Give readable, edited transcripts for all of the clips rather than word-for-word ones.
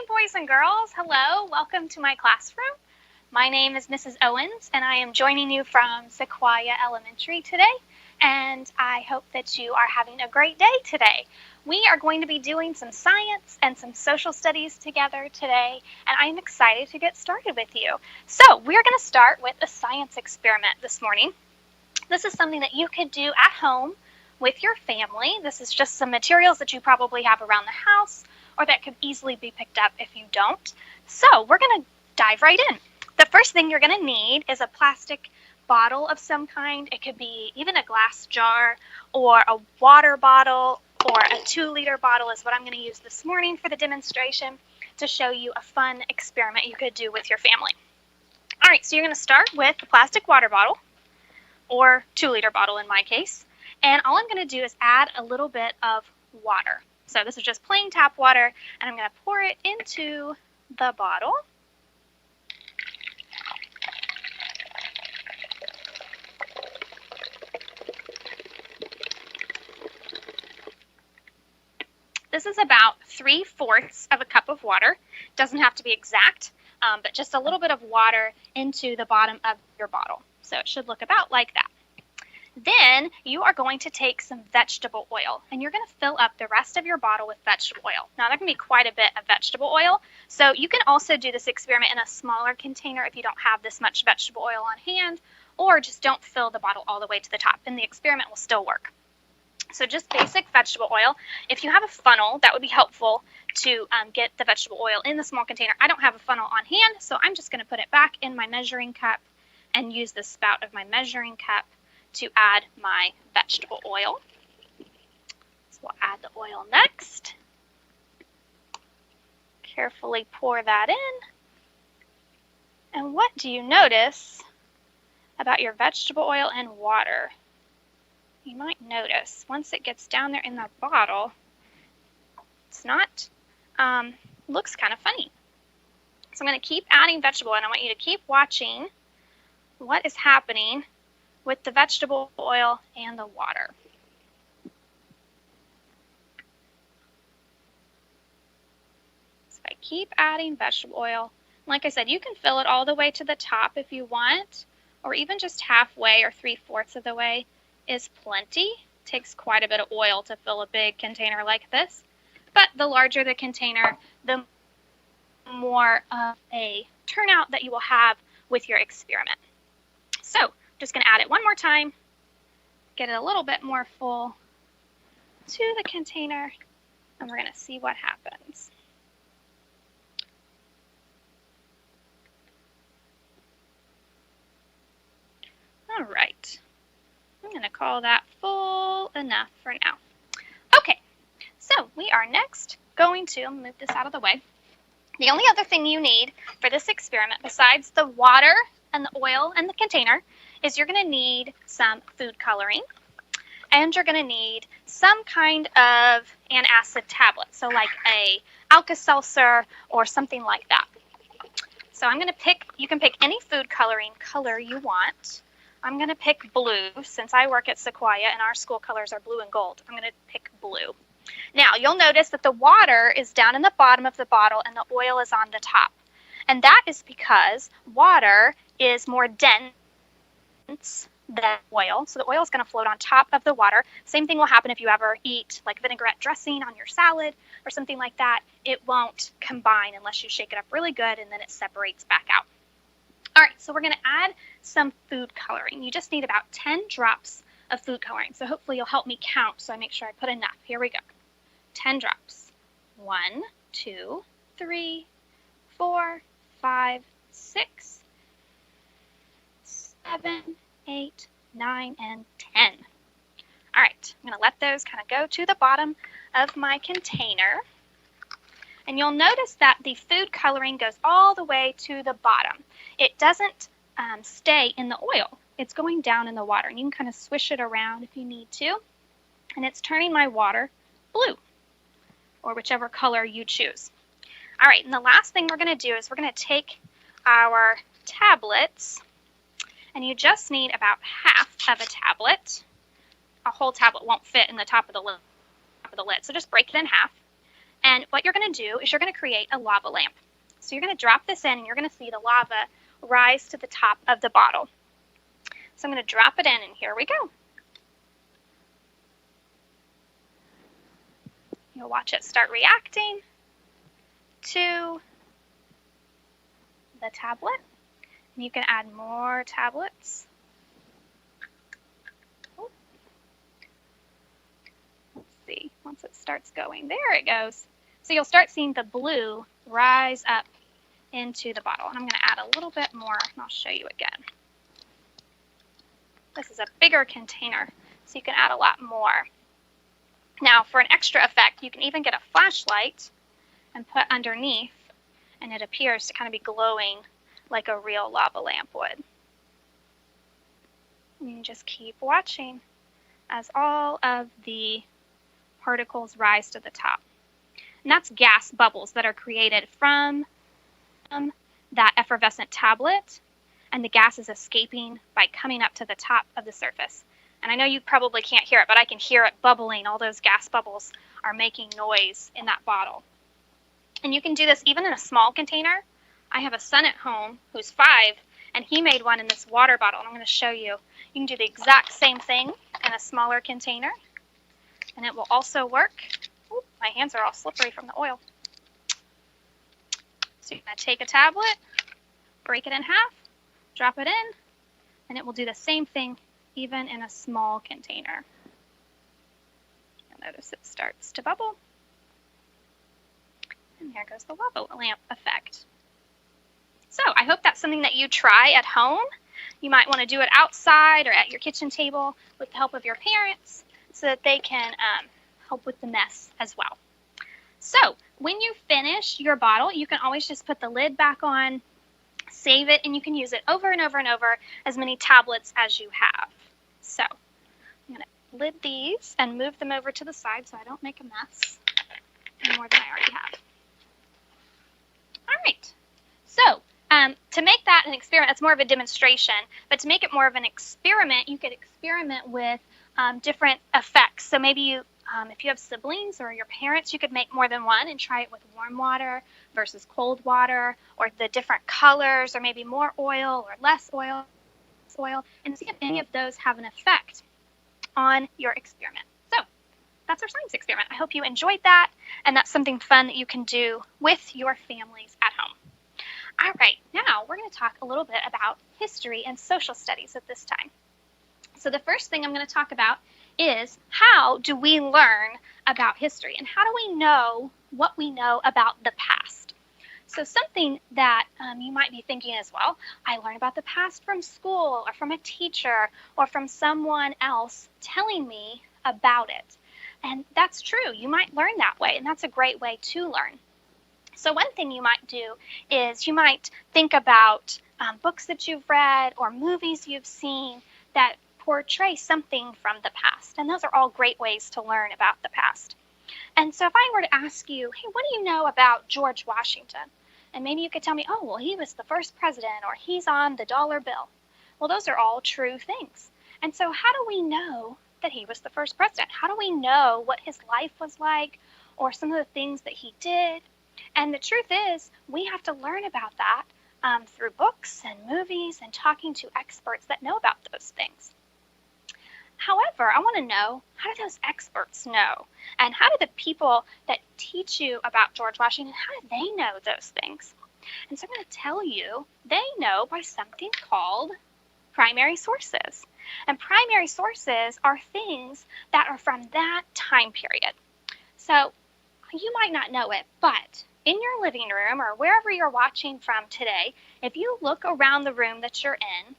boys and girls. Hello, welcome to my classroom. My name is Mrs. Owens, and I am joining you from Sequoyah Elementary today, and I hope that you are having a great day today. We are going to be doing some science and some social studies together today, and I'm excited to get started with you. So we're going to start with a science experiment this morning. This is something that you could do at home with your family. This is just some materials that you probably have around the house or that could easily be picked up if you don't. So we're going to dive right in. The first thing you're going to need is a plastic bottle of some kind. It could be even a glass jar or a water bottle or a 2-liter bottle is what I'm going to use this morning for the demonstration to show you a fun experiment you could do with your family. All right, so you're going to start with the plastic water bottle or 2-liter bottle in my case. And all I'm going to do is add a little bit of water. So this is just plain tap water, and I'm going to pour it into the bottle. This is about 3/4 of a cup of water. Doesn't have to be exact, but just a little bit of water into the bottom of your bottle. So it should look about like that. Then you are going to take some vegetable oil, and you're going to fill up the rest of your bottle with vegetable oil. Now, there can be quite a bit of vegetable oil, so you can also do this experiment in a smaller container if you don't have this much vegetable oil on hand, or just don't fill the bottle all the way to the top, and the experiment will still work. So just basic vegetable oil. If you have a funnel, that would be helpful to get the vegetable oil in the small container. I don't have a funnel on hand, so I'm just going to put it back in my measuring cup and use the spout of my measuring cup to add my vegetable oil. So we'll add the oil next. Carefully pour that in. And what do you notice about your vegetable oil and water? You might notice once it gets down there in the bottle, it's not, looks kind of funny. So I'm going to keep adding vegetable, and I want you to keep watching what is happening with the vegetable oil and the water. So I keep adding vegetable oil. Like I said, you can fill it all the way to the top if you want, or even just halfway or 3/4 of the way is plenty. It takes quite a bit of oil to fill a big container like this, but the larger the container, the more of a turnout that you will have with your experiment. So just going to add it one more time, get it a little bit more full to the container, and we're going to see what happens. All right, I'm going to call that full enough for now. Okay, so we are next going to move this out of the way. The only other thing you need for this experiment besides the water and the oil and the container is you're going to need some food coloring, and you're going to need some kind of antacid tablet, so like a Alka-Seltzer or something like that. So I'm going to pick, you can pick any food coloring color you want. I'm going to pick blue since I work at Sequoyah and our school colors are blue and gold. I'm going to pick blue. Now you'll notice that the water is down in the bottom of the bottle and the oil is on the top. And that is because water is more dense than oil, so the oil is going to float on top of the water. Same thing will happen if you ever eat like vinaigrette dressing on your salad or something like that. It won't combine unless you shake it up really good and then it separates back out. All right, so we're going to add some food coloring. You just need about 10 drops of food coloring, so hopefully you'll help me count so I make sure I put enough. Here we go. 10 drops. 1, 2, 3, 4, 5, 6, 7, 8, 9, and 10. All right, I'm going to let those kind of go to the bottom of my container. And you'll notice that the food coloring goes all the way to the bottom. It doesn't stay in the oil. It's going down in the water. And you can kind of swish it around if you need to. And it's turning my water blue, or whichever color you choose. All right, and the last thing we're going to do is we're going to take our tablets, and you just need about half of a tablet. A whole tablet won't fit in the top of the lid, so just break it in half. And what you're going to do is you're going to create a lava lamp. So you're going to drop this in, and you're going to see the lava rise to the top of the bottle. So I'm going to drop it in, and here we go. You'll watch it start reacting to the tablet. And you can add more tablets. Oh. Let's see, once it starts going, there it goes. So you'll start seeing the blue rise up into the bottle. And I'm going to add a little bit more, and I'll show you again. This is a bigger container, so you can add a lot more. Now, for an extra effect, you can even get a flashlight and put underneath, and it appears to kind of be glowing like a real lava lamp would. And you just keep watching as all of the particles rise to the top. And that's gas bubbles that are created from that effervescent tablet, and the gas is escaping by coming up to the top of the surface. And I know you probably can't hear it, but I can hear it bubbling. All those gas bubbles are making noise in that bottle. And you can do this even in a small container. I have a son at home who's 5, and he made one in this water bottle, and I'm going to show you. You can do the exact same thing in a smaller container, and it will also work. Ooh, my hands are all slippery from the oil. So you're going to take a tablet, break it in half, drop it in, and it will do the same thing even in a small container. You'll notice it starts to bubble. And there goes the lava lamp effect. So I hope that's something that you try at home. You might want to do it outside or at your kitchen table with the help of your parents so that they can help with the mess as well. So when you finish your bottle, you can always just put the lid back on, save it, and you can use it over and over and over as many tablets as you have. So I'm going to lid these and move them over to the side so I don't make a mess any more than I already have. All right. So to make that an experiment, it's more of a demonstration, but to make it more of an experiment, you could experiment with different effects. So maybe you, if you have siblings or your parents, you could make more than one and try it with warm water versus cold water, or the different colors, or maybe more oil or less oil, and see if any of those have an effect on your experiment. So that's our science experiment. I hope you enjoyed that, and that's something fun that you can do with your families at home. All right, now we're going to talk a little bit about history and social studies at this time. So the first thing I'm going to talk about is how do we learn about history, and how do we know what we know about the past? So something that you might be thinking as well, I learned about the past from school or from a teacher or from someone else telling me about it. And that's true. You might learn that way, and that's a great way to learn. So one thing you might do is you might think about books that you've read or movies you've seen that portray something from the past. And those are all great ways to learn about the past. And so if I were to ask you, hey, what do you know about George Washington? And maybe you could tell me, oh, well, he was the first president, or he's on the dollar bill. Well, those are all true things. And so how do we know that he was the first president? How do we know what his life was like, or some of the things that he did? And the truth is, we have to learn about that through books and movies and talking to experts that know about those things. However, I want to know, how do those experts know? And how do the people that teach you about George Washington, how do they know those things? And so I'm going to tell you, they know by something called primary sources. And primary sources are things that are from that time period. So you might not know it, but in your living room or wherever you're watching from today, if you look around the room that you're in,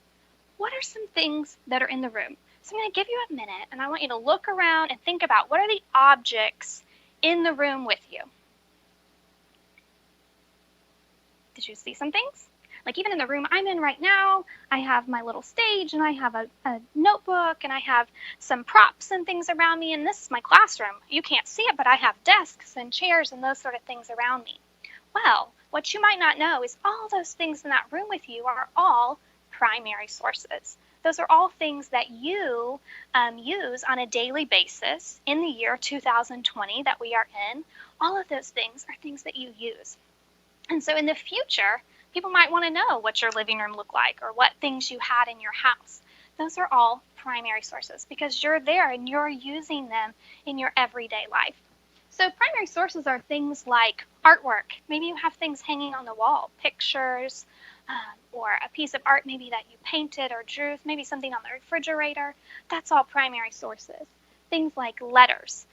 what are some things that are in the room? So I'm going to give you a minute, and I want you to look around and think about what are the objects in the room with you. Did you see some things? Like even in the room I'm in right now, I have my little stage, and I have a notebook, and I have some props and things around me, and this is my classroom. You can't see it, but I have desks and chairs and those sort of things around me. Well, what you might not know is all those things in that room with you are all primary sources. Those are all things that you use on a daily basis in the year 2020 that we are in. All of those things are things that you use. And so in the future, people might want to know what your living room looked like or what things you had in your house. Those are all primary sources because you're there and you're using them in your everyday life. So primary sources are things like artwork. Maybe you have things hanging on the wall, pictures, or a piece of art maybe that you painted or drew, maybe something on the refrigerator. That's all primary sources. Things like letters.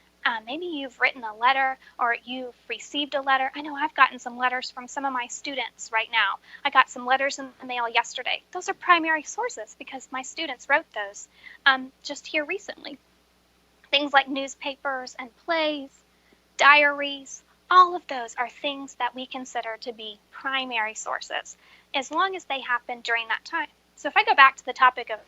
Maybe you've written a letter or you've received a letter. I know I've gotten some letters from some of my students right now. I got some letters in the mail yesterday. Those are primary sources because my students wrote those just here recently. Things like newspapers and plays, diaries, all of those are things that we consider to be primary sources as long as they happen during that time. So if I go back to the topic of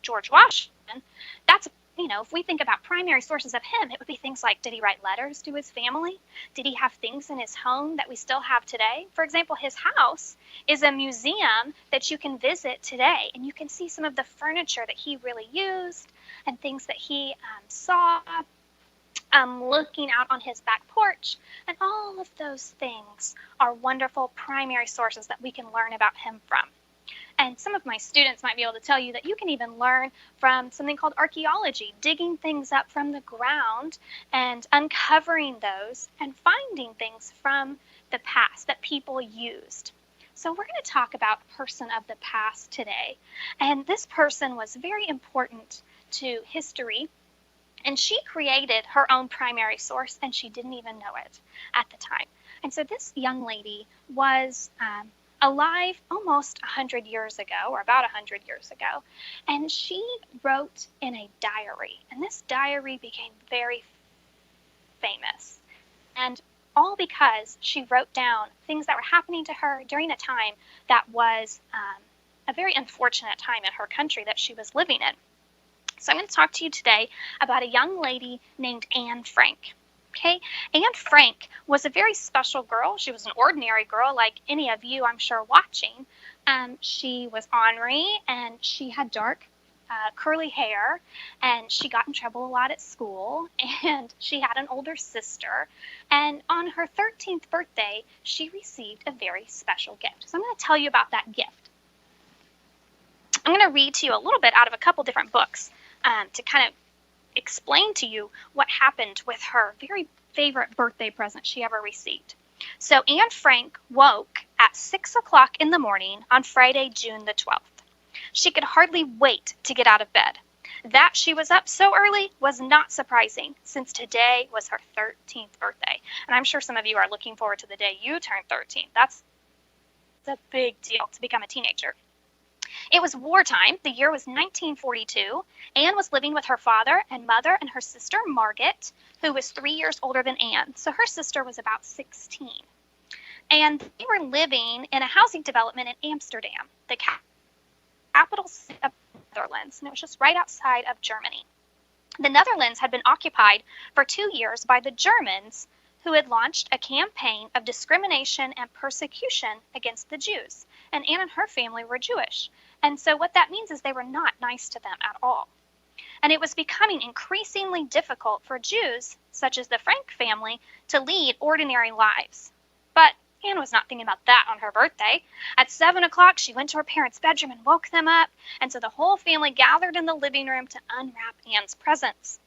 George Washington, that's, if we think about primary sources of him, it would be things like, did he write letters to his family? Did he have things in his home that we still have today? For example, his house is a museum that you can visit today, and you can see some of the furniture that he really used and things that he saw looking out on his back porch. And all of those things are wonderful primary sources that we can learn about him from. And some of my students might be able to tell you that you can even learn from something called archaeology, digging things up from the ground and uncovering those and finding things from the past that people used. So we're going to talk about a person of the past today. And this person was very important to history. And she created her own primary source, and she didn't even know it at the time. And so this young lady was alive almost 100 years ago, or about 100 years ago, and she wrote in a diary. And this diary became very famous. And all because she wrote down things that were happening to her during a time that was a very unfortunate time in her country that she was living in. So I'm going to talk to you today about a young lady named Anne Frank. Okay, Anne Frank was a very special girl. She was an ordinary girl like any of you, I'm sure, watching. She was ornery and she had dark curly hair, and she got in trouble a lot at school, and she had an older sister. And on her 13th birthday, she received a very special gift. So I'm going to tell you about that gift. I'm going to read to you a little bit out of a couple different books to kind of explain to you what happened with her very favorite birthday present she ever received. So Anne Frank woke at 6 o'clock in the morning on Friday, June the 12th. She could hardly wait to get out of bed. That she was up so early was not surprising, since today was her 13th birthday. And I'm sure some of you are looking forward to the day you turn 13. That's a big deal to become a teenager. It was wartime. The year was 1942. Anne was living with her father and mother and her sister, Margaret, who was 3 years older than Anne. So her sister was about 16. And they were living in a housing development in Amsterdam, the capital city of the Netherlands, and it was just right outside of Germany. The Netherlands had been occupied for 2 years by the Germans, who had launched a campaign of discrimination and persecution against the Jews. And Anne and her family were Jewish. And so what that means is they were not nice to them at all. And it was becoming increasingly difficult for Jews, such as the Frank family, to lead ordinary lives. But Anne was not thinking about that on her birthday. At 7 o'clock, she went to her parents' bedroom and woke them up. And so the whole family gathered in the living room to unwrap Anne's presents.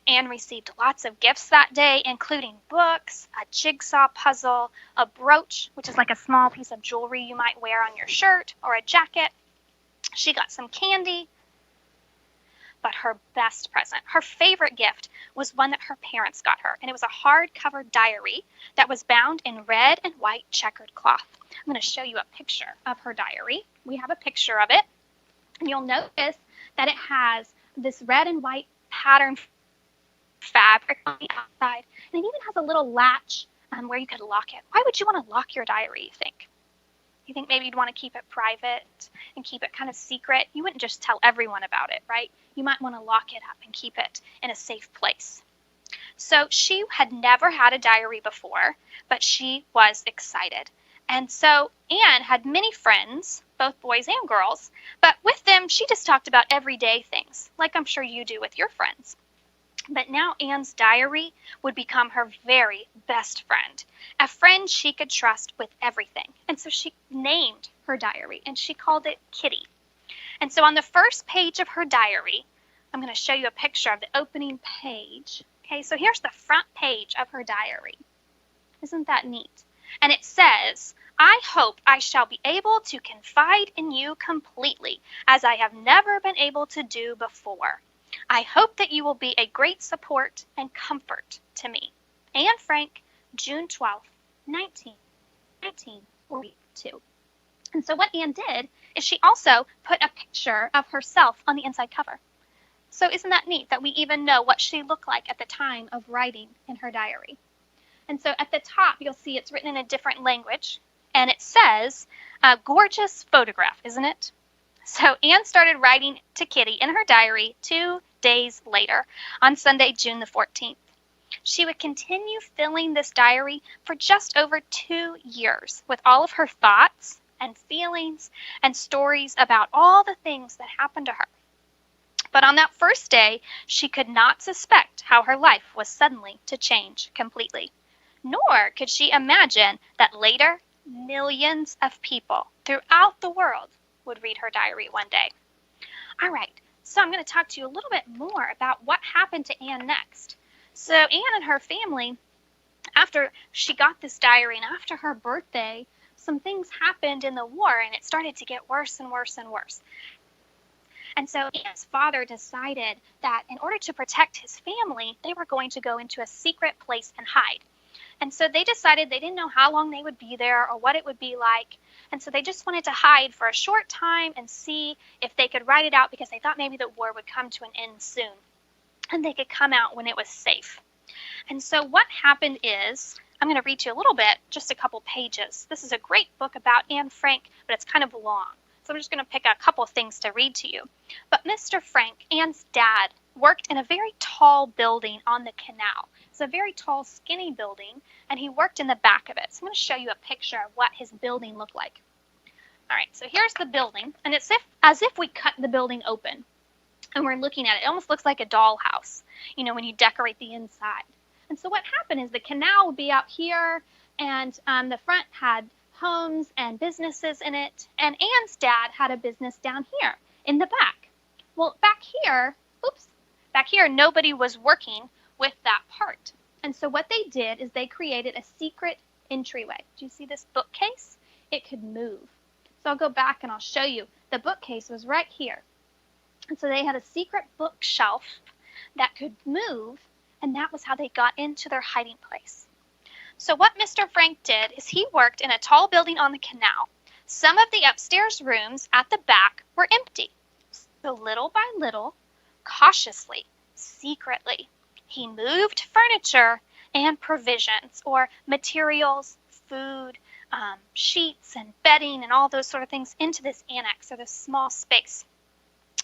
Anne received lots of gifts that day, including books, a jigsaw puzzle, a brooch, which is like a small piece of jewelry you might wear on your shirt or a jacket. She got some candy. But her best present, her favorite gift, was one that her parents got her. And it was a hardcover diary that was bound in red and white checkered cloth. I'm going to show you a picture of her diary. We have a picture of it. And you'll notice that it has this red and white pattern fabric on the outside, and it even has a little latch where you could lock it. Why would you want to lock your diary, you think? You think maybe you'd want to keep it private and keep it kind of secret? You wouldn't just tell everyone about it, right? You might want to lock it up and keep it in a safe place. So she had never had a diary before, but she was excited. And so Anne had many friends, both boys and girls, but with them she just talked about everyday things, like I'm sure you do with your friends. But now Anne's diary would become her very best friend, a friend she could trust with everything. And so she named her diary, and she called it Kitty. And so on the first page of her diary, I'm going to show you a picture of the opening page. Okay, so here's the front page of her diary. Isn't that neat? And it says, I hope I shall be able to confide in you completely, as I have never been able to do before. I hope that you will be a great support and comfort to me. Anne Frank, June 12th, 1942. And so what Anne did is she also put a picture of herself on the inside cover. So isn't that neat that we even know what she looked like at the time of writing in her diary? And so at the top, you'll see it's written in a different language, and it says, gorgeous photograph, isn't it? So Anne started writing to Kitty in her diary 2 days later, on Sunday, June the 14th. She would continue filling this diary for just over 2 years with all of her thoughts and feelings and stories about all the things that happened to her. But on that first day, she could not suspect how her life was suddenly to change completely. Nor could she imagine that later, millions of people throughout the world would read her diary one day. All right, so I'm going to talk to you a little bit more about what happened to Anne next. So Anne and her family, after she got this diary and after her birthday, some things happened in the war, and it started to get worse and worse and worse. And so Anne's father decided that in order to protect his family, they were going to go into a secret place and hide. And so they decided they didn't know how long they would be there or what it would be like. And so they just wanted to hide for a short time and see if they could ride it out, because they thought maybe the war would come to an end soon and they could come out when it was safe. And so what happened is, I'm going to read you a little bit, just a couple pages. This is a great book about Anne Frank, but it's kind of long. So I'm just going to pick a couple things to read to you. But Mr. Frank, Anne's dad, worked in a very tall building on the canal. It's a very tall, skinny building, and he worked in the back of it. So I'm going to show you a picture of what his building looked like. All right, so here's the building, and it's as if we cut the building open, and we're looking at it. It almost looks like a dollhouse, you know, when you decorate the inside. And so what happened is the canal would be out here, and the front had homes and businesses in it, and Anne's dad had a business down here in the back. Well, back here, nobody was working with that part. And so what they did is they created a secret entryway. Do you see this bookcase? It could move. So I'll go back and I'll show you. The bookcase was right here. And so they had a secret bookshelf that could move, and that was how they got into their hiding place. So what Mr. Frank did is he worked in a tall building on the canal. Some of the upstairs rooms at the back were empty. So little by little, cautiously, secretly, he moved furniture and provisions, or materials, food, sheets and bedding and all those sort of things into this annex, or this small space.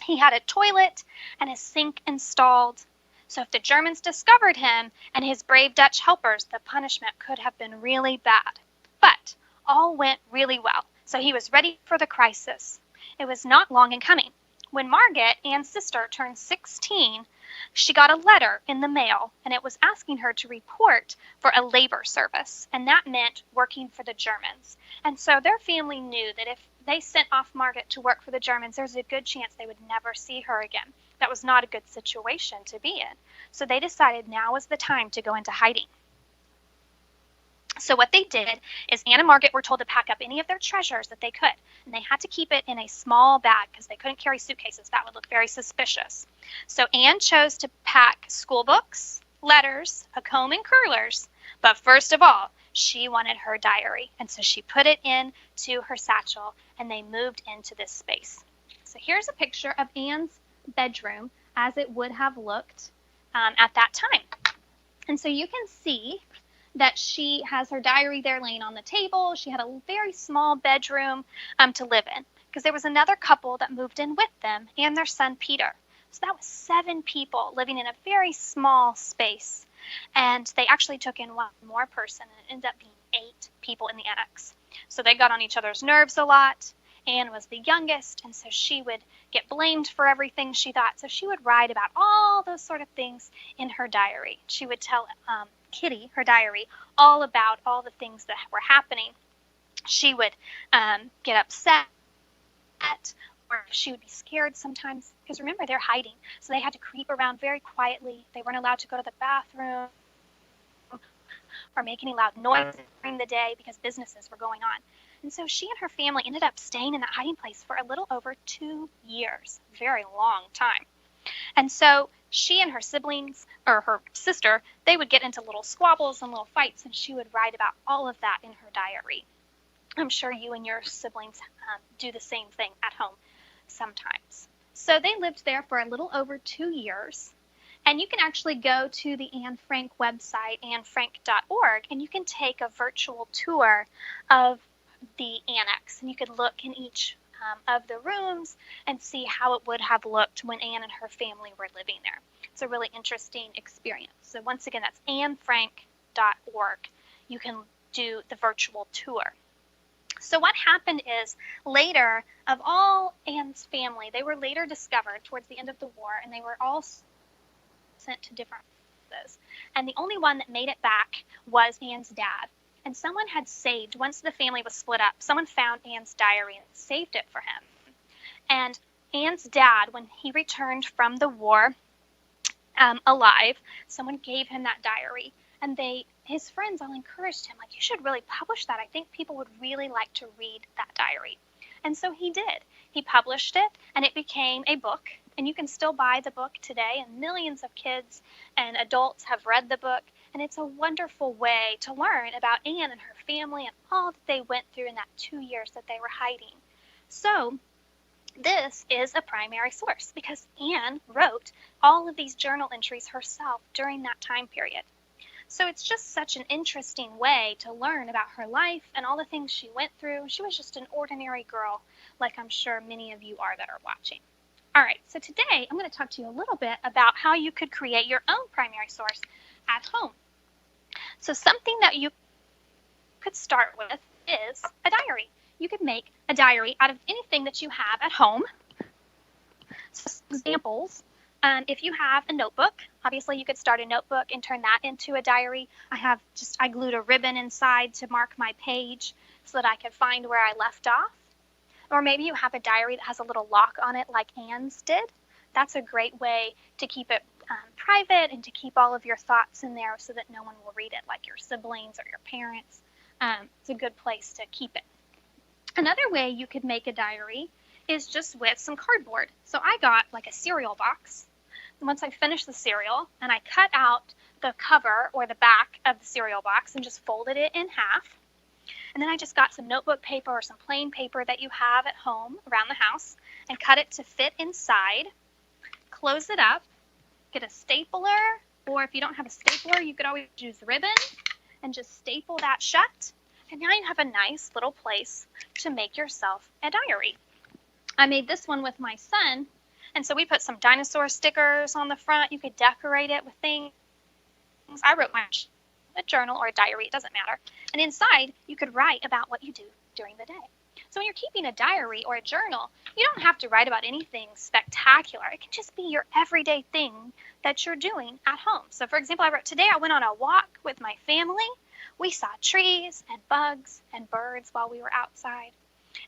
He had a toilet and a sink installed. So if the Germans discovered him and his brave Dutch helpers, the punishment could have been really bad. But all went really well, so he was ready for the crisis. It was not long in coming. When Margaret, Anne's sister, turned 16, she got a letter in the mail, and it was asking her to report for a labor service, and that meant working for the Germans. And so their family knew that if they sent off Margaret to work for the Germans, there's a good chance they would never see her again. That was not a good situation to be in. So they decided now was the time to go into hiding. So what they did is Anne and Margaret were told to pack up any of their treasures that they could, and they had to keep it in a small bag because they couldn't carry suitcases. That would look very suspicious. So Anne chose to pack school books, letters, a comb, and curlers. But first of all, she wanted her diary, and so she put it into her satchel, and they moved into this space. So here's a picture of Anne's bedroom as it would have looked at that time. And so you can see that she has her diary there laying on the table. She had a very small bedroom to live in, because there was another couple that moved in with them and their son Peter. So that was 7 people living in a very small space. And they actually took in one more person, and it ended up being 8 people in the annex. So they got on each other's nerves a lot. Anne was the youngest, and so she would get blamed for everything she thought. So she would write about all those sort of things in her diary. She would tell Kitty, her diary, all about all the things that were happening. She would get upset, or she would be scared sometimes, because remember, they're hiding. So they had to creep around very quietly. They weren't allowed to go to the bathroom or make any loud noises during the day because businesses were going on. And so she and her family ended up staying in that hiding place for a little over 2 years, very long time. And so she and her siblings, or her sister, they would get into little squabbles and little fights, and she would write about all of that in her diary. I'm sure you and your siblings do the same thing at home sometimes. So they lived there for a little over 2 years. And you can actually go to the Anne Frank website, annefrank.org, and you can take a virtual tour of the annex. And you could look in each of the rooms and see how it would have looked when Anne and her family were living there. It's a really interesting experience. So once again, that's annefrank.org. You can do the virtual tour. So what happened is, later, of all Anne's family, they were later discovered towards the end of the war, and they were all sent to different places. And the only one that made it back was Anne's dad. And someone had saved, once the family was split up, someone found Anne's diary and saved it for him. And Anne's dad, when he returned from the war alive, someone gave him that diary. And his friends all encouraged him, like, you should really publish that. I think people would really like to read that diary. And so he did. He published it, and it became a book. And you can still buy the book today, and millions of kids and adults have read the book. And it's a wonderful way to learn about Anne and her family and all that they went through in that 2 years that they were hiding. So this is a primary source, because Anne wrote all of these journal entries herself during that time period. So it's just such an interesting way to learn about her life and all the things she went through. She was just an ordinary girl, like I'm sure many of you are that are watching. All right, so today I'm going to talk to you a little bit about how you could create your own primary source at home. So something that you could start with is a diary. You could make a diary out of anything that you have at home. So examples. If you have a notebook, obviously you could start a notebook and turn that into a diary. I glued a ribbon inside to mark my page so that I could find where I left off. Or maybe you have a diary that has a little lock on it like Anne's did. That's a great way to keep it private and to keep all of your thoughts in there so that no one will read it, like your siblings or your parents. It's a good place to keep it. Another way you could make a diary is just with some cardboard. So I got like a cereal box. And once I finished the cereal, and I cut out the cover or the back of the cereal box and just folded it in half. And then I just got some notebook paper or some plain paper that you have at home around the house and cut it to fit inside. Close it up. Get a stapler, or if you don't have a stapler, you could always use ribbon and just staple that shut. And now you have a nice little place to make yourself a diary. I made this one with my son, and so we put some dinosaur stickers on the front. You could decorate it with things. I wrote a journal or a diary, it doesn't matter. And inside, you could write about what you do during the day. So when you're keeping a diary or a journal, you don't have to write about anything spectacular. It can just be your everyday thing that you're doing at home. So for example, I wrote, today I went on a walk with my family. We saw trees and bugs and birds while we were outside.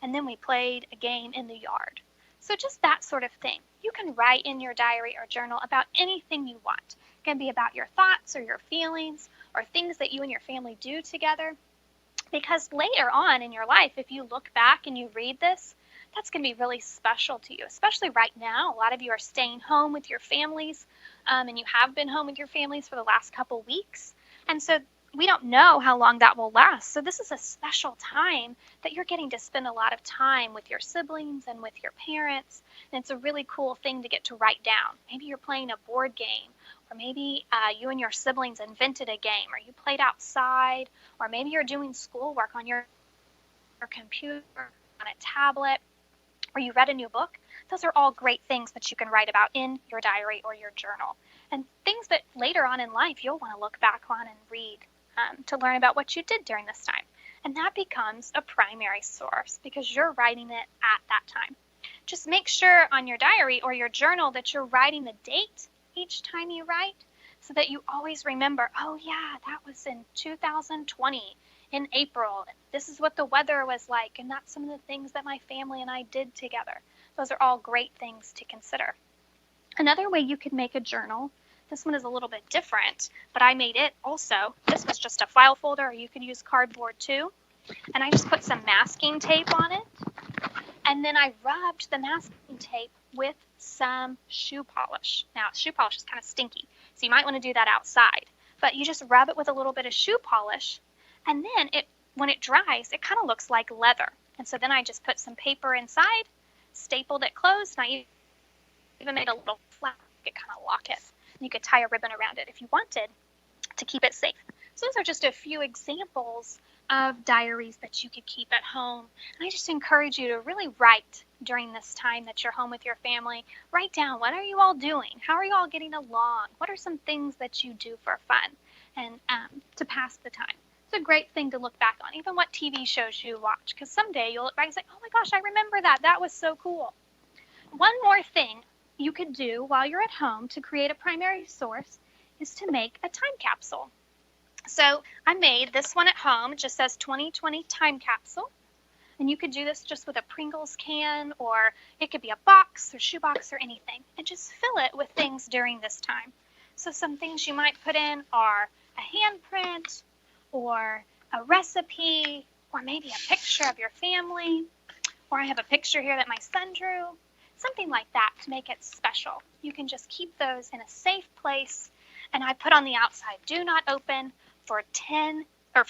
And then we played a game in the yard. So just that sort of thing. You can write in your diary or journal about anything you want. It can be about your thoughts or your feelings or things that you and your family do together. Because later on in your life, if you look back and you read this, that's going to be really special to you, especially right now. A lot of you are staying home with your families, and you have been home with your families for the last couple weeks. And so we don't know how long that will last. So this is a special time that you're getting to spend a lot of time with your siblings and with your parents. And it's a really cool thing to get to write down. Maybe you're playing a board game, or maybe you and your siblings invented a game, or you played outside, or maybe you're doing schoolwork on your computer, on a tablet, or you read a new book. Those are all great things that you can write about in your diary or your journal. And things that later on in life you'll want to look back on and read to learn about what you did during this time. and that becomes a primary source because you're writing it at that time. Just make sure on your diary or your journal that you're writing the date each time you write so that you always remember, oh yeah, that was in 2020 in April. This is what the weather was like, and that's some of the things that my family and I did together. Those are all great things to consider. Another way you could make a journal, this one is a little bit different, but I made it also. This was just a file folder, or you could use cardboard too. And I just put some masking tape on it. And then I rubbed the masking tape with some shoe polish. Now, shoe polish is kind of stinky, so you might want to do that outside. But you just rub it with a little bit of shoe polish, and then when it dries, it kind of looks like leather. And so then I just put some paper inside, stapled it closed, and I even made a little flap to kind of lock it. And you could tie a ribbon around it if you wanted to keep it safe. So those are just a few examples of diaries that you could keep at home. And I just encourage you to really write during this time that you're home with your family. Write down, what are you all doing? How are you all getting along? What are some things that you do for fun and to pass the time? It's a great thing to look back on, even what TV shows you watch, because someday you'll look back and say, oh my gosh, I remember that. That was so cool. One more thing you could do while you're at home to create a primary source is to make a time capsule. So I made this one at home. It just says 2020 Time Capsule. And you could do this just with a Pringles can, or it could be a box or shoebox or anything. And just fill it with things during this time. So some things you might put in are a handprint, or a recipe, or maybe a picture of your family. Or I have a picture here that my son drew. Something like that to make it special. You can just keep those in a safe place. And I put on the outside, do not open for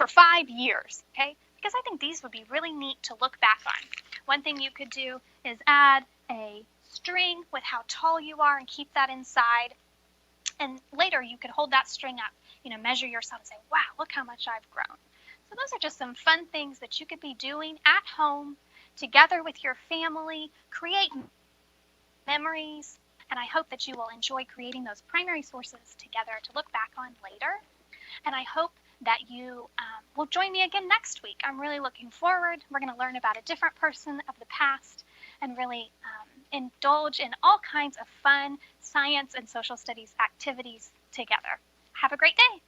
5 years, okay? Because I think these would be really neat to look back on. One thing you could do is add a string with how tall you are and keep that inside. And later you could hold that string up, measure yourself and say, wow, look how much I've grown. So those are just some fun things that you could be doing at home together with your family, create memories, and I hope that you will enjoy creating those primary sources together to look back on later. And I hope that you will join me again next week. I'm really looking forward. We're going to learn about a different person of the past and really indulge in all kinds of fun science and social studies activities together. Have a great day.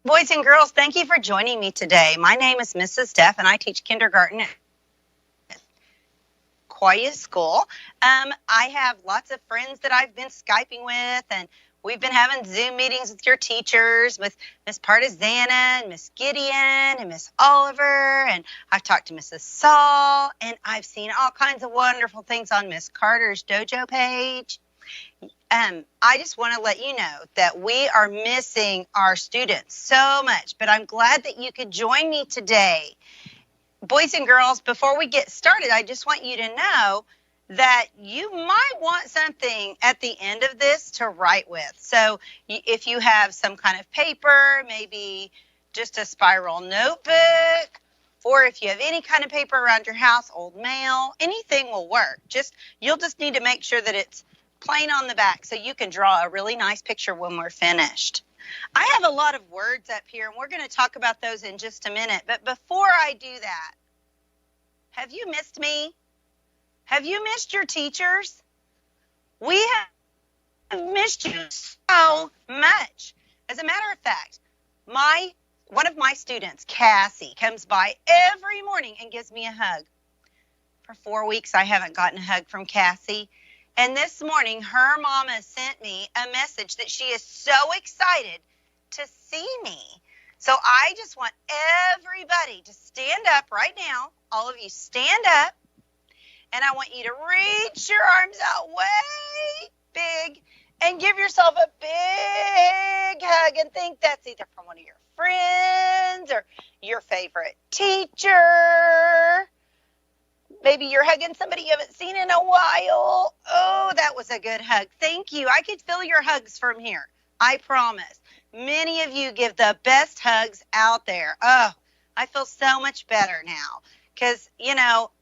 Boys and girls, thank you for joining me today. My name is Mrs. Deff, and I teach kindergarten at Sequoyah School. I have lots of friends that I've been Skyping with, and we've been having Zoom meetings with your teachers, with Miss Partizana and Miss Gideon and Miss Oliver, and I've talked to Mrs. Saul, and I've seen all kinds of wonderful things on Miss Carter's dojo page. I just want to let you know that we are missing our students so much, but I'm glad that you could join me today. Boys and girls, before we get started, I just want you to know that you might want something at the end of this to write with. So if you have some kind of paper, maybe just a spiral notebook, or if you have any kind of paper around your house, old mail, anything will work. You'll just need to make sure that it's plain on the back so you can draw a really nice picture when we're finished. I have a lot of words up here, and we're going to talk about those in just a minute. But before I do that, have you missed me? Have you missed your teachers? We have missed you so much. As a matter of fact, one of my students, Cassie, comes by every morning and gives me a hug. For 4 weeks, I haven't gotten a hug from Cassie. And this morning, her mama sent me a message that she is so excited to see me. So I just want everybody to stand up right now. All of you stand up. And I want you to reach your arms out way big and give yourself a big hug and think that's either from one of your friends or your favorite teacher. Maybe you're hugging somebody you haven't seen in a while. Oh, that was a good hug. Thank you. I could feel your hugs from here. I promise. Many of you give the best hugs out there. Oh, I feel so much better now because,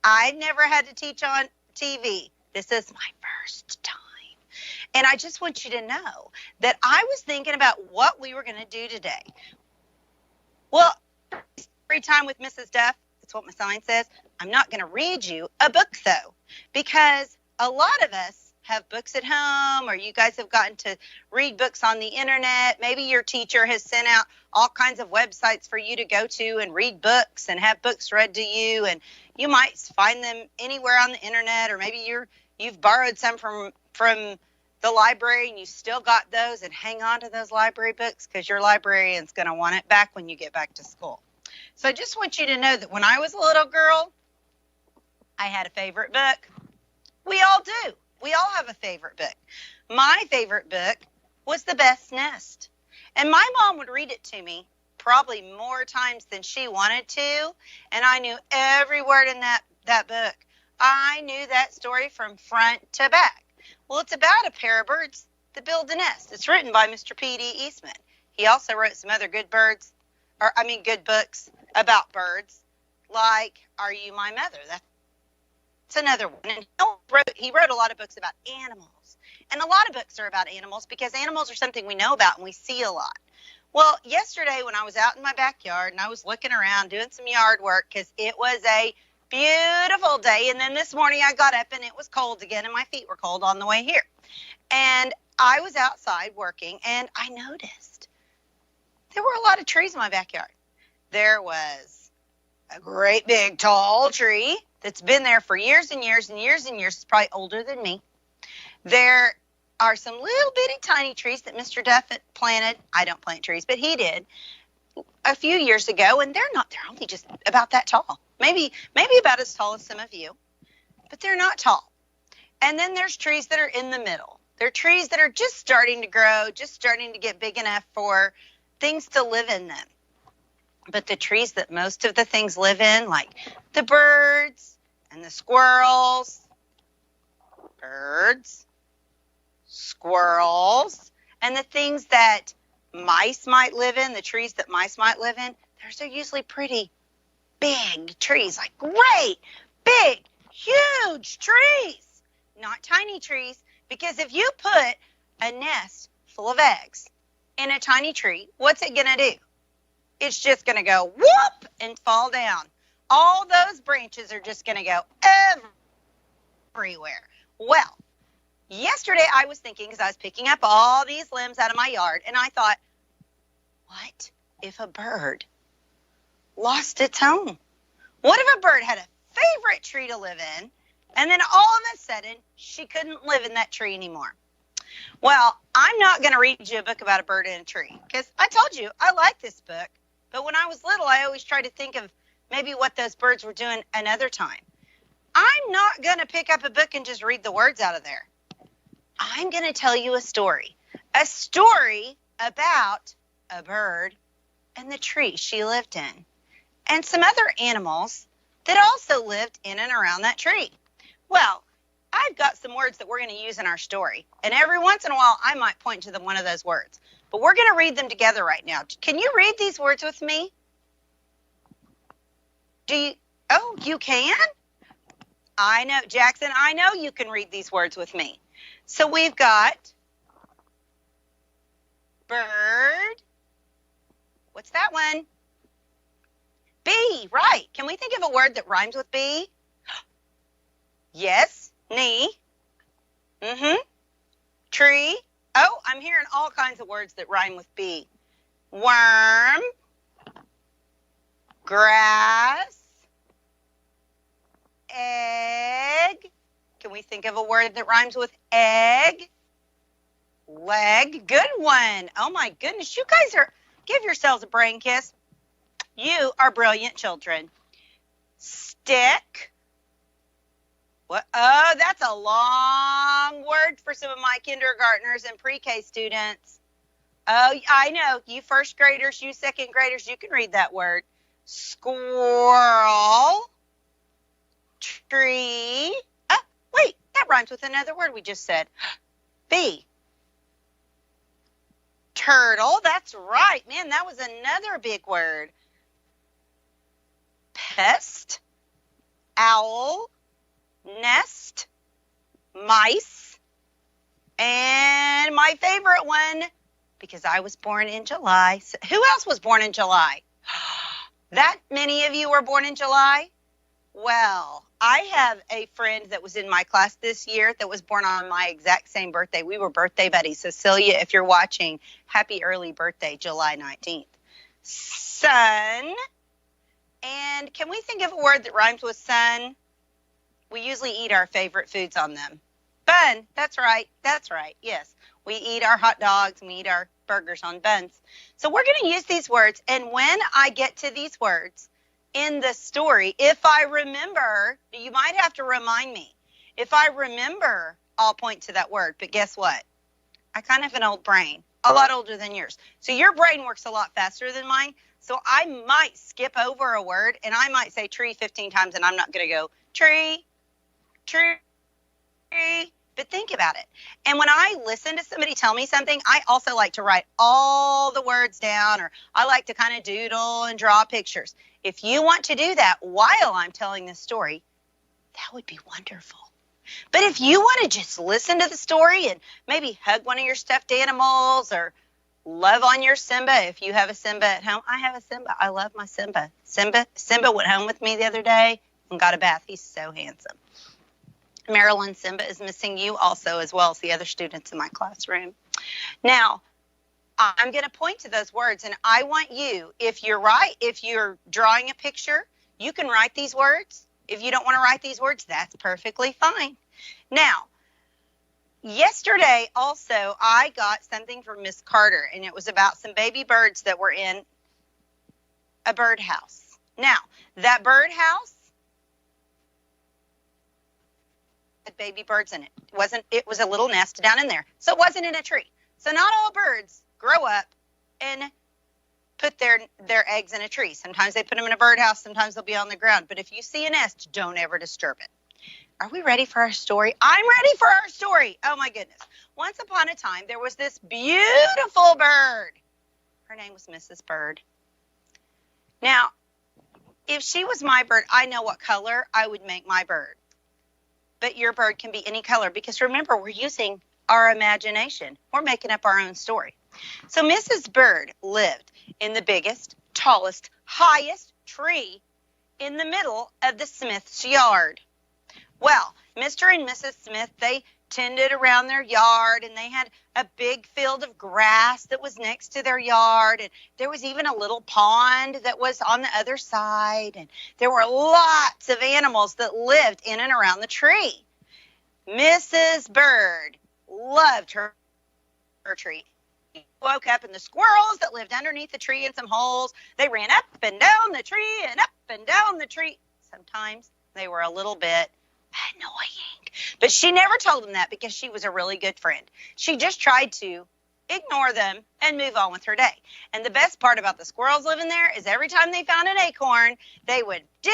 I've never had to teach on TV. This is my first time. And I just want you to know that I was thinking about what we were going to do today. Well, free time with Mrs. Duff. That's what my sign says. I'm not going to read you a book, though, because a lot of us have books at home, or you guys have gotten to read books on the internet. Maybe your teacher has sent out all kinds of websites for you to go to and read books and have books read to you, and you might find them anywhere on the internet, or maybe you've borrowed some from the library and you still got those, and hang on to those library books because your librarian's going to want it back when you get back to school. So I just want you to know that when I was a little girl, I had a favorite book. We all do. We all have a favorite book. My favorite book was The Best Nest. And my mom would read it to me probably more times than she wanted to. And I knew every word in that book. I knew that story from front to back. Well, it's about a pair of birds that build a nest. It's written by Mr. P.D. Eastman. He also wrote some other good books about birds, like Are You My Mother? That's another one. And he wrote a lot of books about animals. And a lot of books are about animals because animals are something we know about and we see a lot. Well, yesterday when I was out in my backyard and I was looking around doing some yard work because it was a beautiful day, and then this morning I got up and it was cold again and my feet were cold on the way here. And I was outside working and I noticed there were a lot of trees in my backyard. There was a great big tall tree that's been there for years and years and years and years. It's probably older than me. There are some little bitty tiny trees that Mr. Duff planted. I don't plant trees, but he did a few years ago, and they're only just about that tall. Maybe about as tall as some of you, but they're not tall. And then there's trees that are in the middle. They're trees that are just starting to grow, just starting to get big enough for things to live in them. But the trees that most of the things live in, like the birds and the squirrels, and the things that mice might live in, the trees that mice might live in, those are usually pretty big trees, like great, big, huge trees, not tiny trees. Because if you put a nest full of eggs in a tiny tree, what's it going to do? It's just going to go whoop and fall down. All those branches are just going to go everywhere. Well, yesterday I was thinking, because I was picking up all these limbs out of my yard, and I thought, what if a bird lost its home? What if a bird had a favorite tree to live in, and then all of a sudden she couldn't live in that tree anymore? Well, I'm not going to read you a book about a bird in a tree, because I told you I like this book, but when I was little, I always tried to think of maybe what those birds were doing another time. I'm not going to pick up a book and just read the words out of there. I'm going to tell you a story about a bird and the tree she lived in, and some other animals that also lived in and around that tree. Well, I've got some words that we're going to use in our story, and every once in a while I might point to one of those words. But we're going to read them together right now. Can you read these words with me? Oh, you can? I know, Jackson, I know you can read these words with me. So we've got bird. What's that one? Bee, right. Can we think of a word that rhymes with bee? Yes, knee. Tree. Oh, I'm hearing all kinds of words that rhyme with bee. Worm. Grass. Egg. Can we think of a word that rhymes with egg? Leg. Good one. Oh my goodness. You guys give yourselves a brain kiss. You are brilliant children. Stick. What? Oh, that's a long word for some of my kindergartners and pre-K students. Oh, I know. You first graders, you second graders, you can read that word. Squirrel. Tree. Oh, wait, that rhymes with another word we just said. Bee. Turtle. That's right. Man, that was another big word. Pest. Owl. Nest. Mice. And my favorite one, because I was born in July. Who else was born in July? That many of you were born in July? Well, I have a friend that was in my class this year that was born on my exact same birthday. We were birthday buddies. Cecilia, if you're watching, happy early birthday, July 19th. Sun. And can we think of a word that rhymes with sun? We usually eat our favorite foods on them. Bun. That's right. That's right. Yes. We eat our hot dogs and we eat our burgers on buns. So we're going to use these words. And when I get to these words in the story, if I remember, you might have to remind me. If I remember, I'll point to that word. But guess what? I kind of have an old brain, a lot older than yours. So your brain works a lot faster than mine. So I might skip over a word and I might say tree 15 times and I'm not going to go tree, tree. But think about it. And when I listen to somebody tell me something, I also like to write all the words down, or I like to kind of doodle and draw pictures. If you want to do that while I'm telling this story, that would be wonderful. But if you want to just listen to the story and maybe hug one of your stuffed animals or love on your Simba, if you have a Simba at home. I have a Simba. I love my Simba. Simba went home with me the other day and got a bath. He's so handsome. Marilyn, Simba is missing you also, as well as the other students in my classroom. Now, I'm going to point to those words, and I want you, if you're drawing a picture, you can write these words. If you don't want to write these words, that's perfectly fine. Now, yesterday also, I got something from Miss Carter, and it was about some baby birds that were in a birdhouse. Now, that birdhouse had baby birds in it. It was a little nest down in there. So it wasn't in a tree. So not all birds grow up and put their eggs in a tree. Sometimes they put them in a birdhouse. Sometimes they'll be on the ground. But if you see a nest, don't ever disturb it. Are we ready for our story? I'm ready for our story. Oh, my goodness. Once upon a time, there was this beautiful bird. Her name was Mrs. Bird. Now, if she was my bird, I know what color I would make my bird. But your bird can be any color, because remember, we're using our imagination. We're making up our own story. So Mrs. Bird lived in the biggest, tallest, highest tree in the middle of the Smith's yard. Well, Mr. and Mrs. Smith, they tended around their yard, and they had a big field of grass that was next to their yard, and there was even a little pond that was on the other side, and there were lots of animals that lived in and around the tree. Mrs. Bird loved her tree. She woke up, and the squirrels that lived underneath the tree in some holes, they ran up and down the tree and up and down the tree. Sometimes they were a little bit annoying, but she never told them that because she was a really good friend. She just tried to ignore them and move on with her day. And the best part about the squirrels living there is every time they found an acorn, they would dig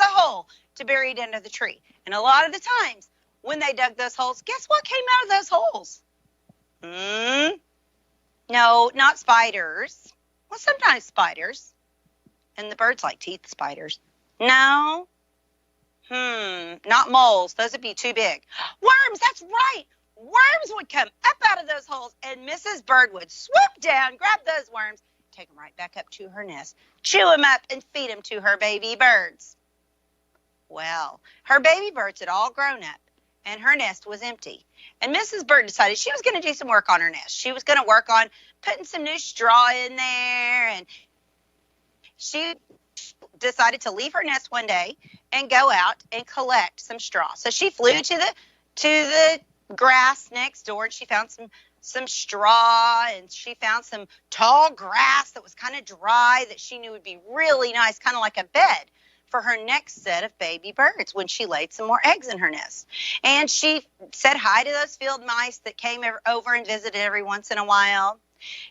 a hole to bury it under the tree. And a lot of the times when they dug those holes, guess what came out of those holes? No, not spiders. Well, sometimes spiders. And the birds like to eat the spiders. No. Not moles. Those would be too big. Worms, that's right. Worms would come up out of those holes, and Mrs. Bird would swoop down, grab those worms, take them right back up to her nest, chew them up, and feed them to her baby birds. Well, her baby birds had all grown up, and her nest was empty. And Mrs. Bird decided she was going to do some work on her nest. She was going to work on putting some new straw in there, and she decided to leave her nest one day and go out and collect some straw. So she flew to the grass next door, and she found some straw, and she found some tall grass that was kind of dry that she knew would be really nice, kind of like a bed for her next set of baby birds when she laid some more eggs in her nest. And she said hi to those field mice that came over and visited every once in a while.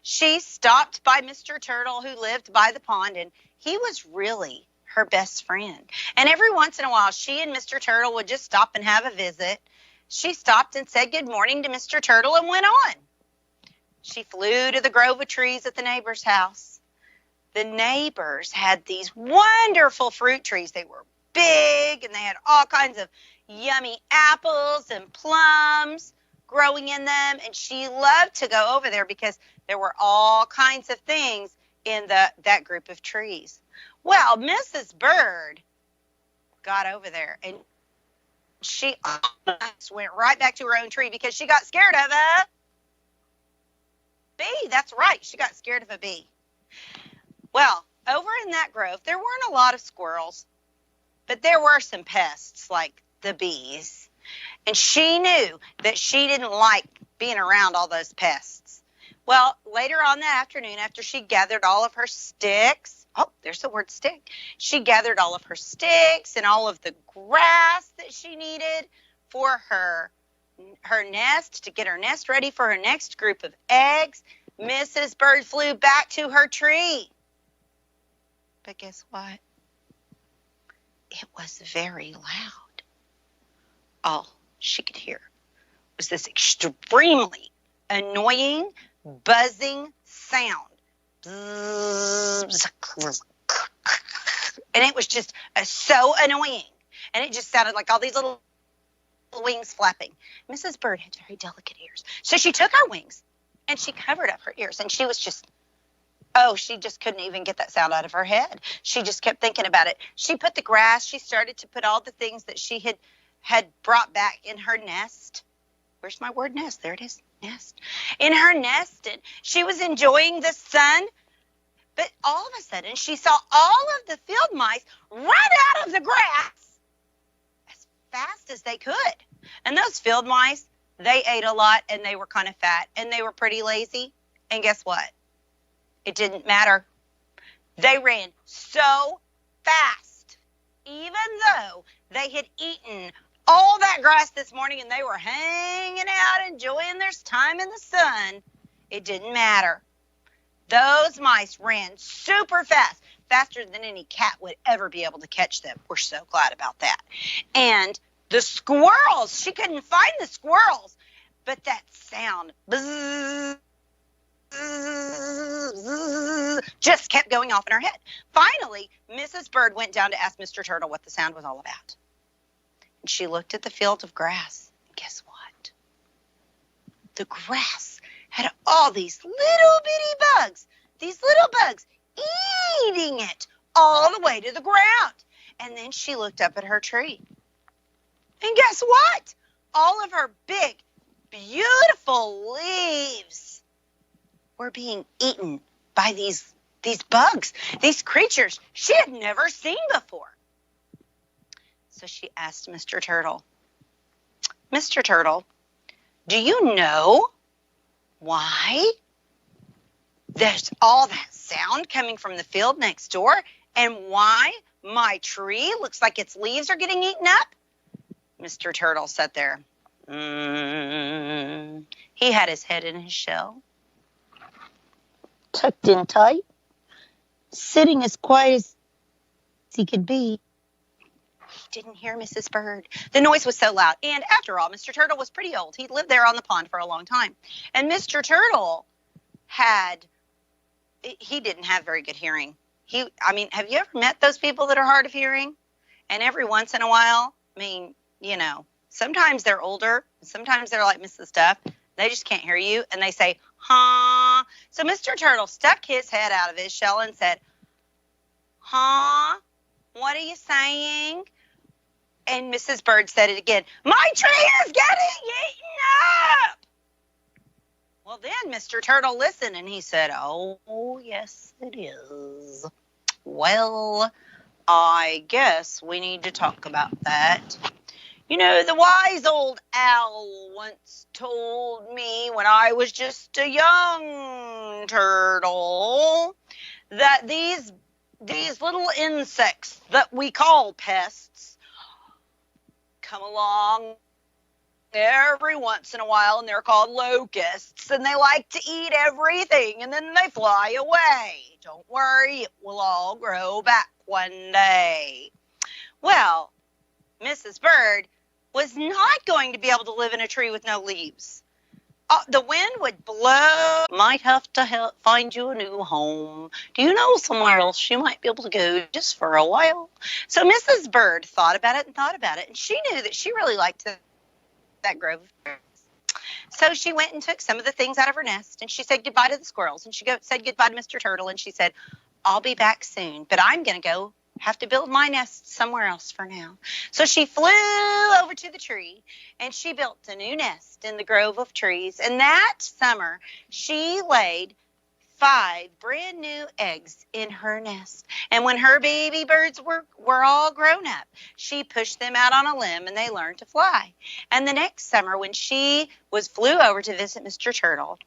She stopped by Mr. Turtle, who lived by the pond, and he was really her best friend. And every once in a while, she and Mr. Turtle would just stop and have a visit. She stopped and said good morning to Mr. Turtle and went on. She flew to the grove of trees at the neighbor's house. The neighbors had these wonderful fruit trees. They were big, and they had all kinds of yummy apples and plums growing in them. And she loved to go over there because there were all kinds of things in that group of trees. Well, Mrs. Bird got over there, and she almost went right back to her own tree because she got scared of a bee. That's right. She got scared of a bee. Well, over in that grove, there weren't a lot of squirrels, but there were some pests like the bees. And she knew that she didn't like being around all those pests. Well, later on that afternoon, after she gathered all of her sticks, oh, there's the word stick. She gathered all of her sticks and all of the grass that she needed for her nest, to get her nest ready for her next group of eggs. Mrs. Bird flew back to her tree. But guess what? It was very loud. All she could hear was this extremely annoying, buzzing sound. And it was just so annoying. And it just sounded like all these little wings flapping. Mrs. Bird had very delicate ears. So she took her wings and she covered up her ears. And she was just, she just couldn't even get that sound out of her head. She just kept thinking about it. She put the grass. She started to put all the things that she had brought back in her nest. Where's my word nest? There it is. Nest. In her nest. And she was enjoying the sun. But all of a sudden, she saw all of the field mice run out of the grass as fast as they could. And those field mice, they ate a lot, and they were kind of fat, and they were pretty lazy. And guess what? It didn't matter. They ran so fast, even though they had eaten all that grass this morning and they were hanging out, enjoying their time in the sun. It didn't matter. Those mice ran super fast, faster than any cat would ever be able to catch them. We're so glad about that. And the squirrels, she couldn't find the squirrels, but that sound, bzzz, just kept going off in her head. Finally, Mrs. Bird went down to ask Mr. Turtle what the sound was all about. And she looked at the field of grass. And guess what? The grass had all these little bitty bugs. These little bugs eating it all the way to the ground. And then she looked up at her tree. And guess what? all of her big, beautiful leaves were being eaten by these bugs, these creatures she had never seen before. So she asked Mr. Turtle, Mr. Turtle, do you know why there's all that sound coming from the field next door and why my tree looks like its leaves are getting eaten up? Mr. Turtle sat there. He had his head in his shell, tucked in tight, sitting as quiet as he could be. He didn't hear Mrs. Bird. The noise was so loud. And after all, Mr. Turtle was pretty old. He'd lived there on the pond for a long time. And Mr. Turtle he didn't have very good hearing. Have you ever met those people that are hard of hearing? And every once in a while, sometimes they're older, sometimes they're like Mrs. Duff. They just can't hear you, and they say, huh? So Mr. Turtle stuck his head out of his shell and said, huh? What are you saying? And Mrs. Bird said it again. My tree is getting eaten up! Well, then Mr. Turtle listened, and he said, oh, yes, it is. Well, I guess we need to talk about that. The wise old owl once told me when I was just a young turtle that these little insects that we call pests come along every once in a while, and they're called locusts, and they like to eat everything, and then they fly away. Don't worry, it will all grow back one day. Well, Mrs. Bird was not going to be able to live in a tree with no leaves. The wind would blow. Might have to find you a new home. Do you know somewhere else you might be able to go just for a while? So Mrs. Bird thought about it, and she knew that she really liked that grove of trees. So she went and took some of the things out of her nest, and she said goodbye to the squirrels, and she said goodbye to Mr. Turtle, and she said, I'll be back soon, but I'm going to go have to build my nest somewhere else for now. So she flew over to the tree, and she built a new nest in the grove of trees, and that summer she laid 5 brand new eggs in her nest. And when her baby birds were all grown up, she pushed them out on a limb, and they learned to fly. And the next summer, when she flew over to visit Mr. Turtle,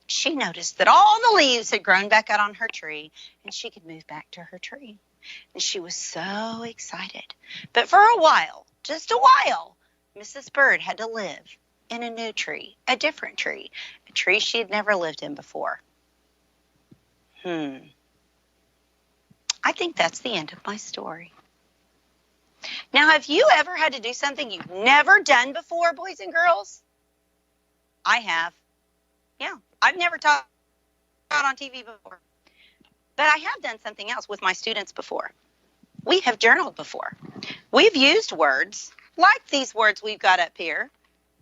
she noticed that all the leaves had grown back out on her tree, and she could move back to her tree. And she was so excited. But for a while, just a while, Mrs. Bird had to live in a new tree, a different tree, a tree she had never lived in before. I think that's the end of my story. Now, have you ever had to do something you've never done before, boys and girls? I have. Yeah, I've never taught on TV before. But I have done something else with my students before. We have journaled before. We've used words like these words we've got up here.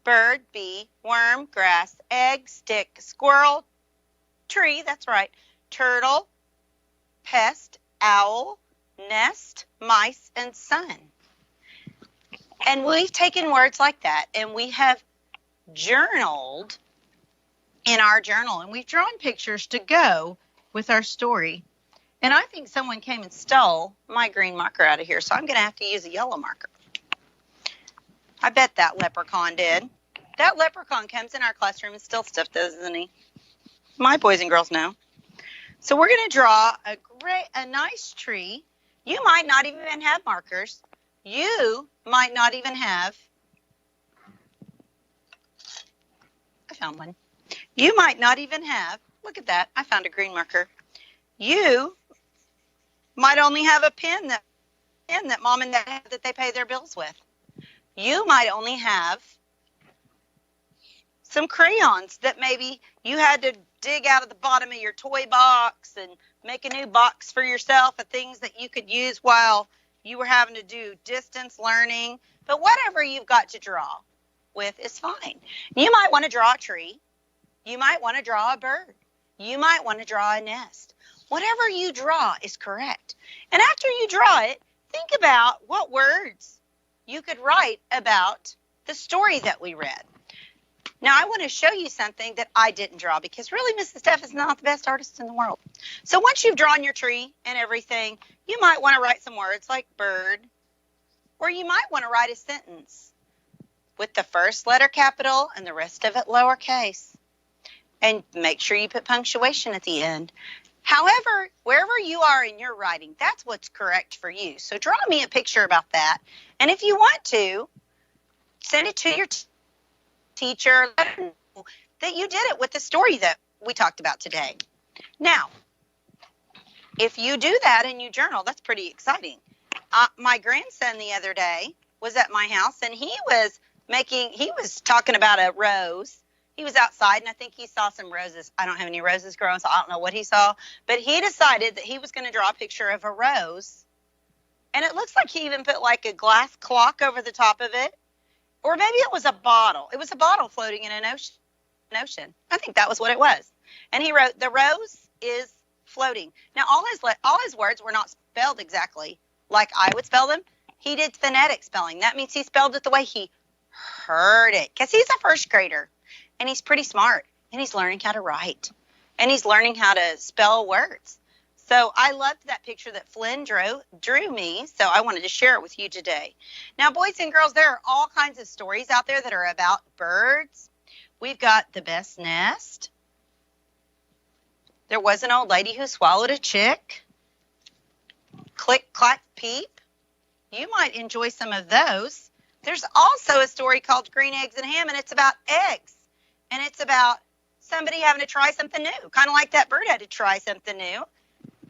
Bird, bee, worm, grass, egg, stick, squirrel, tree, that's right, turtle, pest, owl, nest, mice, and sun. And we've taken words like that, and we have journaled in our journal, and we've drawn pictures to go with our story. And I think someone came and stole my green marker out of here, so I'm going to have to use a yellow marker. I bet that leprechaun did. That leprechaun comes in our classroom and steals stuff, doesn't he? My boys and girls know. So we're going to draw a nice tree. You might not even have markers. You might not even have. I found one. You might not even have. Look at that. I found a green marker. You might only have a pen that mom and dad have that they pay their bills with. You might only have some crayons that maybe you had to dig out of the bottom of your toy box and make a new box for yourself of things that you could use while you were having to do distance learning. But whatever you've got to draw with is fine. You might want to draw a tree. You might want to draw a bird. You might want to draw a nest. Whatever you draw is correct. And after you draw it, think about what words you could write about the story that we read. Now, I want to show you something that I didn't draw because really Mrs. Steph is not the best artist in the world. So once you've drawn your tree and everything, you might want to write some words like bird, or you might want to write a sentence with the first letter capital and the rest of it lowercase. And make sure you put punctuation at the end. However, wherever you are in your writing, that's what's correct for you. So draw me a picture about that. And if you want to, send it to your teacher, let her know that you did it with the story that we talked about today. Now, if you do that and you journal, that's pretty exciting. My grandson the other day was at my house, and he was talking about a rose. He was outside, and I think he saw some roses. I don't have any roses growing, so I don't know what he saw. But he decided that he was going to draw a picture of a rose. And it looks like he even put like a glass clock over the top of it. Or maybe it was a bottle. It was a bottle floating in an ocean. I think that was what it was. And he wrote, "The rose is floating." Now, all his words were not spelled exactly like I would spell them. He did phonetic spelling. That means he spelled it the way he heard it. Because he's a first grader. And he's pretty smart. And he's learning how to write. And he's learning how to spell words. So I loved that picture that Flynn drew me, so I wanted to share it with you today. Now, boys and girls, there are all kinds of stories out there that are about birds. We've got The Best Nest. There was an old lady who swallowed a chick. Click, clack, peep. You might enjoy some of those. There's also a story called Green Eggs and Ham, and it's about eggs. And it's about somebody having to try something new, kind of like that bird had to try something new.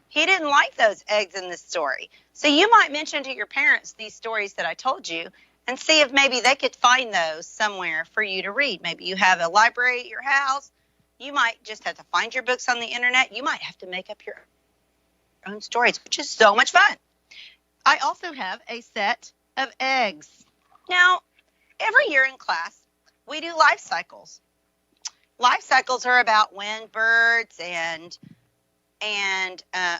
He didn't like those eggs in this story. So you might mention to your parents these stories that I told you and see if maybe they could find those somewhere for you to read. Maybe you have a library at your house. You might just have to find your books on the internet. You might have to make up your own stories, which is so much fun. I also have a set of eggs. Now, every year in class, we do life cycles. Life cycles are about when birds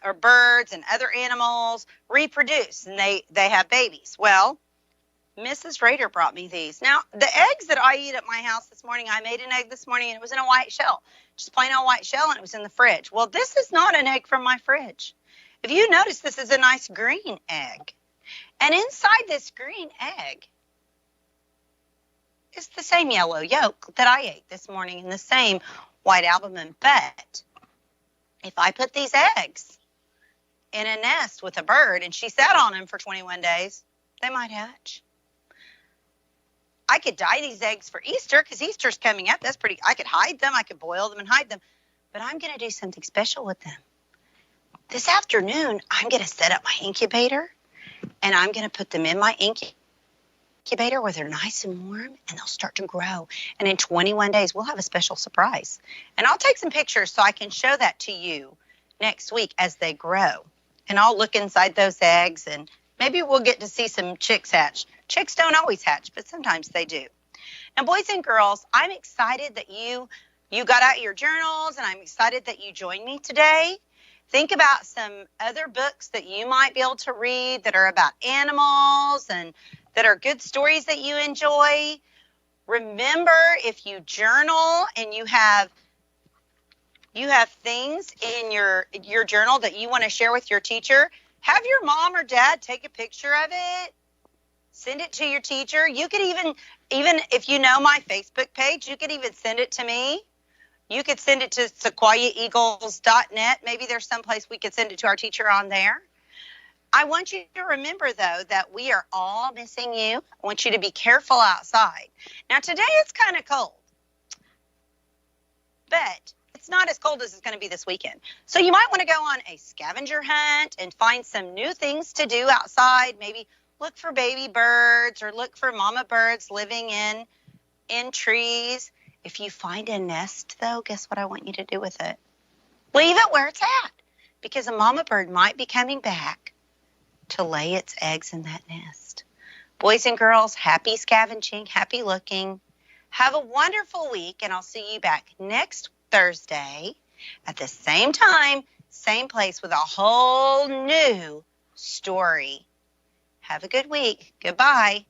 or birds and other animals reproduce and they have babies. Well, Mrs. Rader brought me these. Now, the eggs that I eat at my house this morning, I made an egg this morning and it was in a white shell, just plain old white shell, and it was in the fridge. Well, this is not an egg from my fridge. If you notice, this is a nice green egg. And inside this green egg is the same yellow yolk that I ate this morning and the same white albumin. But if I put these eggs in a nest with a bird and she sat on them for 21 days, they might hatch. I could dye these eggs for Easter because Easter's coming up. I could hide them. I could boil them and hide them. But I'm going to do something special with them. This afternoon, I'm going to set up my incubator and I'm going to put them in my incubator where they're nice and warm and they'll start to grow. And in 21 days, we'll have a special surprise. And I'll take some pictures so I can show that to you next week as they grow. And I'll look inside those eggs and maybe we'll get to see some chicks hatch. Chicks don't always hatch, but sometimes they do. Now, boys and girls, I'm excited that you got out your journals and I'm excited that you joined me today. Think about some other books that you might be able to read that are about animals and that are good stories that you enjoy. Remember, if you journal and you have things in your journal that you want to share with your teacher, have your mom or dad take a picture of it. Send it to your teacher. You could even if you know my Facebook page, you could even send it to me. You could send it to sequoiaheagles.net. Maybe there's someplace we could send it to our teacher on there. I want you to remember, though, that we are all missing you. I want you to be careful outside. Now, today it's kind of cold, but it's not as cold as it's going to be this weekend. So you might want to go on a scavenger hunt and find some new things to do outside. Maybe look for baby birds or look for mama birds living in trees. If you find a nest, though, guess what I want you to do with it? Leave it where it's at, because a mama bird might be coming back to lay its eggs in that nest. Boys and girls, happy scavenging, happy looking. Have a wonderful week, and I'll see you back next Thursday at the same time, same place with a whole new story. Have a good week. Goodbye.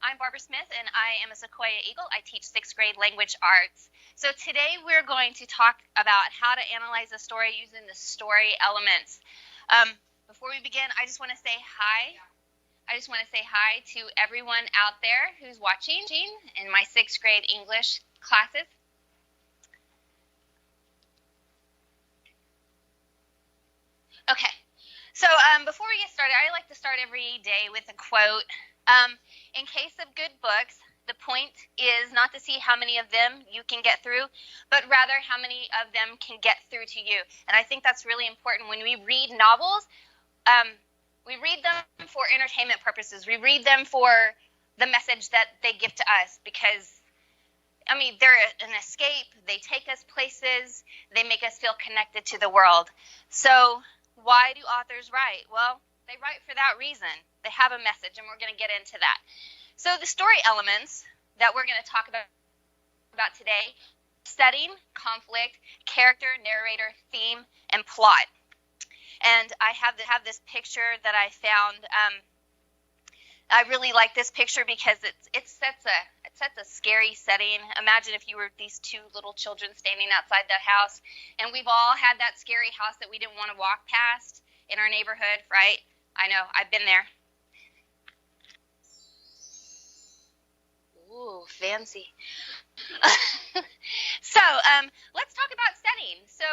I'm Barbara Smith, and I am a Sequoyah Eagle. I teach 6th grade language arts. So today we're going to talk about how to analyze a story using the story elements. Before we begin, I just want to say hi. I just want to say hi to everyone out there who's watching in my 6th grade English classes. Okay, so before we get started, I like to start every day with a quote. In case of good books, the point is not to see how many of them you can get through, but rather how many of them can get through to you. And I think that's really important. When we read novels, we read them for entertainment purposes. We read them for the message that they give to us because, I mean, they're an escape. They take us places. They make us feel connected to the world. So why do authors write? Well, they write for that reason. They have a message, and we're going to get into that. So the story elements that we're going to talk about today: setting, conflict, character, narrator, theme, and plot. And I have this picture that I found. I really like this picture because it sets a scary setting. Imagine if you were these two little children standing outside the house, and we've all had that scary house that we didn't want to walk past in our neighborhood, right? I know, I've been there. Ooh, fancy. So let's talk about setting. So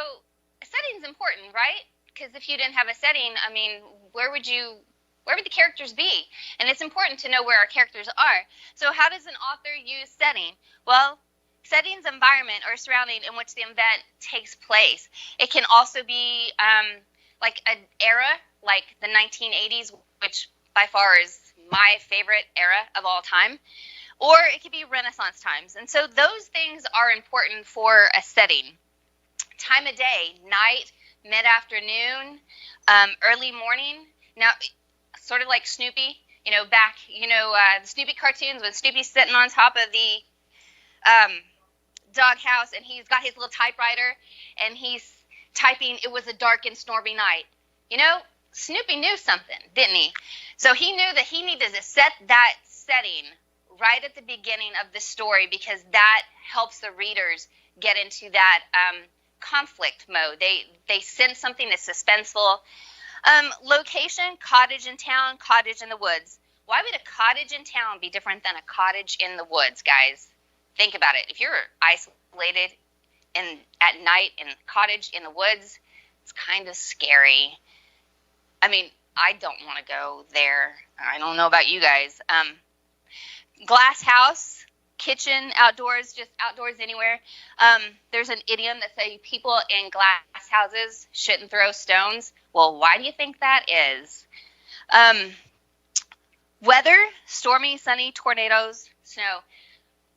setting's important, right? Because if you didn't have a setting, I mean, where would the characters be? And it's important to know where our characters are. So how does an author use setting? Well, setting's environment or surrounding in which the event takes place. It can also be like an era, like the 1980s, which by far is my favorite era of all time. Or it could be Renaissance times. And so those things are important for a setting. Time of day, night, mid-afternoon, early morning. Now, sort of like Snoopy, the Snoopy cartoons when Snoopy's sitting on top of the doghouse and he's got his little typewriter and he's typing, "It was a dark and stormy night." You know, Snoopy knew something, didn't he? So he knew that he needed to set that setting right at the beginning of the story because that helps the readers get into that conflict mode. They sense something that's suspenseful. Location, cottage in town, cottage in the woods. Why would a cottage in town be different than a cottage in the woods, guys? Think about it. If you're isolated at night in a cottage in the woods, it's kind of scary. I mean, I don't want to go there. I don't know about you guys. Glass house, kitchen, outdoors, just outdoors anywhere. There's an idiom that says people in glass houses shouldn't throw stones. Well, why do you think that is? Weather, stormy, sunny, tornadoes, snow.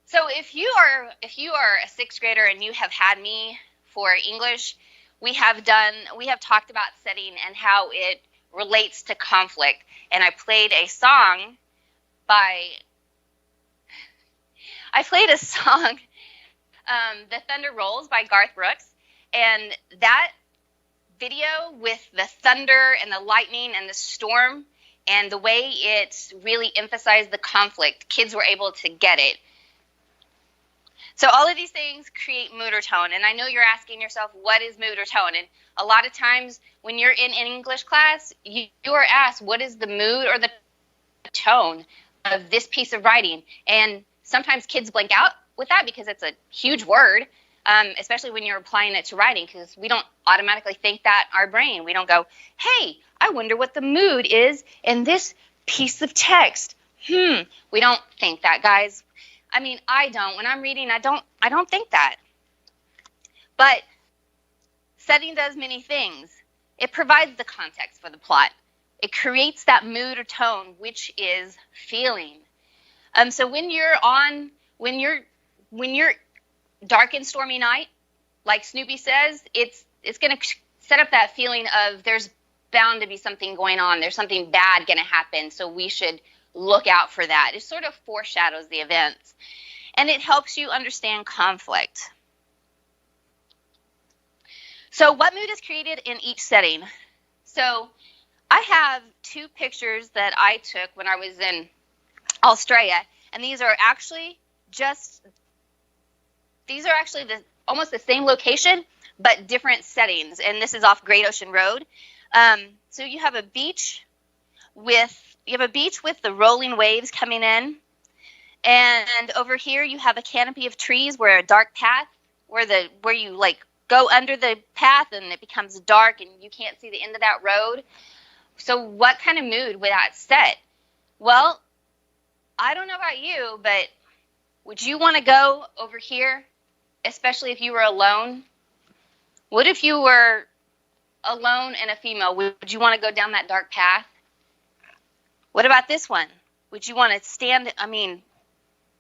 So if you are a 6th grader and you have had me for English, we have talked about setting and how it relates to conflict. And I played a song, The Thunder Rolls by Garth Brooks, and that video with the thunder and the lightning and the storm and the way it really emphasized the conflict, kids were able to get it. So all of these things create mood or tone, and I know you're asking yourself, what is mood or tone? And a lot of times when you're in an English class, you are asked, what is the mood or the tone of this piece of writing? And sometimes kids blank out with that because it's a huge word, especially when you're applying it to writing, because we don't automatically think that our brain. We don't go, hey, I wonder what the mood is in this piece of text. We don't think that, guys. I mean, I don't. When I'm reading, I don't think that. But setting does many things. It provides the context for the plot. It creates that mood or tone, which is feeling. So when you're dark and stormy night, like Snoopy says, it's going to set up that feeling of there's bound to be something going on. There's something bad going to happen, so we should look out for that. It sort of foreshadows the events, and it helps you understand conflict. So what mood is created in each setting? So I have two pictures that I took when I was in Australia, and these are actually almost the same location, but different settings. And this is off Great Ocean Road. So you have a beach with the rolling waves coming in, and over here you have a canopy of trees where a dark path, where you like go under the path and it becomes dark and you can't see the end of that road. So what kind of mood would that set? Well, I don't know about you, but would you want to go over here, especially if you were alone? What if you were alone and a female? Would you want to go down that dark path? What about this one? Would you want to stand? I mean,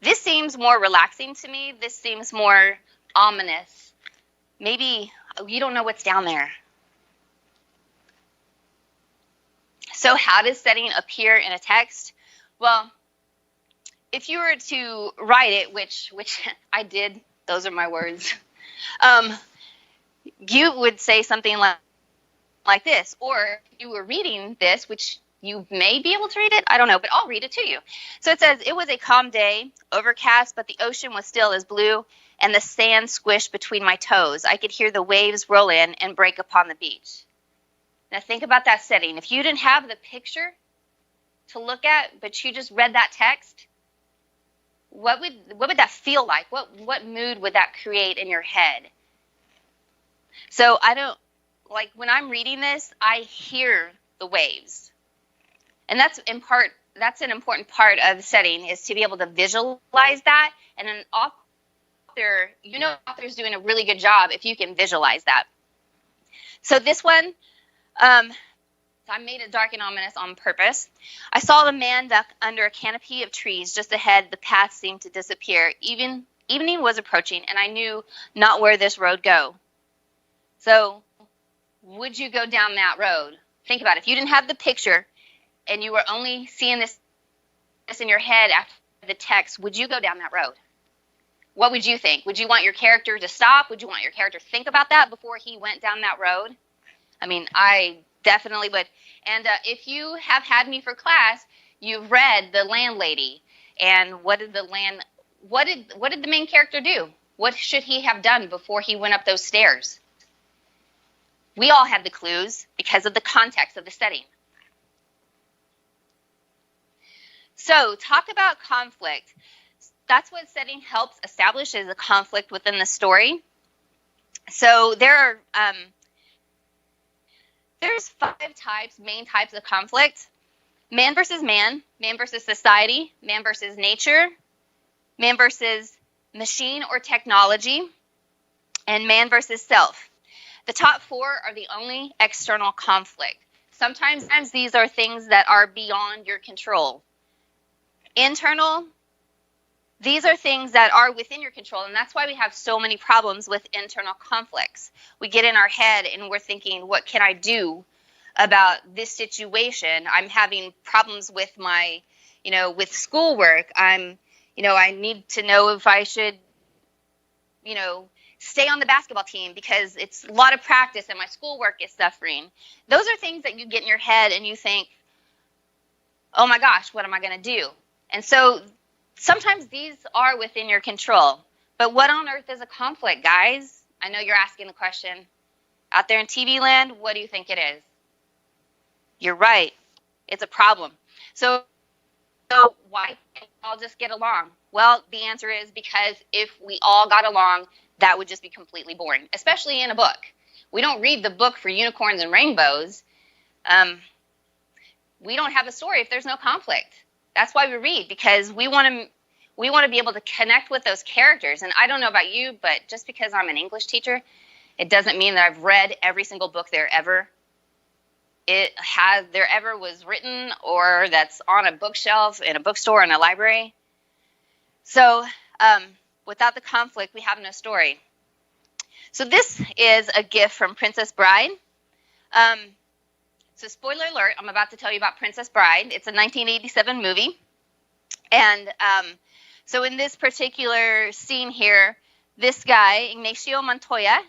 this seems more relaxing to me. This seems more ominous. Maybe you don't know what's down there. So how does setting appear in a text? Well, if you were to write it, which I did, those are my words, you would say something like this. Or if you were reading this, which you may be able to read it, I don't know, but I'll read it to you. So it says, it was a calm day, overcast, but the ocean was still as blue, and the sand squished between my toes. I could hear the waves roll in and break upon the beach. Now think about that setting. If you didn't have the picture to look at, but you just read that text, what would that feel like? What mood would that create in your head? So when I'm reading this, I hear the waves. And that's an important part of the setting, is to be able to visualize that. And an author's doing a really good job if you can visualize that. So this one, I made it dark and ominous on purpose. I saw the man duck under a canopy of trees just ahead. The path seemed to disappear. Evening was approaching, and I knew not where this road go. So would you go down that road? Think about it. If you didn't have the picture and you were only seeing this in your head after the text, would you go down that road? What would you think? Would you want your character to stop? Would you want your character to think about that before he went down that road? I mean, I definitely would. And if you have had me for class, you've read The Landlady. And what did the main character do? What should he have done before he went up those stairs? We all had the clues because of the context of the setting. So talk about conflict. That's what setting helps establish, is a conflict within the story. So there's 5 main types of conflict: man versus man versus society, man versus nature, man versus machine or technology, and man versus self. The top 4 are the only external conflict. Sometimes these are things that are beyond your control. Internal, these are things that are within your control, and that's why we have so many problems with internal conflicts. We get in our head and we're thinking, what can I do about this situation? I'm having problems with my, with schoolwork. I need to know if I should, stay on the basketball team because it's a lot of practice and my schoolwork is suffering. Those are things that you get in your head and you think, oh my gosh, what am I going to do? And so sometimes these are within your control. But what on earth is a conflict, guys? I know you're asking the question. Out there in TV land, what do you think it is? You're right. It's a problem. So why can't we all just get along? Well, the answer is because if we all got along, that would just be completely boring, especially in a book. We don't read the book for unicorns and rainbows. We don't have a story if there's no conflict. That's why we read, because we want to be able to connect with those characters. And I don't know about you, but just because I'm an English teacher, it doesn't mean that I've read every single book there ever was written or that's on a bookshelf in a bookstore in a library. So without the conflict, we have no story. So this is a gift from Princess Bride. So spoiler alert, I'm about to tell you about Princess Bride. It's a 1987 movie. And so in this particular scene here, this guy, Ignacio Montoya,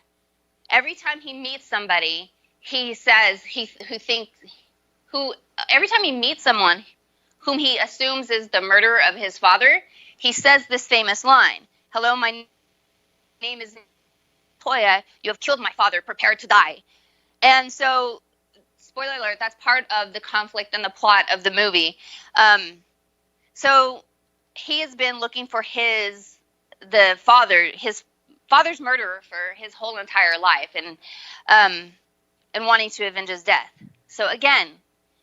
every time he meets somebody, he says every time he meets someone whom he assumes is the murderer of his father, he says this famous line, "Hello, my name is Sequoyah. You have killed my father. Prepare to die." And so, spoiler alert, that's part of the conflict and the plot of the movie. So he has been looking for his father's murderer for his whole entire life, and wanting to avenge his death. So again,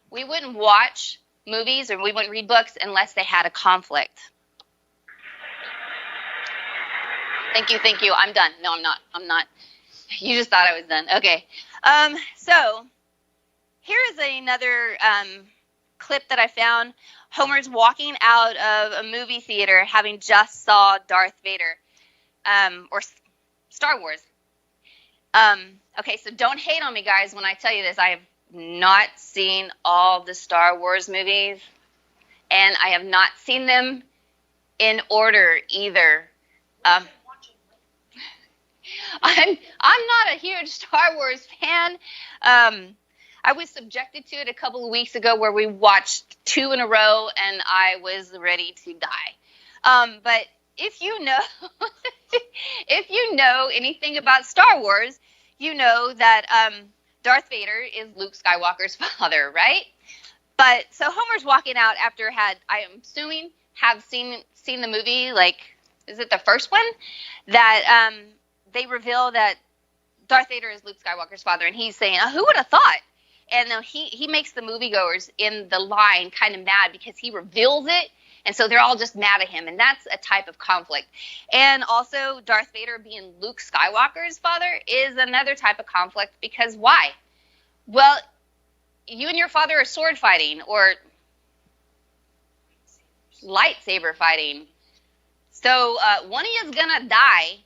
we wouldn't watch movies or we wouldn't read books unless they had a conflict. Thank you. I'm done. No, I'm not. You just thought I was done. Okay. So here is another clip that I found. Homer's walking out of a movie theater having just saw Darth Vader, or Star Wars. Okay, so don't hate on me, guys, when I tell you this. I have not seen all the Star Wars movies, and I have not seen them in order either. I'm not a huge Star Wars fan. I was subjected to it a couple of weeks ago where we watched 2 in a row, and I was ready to die. But if you know, if you know anything about Star Wars, you know that Darth Vader is Luke Skywalker's father, right? But so Homer's walking out after I am assuming, have seen the movie. Like, is it the first one that they reveal that Darth Vader is Luke Skywalker's father, and he's saying, "Who would have thought?" And he makes the moviegoers in the line kind of mad because he reveals it, and so they're all just mad at him, and that's a type of conflict. And also, Darth Vader being Luke Skywalker's father is another type of conflict, because why? Well, you and your father are sword fighting or lightsaber fighting, so one of you is gonna die,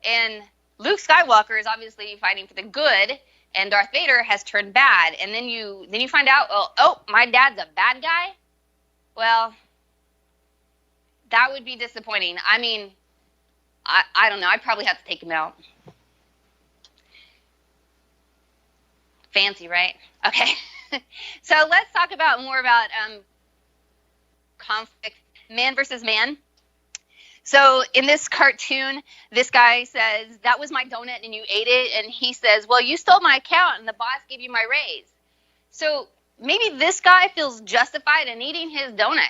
and Luke Skywalker is obviously fighting for the good, and Darth Vader has turned bad, and then you find out, oh, my dad's a bad guy? Well, that would be disappointing. I mean, I don't know. I'd probably have to take him out. Fancy, right? Okay. So let's talk more about conflict, man versus man. So in this cartoon, this guy says, "That was my donut and you ate it." And he says, "Well, you stole my account and the boss gave you my raise." So maybe this guy feels justified in eating his donut.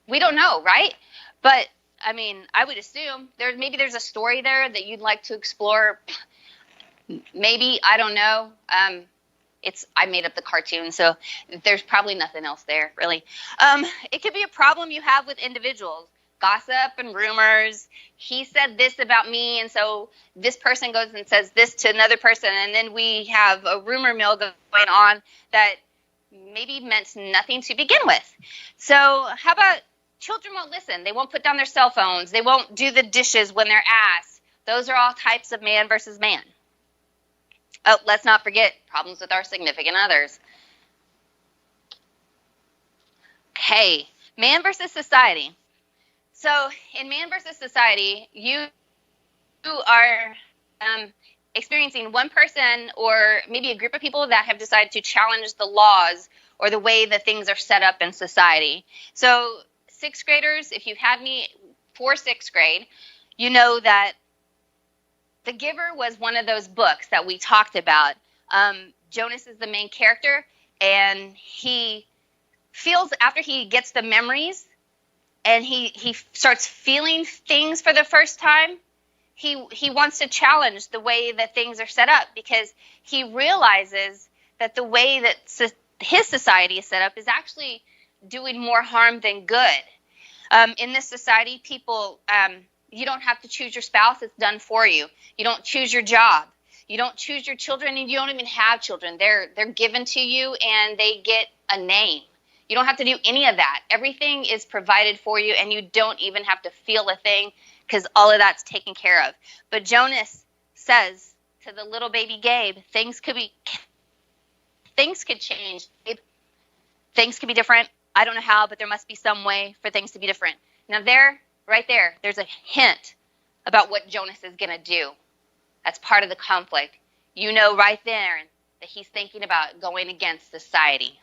We don't know, right? But I mean, I would assume maybe there's a story there that you'd like to explore. Maybe, I don't know. I made up the cartoon, so there's probably nothing else there, really. It could be a problem you have with individuals. Gossip and rumors. He said this about me, and so this person goes and says this to another person, and then we have a rumor mill going on that maybe meant nothing to begin with. So how about children won't listen? They won't put down their cell phones. They won't do the dishes when they're asked. Those are all types of man versus man. Oh, let's not forget problems with our significant others. Okay, man versus society. So in Man versus Society, you are experiencing one person or maybe a group of people that have decided to challenge the laws or the way that things are set up in society. So 6th graders, if you've had me for 6th grade, you know that The Giver was one of those books that we talked about. Jonas is the main character, and he feels, after he gets the memories, and he starts feeling things for the first time, he wants to challenge the way that things are set up, because he realizes that the way that his society is set up is actually doing more harm than good. In this society, people, you don't have to choose your spouse. It's done for you. You don't choose your job. You don't choose your children, and you don't even have children. They're given to you, and they get a name. You don't have to do any of that. Everything is provided for you, and you don't even have to feel a thing, because all of that's taken care of. But Jonas says to the little baby Gabe, things could change. Things could be different. I don't know how, but there must be some way for things to be different. Now right there's a hint about what Jonas is going to do. That's part of the conflict. You know right there that he's thinking about going against society.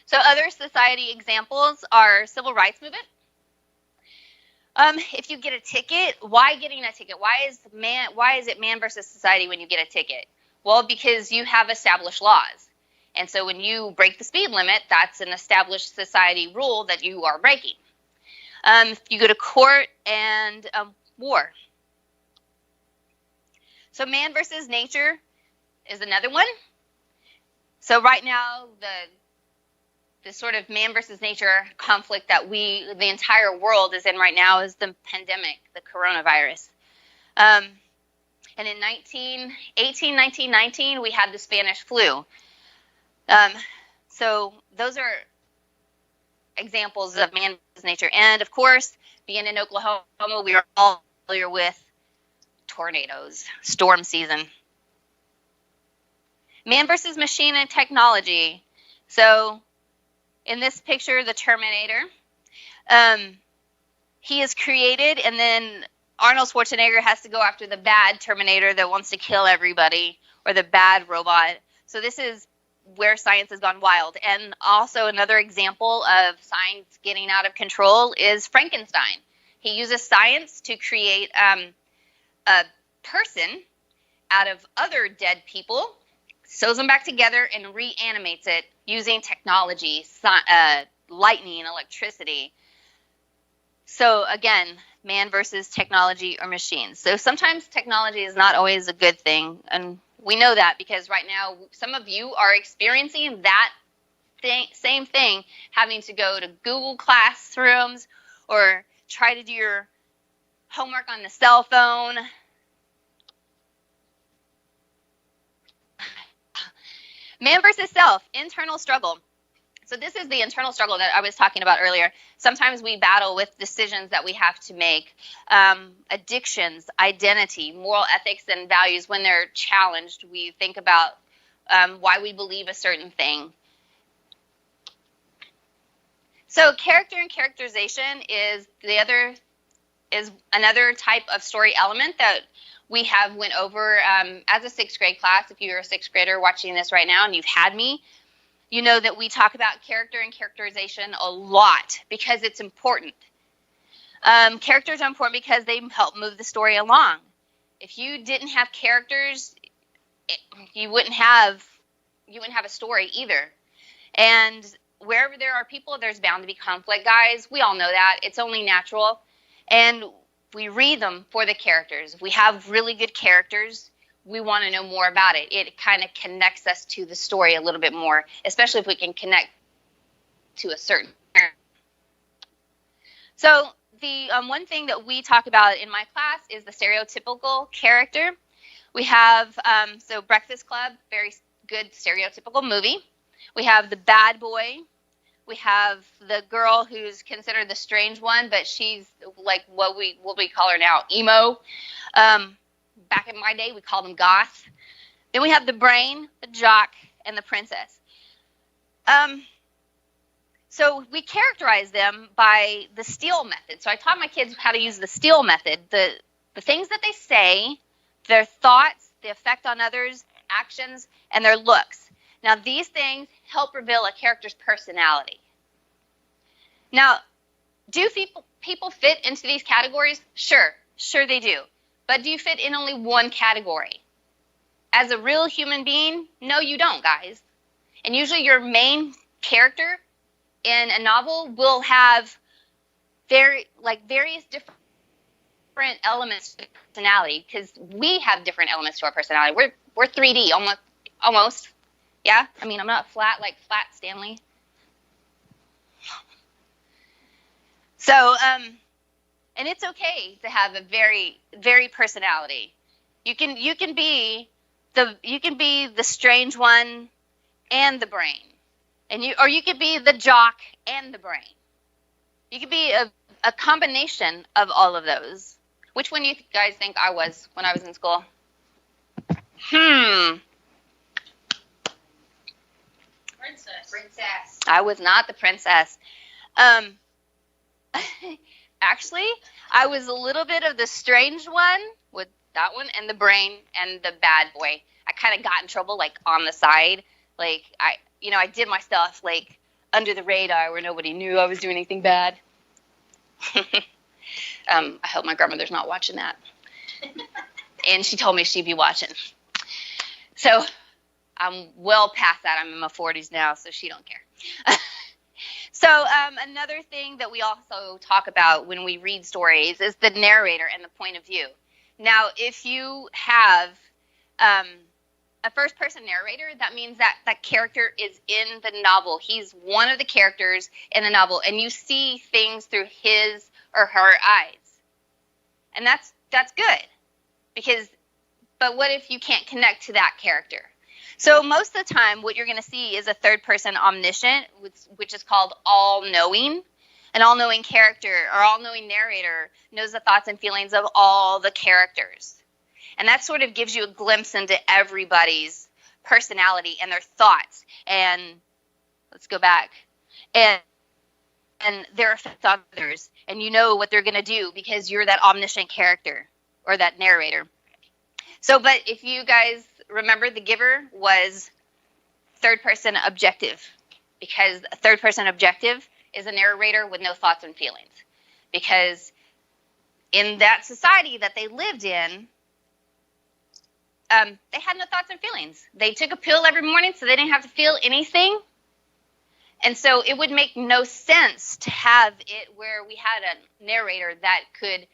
So other society examples are civil rights movement. If you get a ticket, why getting a ticket? Why is it man versus society when you get a ticket? Well, because you have established laws. And so when you break the speed limit, that's an established society rule that you are breaking. If you go to court and war. So man versus nature is another one. So right now, the sort of man versus nature conflict that the entire world is in right now is the pandemic, the coronavirus. And in 1919, we had the Spanish flu. So those are examples of man versus nature. And of course, being in Oklahoma, we are all familiar with tornadoes, storm season. Man versus machine and technology. So in this picture, the Terminator, he is created, and then Arnold Schwarzenegger has to go after the bad Terminator that wants to kill everybody, or the bad robot. So this is where science has gone wild. And also another example of science getting out of control is Frankenstein. He uses science to create a person out of other dead people, sews them back together, and reanimates it using technology, lightning, and electricity. So again, man versus technology or machines. So sometimes technology is not always a good thing, and we know that because right now some of you are experiencing that same thing, having to go to Google Classrooms or try to do your homework on the cell phone. Man versus self, internal struggle. So this is the internal struggle that I was talking about earlier. Sometimes we battle with decisions that we have to make, addictions, identity, moral ethics, and values. When they're challenged, we think about why we believe a certain thing. So character and characterization is another type of story element that we have went over as a 6th grade class. If you're a 6th grader watching this right now and you've had me, you know that we talk about character and characterization a lot because it's important. Characters are important because they help move the story along. If you didn't have characters, you wouldn't have a story either. And wherever there are people, there's bound to be conflict, guys. We all know that. It's only natural. And we read them for the characters. If we have really good characters, we want to know more about it. It kind of connects us to the story a little bit more, especially if we can connect to a certain character. So the one thing that we talk about in my class is the stereotypical character. We have, so Breakfast Club, very good stereotypical movie. We have the bad boy. We have the girl who's considered the strange one, but she's like what we call her now, emo. Back in my day, we called them goth. Then we have the brain, the jock, and the princess. So we characterize them by the steal method. So I taught my kids how to use the steal method. The things that they say, their thoughts, the effect on others, actions, and their looks. Now, these things help reveal a character's personality. Now, do people fit into these categories? Sure they do. But do you fit in only one category? As a real human being, no, you don't, guys. And usually your main character in a novel will have various different elements to personality, because we have different elements to our personality. We're 3D, almost. Yeah, I mean, I'm not flat like Flat Stanley. So, and it's okay to have a very, very personality. You can be the strange one and the brain, or you could be the jock and the brain. You could be a combination of all of those. Which one do you guys think I was when I was in school? Princess. I was not the princess. Actually, I was a little bit of the strange one with that one, and the brain and the bad boy. I kind of got in trouble like on the side. Like I did my stuff like under the radar where nobody knew I was doing anything bad. I hope my grandmother's not watching that. And she told me she'd be watching. So I'm well past that. I'm in my 40s now, so she don't care. So another thing that we also talk about when we read stories is the narrator and the point of view. Now, if you have a first-person narrator, that means that that character is in the novel. He's one of the characters in the novel, and you see things through his or her eyes. And that's good, but what if you can't connect to that character? So most of the time, what you're going to see is a third-person omniscient, which is called all-knowing. An all-knowing character or all-knowing narrator knows the thoughts and feelings of all the characters. And that sort of gives you a glimpse into everybody's personality and their thoughts. And let's go back. And their effect on others. And you know what they're going to do because you're that omniscient character or that narrator. So, but if you guys remember, the giver was third-person objective, because a third-person objective is a narrator with no thoughts and feelings. Because in that society that they lived in, they had no thoughts and feelings. They took a pill every morning so they didn't have to feel anything. And so it would make no sense to have it where we had a narrator that could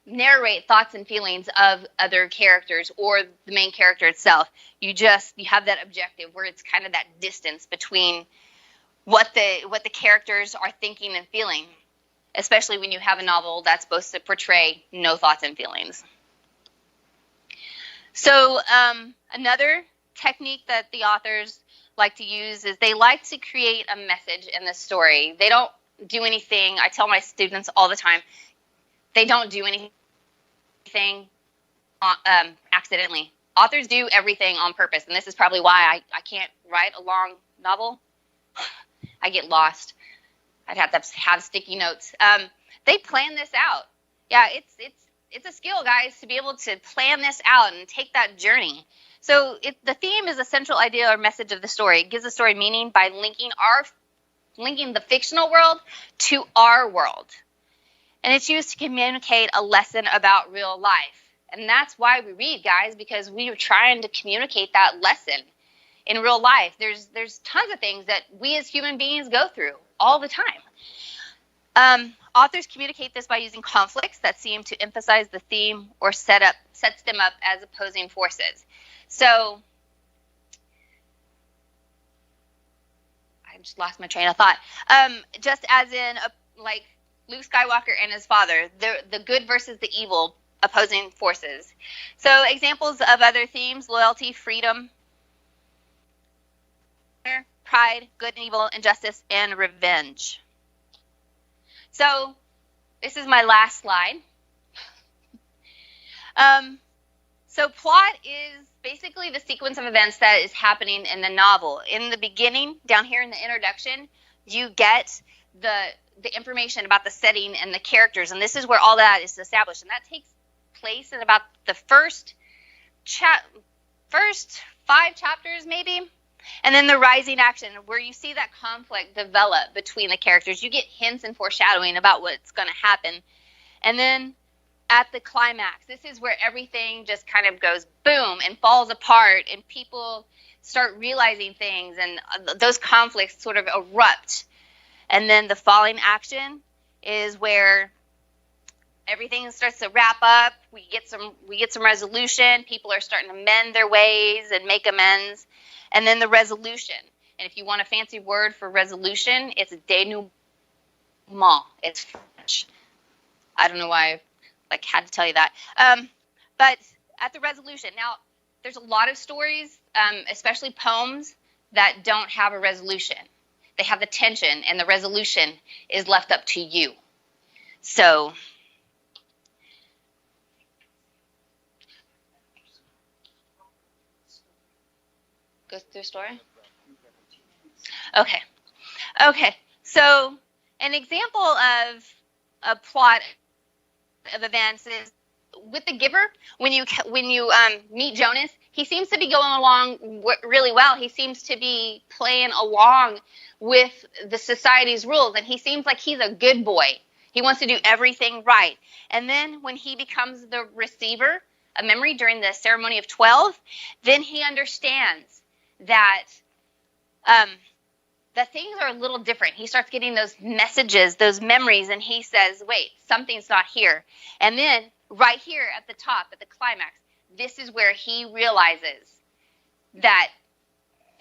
narrate thoughts and feelings of other characters or the main character itself. You have that objective where it's kind of that distance between what the characters are thinking and feeling, especially when you have a novel that's supposed to portray no thoughts and feelings. So another technique that the authors like to use is they like to create a message in the story. They don't do anything. I tell my students all the time, they don't do anything accidentally. Authors do everything on purpose, and this is probably why I can't write a long novel. I get lost. I'd have to have sticky notes. They plan this out. Yeah, it's a skill, guys, to be able to plan this out and take that journey. So the theme is a central idea or message of the story. It gives the story meaning by linking the fictional world to our world. And it's used to communicate a lesson about real life. And that's why we read, guys, because we are trying to communicate that lesson in real life. There's tons of things that we as human beings go through all the time. Authors communicate this by using conflicts that seem to emphasize the theme or sets them up as opposing forces. So I just lost my train of thought. Just as in like Luke Skywalker and his father, the good versus the evil opposing forces. So examples of other themes: loyalty, freedom, pride, good and evil, injustice, and revenge. So this is my last slide. So plot is basically the sequence of events that is happening in the novel. In the beginning, down here in the introduction, you get the information about the setting and the characters, and this is where all that is established. And that takes place in about the first 5 chapters, maybe. And then the rising action, where you see that conflict develop between the characters. You get hints and foreshadowing about what's going to happen. And then at the climax, this is where everything just kind of goes boom and falls apart, and people start realizing things, and those conflicts sort of erupt. And then the falling action is where everything starts to wrap up. We get some resolution. People are starting to mend their ways and make amends. And then the resolution. And if you want a fancy word for resolution, it's denouement. It's French. I don't know why I had to tell you that. But at the resolution. Now, there's a lot of stories, especially poems, that don't have a resolution. They have the tension, and the resolution is left up to you. So go through the story? Okay. So an example of a plot of events is with the giver, when you meet Jonas, he seems to be going along really well. He seems to be playing along with the society's rules, and he seems like he's a good boy. He wants to do everything right. And then when he becomes the receiver of memory during the ceremony of 12, then he understands that that things are a little different. He starts getting those messages, those memories, and he says, wait, something's not here. And then right here at the top, at the climax, this is where he realizes that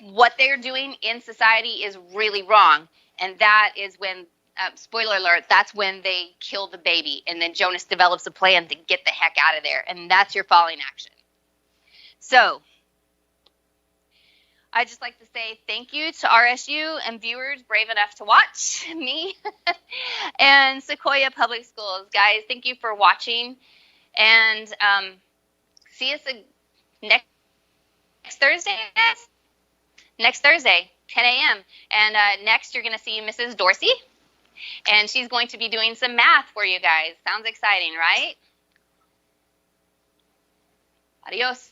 what they're doing in society is really wrong. And that is when, spoiler alert, that's when they kill the baby. And then Jonas develops a plan to get the heck out of there. And that's your falling action. So I'd just like to say thank you to RSU and viewers brave enough to watch me and Sequoyah Public Schools. Guys, thank you for watching. And see us next Thursday, guys. Next Thursday, 10 a.m. And next you're going to see Mrs. Dorsey. And she's going to be doing some math for you guys. Sounds exciting, right? Adios.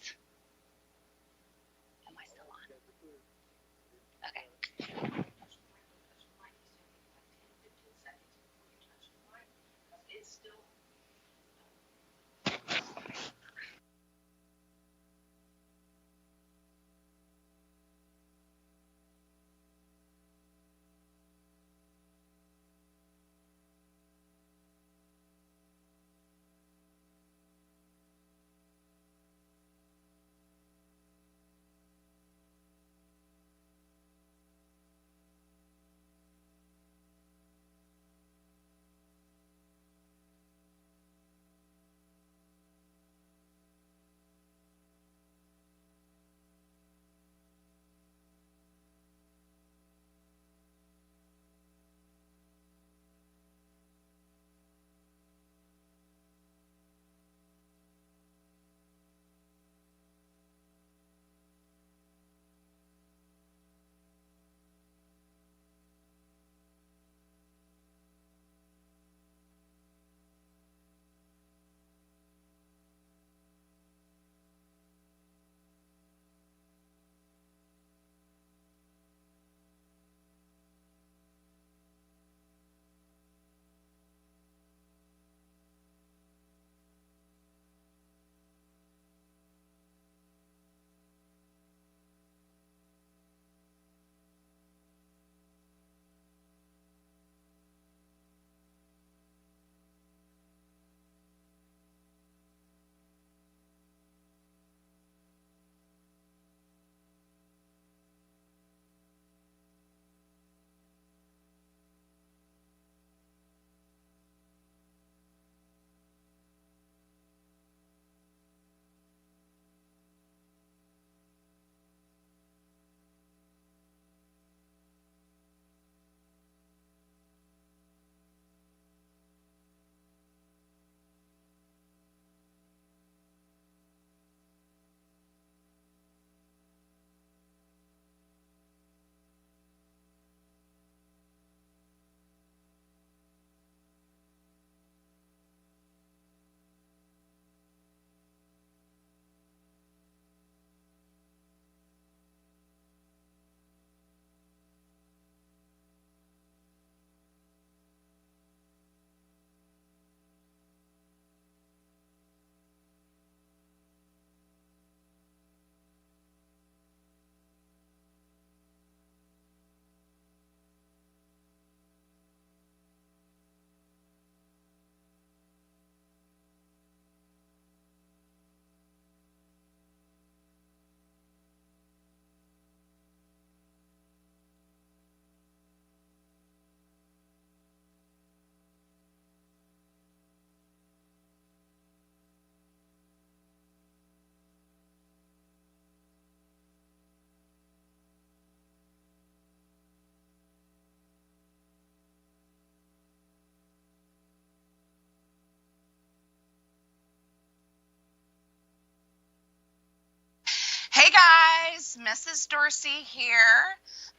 Hey guys, Mrs. Dorsey here.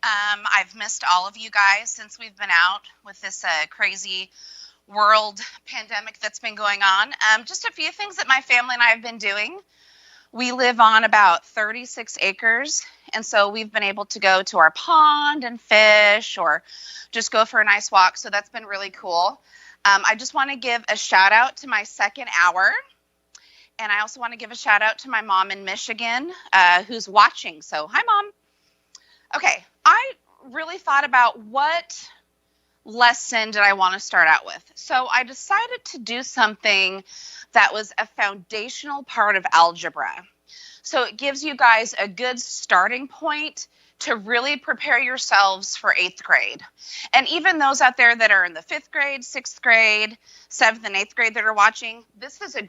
I've missed all of you guys since we've been out with this crazy world pandemic that's been going on. Just a few things that my family and I have been doing. We live on about 36 acres, and so we've been able to go to our pond and fish or just go for a nice walk, so that's been really cool. I just want to give a shout out to my second hour, and I also want to give a shout out to my mom in Michigan who's watching, so hi Mom. Okay, I really thought about what lesson did I want to start out with, so I decided to do something that was a foundational part of algebra. So it gives you guys a good starting point to really prepare yourselves for 8th grade. And even those out there that are in the 5th grade, 6th grade, 7th and 8th grade that are watching, this is a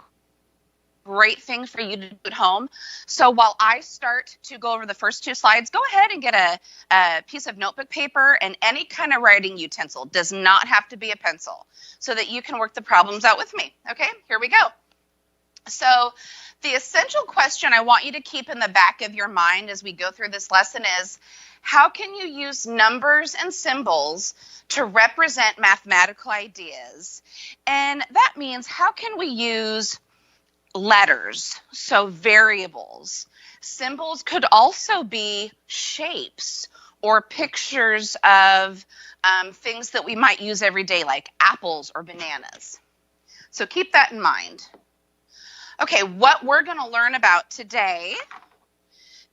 great thing for you to do at home. So while I start to go over the first 2 slides, go ahead and get a piece of notebook paper and any kind of writing utensil. Does not have to be a pencil, so that you can work the problems out with me. Okay, here we go. So the essential question I want you to keep in the back of your mind as we go through this lesson is, how can you use numbers and symbols to represent mathematical ideas? And that means, how can we use letters, so variables? Symbols could also be shapes or pictures of things that we might use every day, like apples or bananas. So keep that in mind. Okay, what we're going to learn about today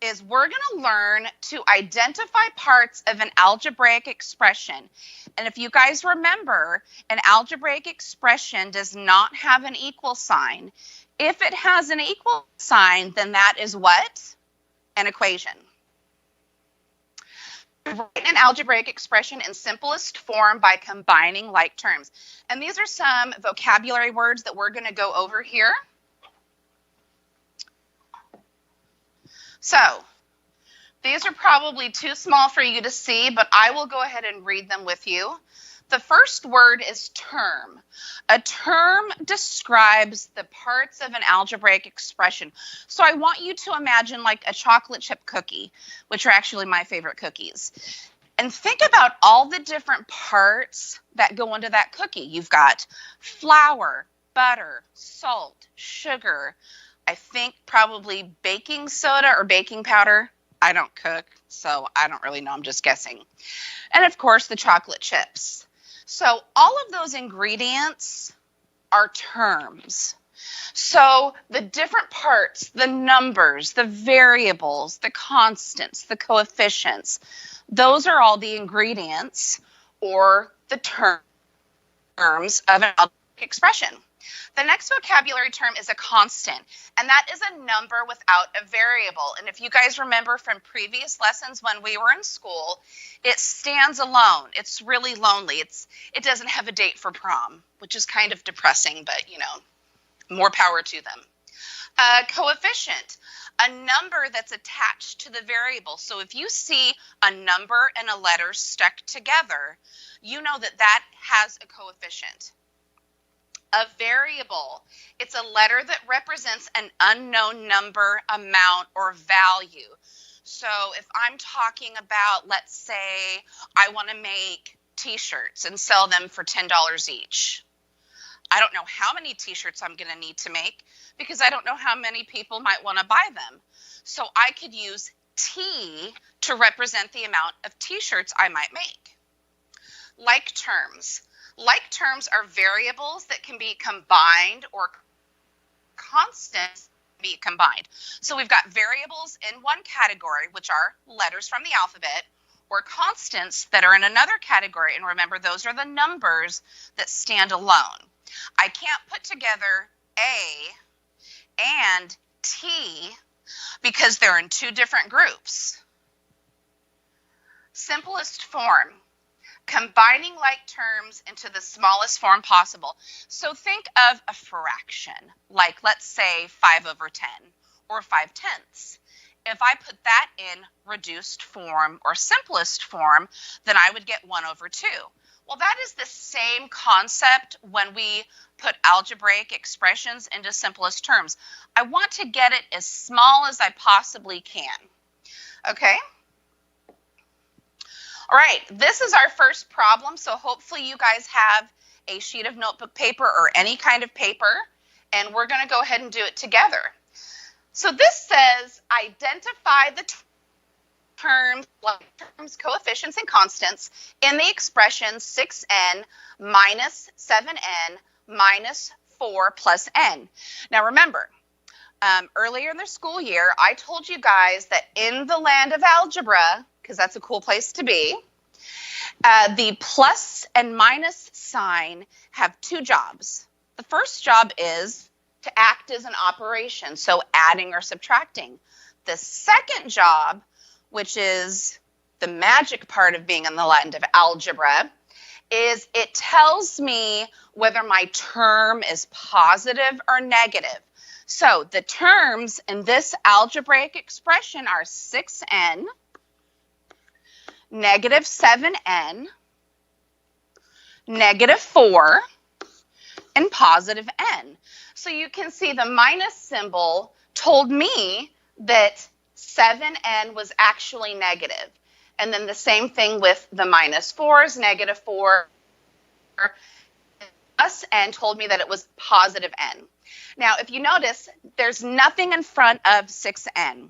is we're going to learn to identify parts of an algebraic expression. And if you guys remember, an algebraic expression does not have an equal sign. If it has an equal sign, then that is what? An equation. Write an algebraic expression in simplest form by combining like terms. And these are some vocabulary words that we're going to go over here. So, these are probably too small for you to see, but I will go ahead and read them with you. The first word is term. A term describes the parts of an algebraic expression. So I want you to imagine like a chocolate chip cookie, which are actually my favorite cookies. And think about all the different parts that go into that cookie. You've got flour, butter, salt, sugar, I think probably baking soda or baking powder. I don't cook, so I don't really know. I'm just guessing. And of course, the chocolate chips. So all of those ingredients are terms. So the different parts, the numbers, the variables, the constants, the coefficients, those are all the ingredients or the terms of an algebraic expression. The next vocabulary term is a constant, and that is a number without a variable. And if you guys remember from previous lessons when we were in school, it stands alone. It's really lonely. It doesn't have a date for prom, which is kind of depressing, but, you know, more power to them. Coefficient, a number that's attached to the variable. So if you see a number and a letter stuck together, you know that that has a coefficient. A variable, it's a letter that represents an unknown number, amount, or value. So if I'm talking about, let's say, I want to make t-shirts and sell them for $10 each. I don't know how many t-shirts I'm going to need to make because I don't know how many people might want to buy them. So I could use T to represent the amount of t-shirts I might make. Like terms. Like terms are variables that can be combined or constants be combined. So we've got variables in one category, which are letters from the alphabet, or constants that are in another category. And remember, those are the numbers that stand alone. I can't put together A and T because they're in two different groups. Simplest form. Combining like terms into the smallest form possible. So think of a fraction, like let's say 5/10 or 5/10. If I put that in reduced form or simplest form, then I would get 1/2. Well, that is the same concept when we put algebraic expressions into simplest terms. I want to get it as small as I possibly can. Okay? All right, this is our first problem, so hopefully you guys have a sheet of notebook paper or any kind of paper, and we're going to go ahead and do it together. So this says identify the terms, coefficients, and constants in the expression 6n minus 7n minus 4 plus n. Now remember, earlier in the school year, I told you guys that in the land of algebra, because that's a cool place to be, the plus and minus sign have two jobs. The first job is to act as an operation, so adding or subtracting. The second job, which is the magic part of being in the land of algebra, is it tells me whether my term is positive or negative. So the terms in this algebraic expression are 6n, negative 7n, negative 4, and positive n. So you can see the minus symbol told me that 7n was actually negative. And then the same thing with the minus 4's, negative 4, plus n told me that it was positive n. Now, if you notice, there's nothing in front of 6n.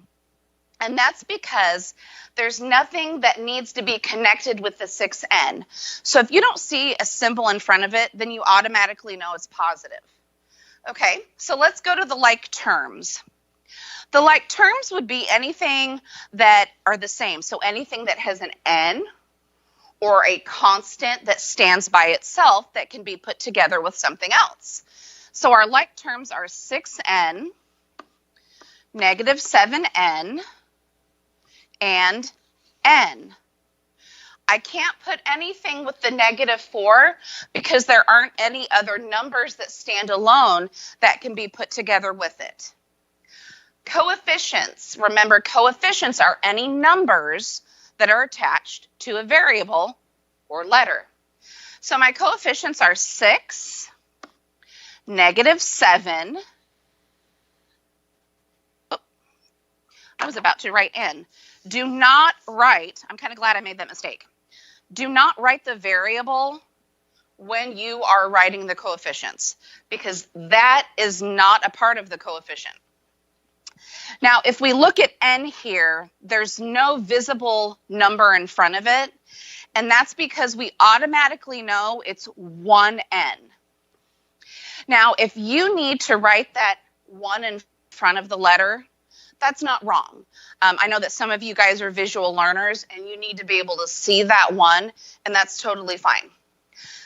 And that's because there's nothing that needs to be connected with the 6n. So if you don't see a symbol in front of it, then you automatically know it's positive. Okay, so let's go to the like terms. The like terms would be anything that are the same. So anything that has an n or a constant that stands by itself that can be put together with something else. So our like terms are 6n, negative 7n, and n. I can't put anything with the negative 4 because there aren't any other numbers that stand alone that can be put together with it. Coefficients. Remember, coefficients are any numbers that are attached to a variable or letter. So my coefficients are 6, negative 7. Oh, I was about to write n. Do not write, I'm kind of glad I made that mistake. Do not write the variable when you are writing the coefficients because that is not a part of the coefficient. Now, if we look at n here, there's no visible number in front of it, and that's because we automatically know it's 1n. Now, if you need to write that 1 in front of the letter, that's not wrong. I know that some of you guys are visual learners, and you need to be able to see that 1, and that's totally fine.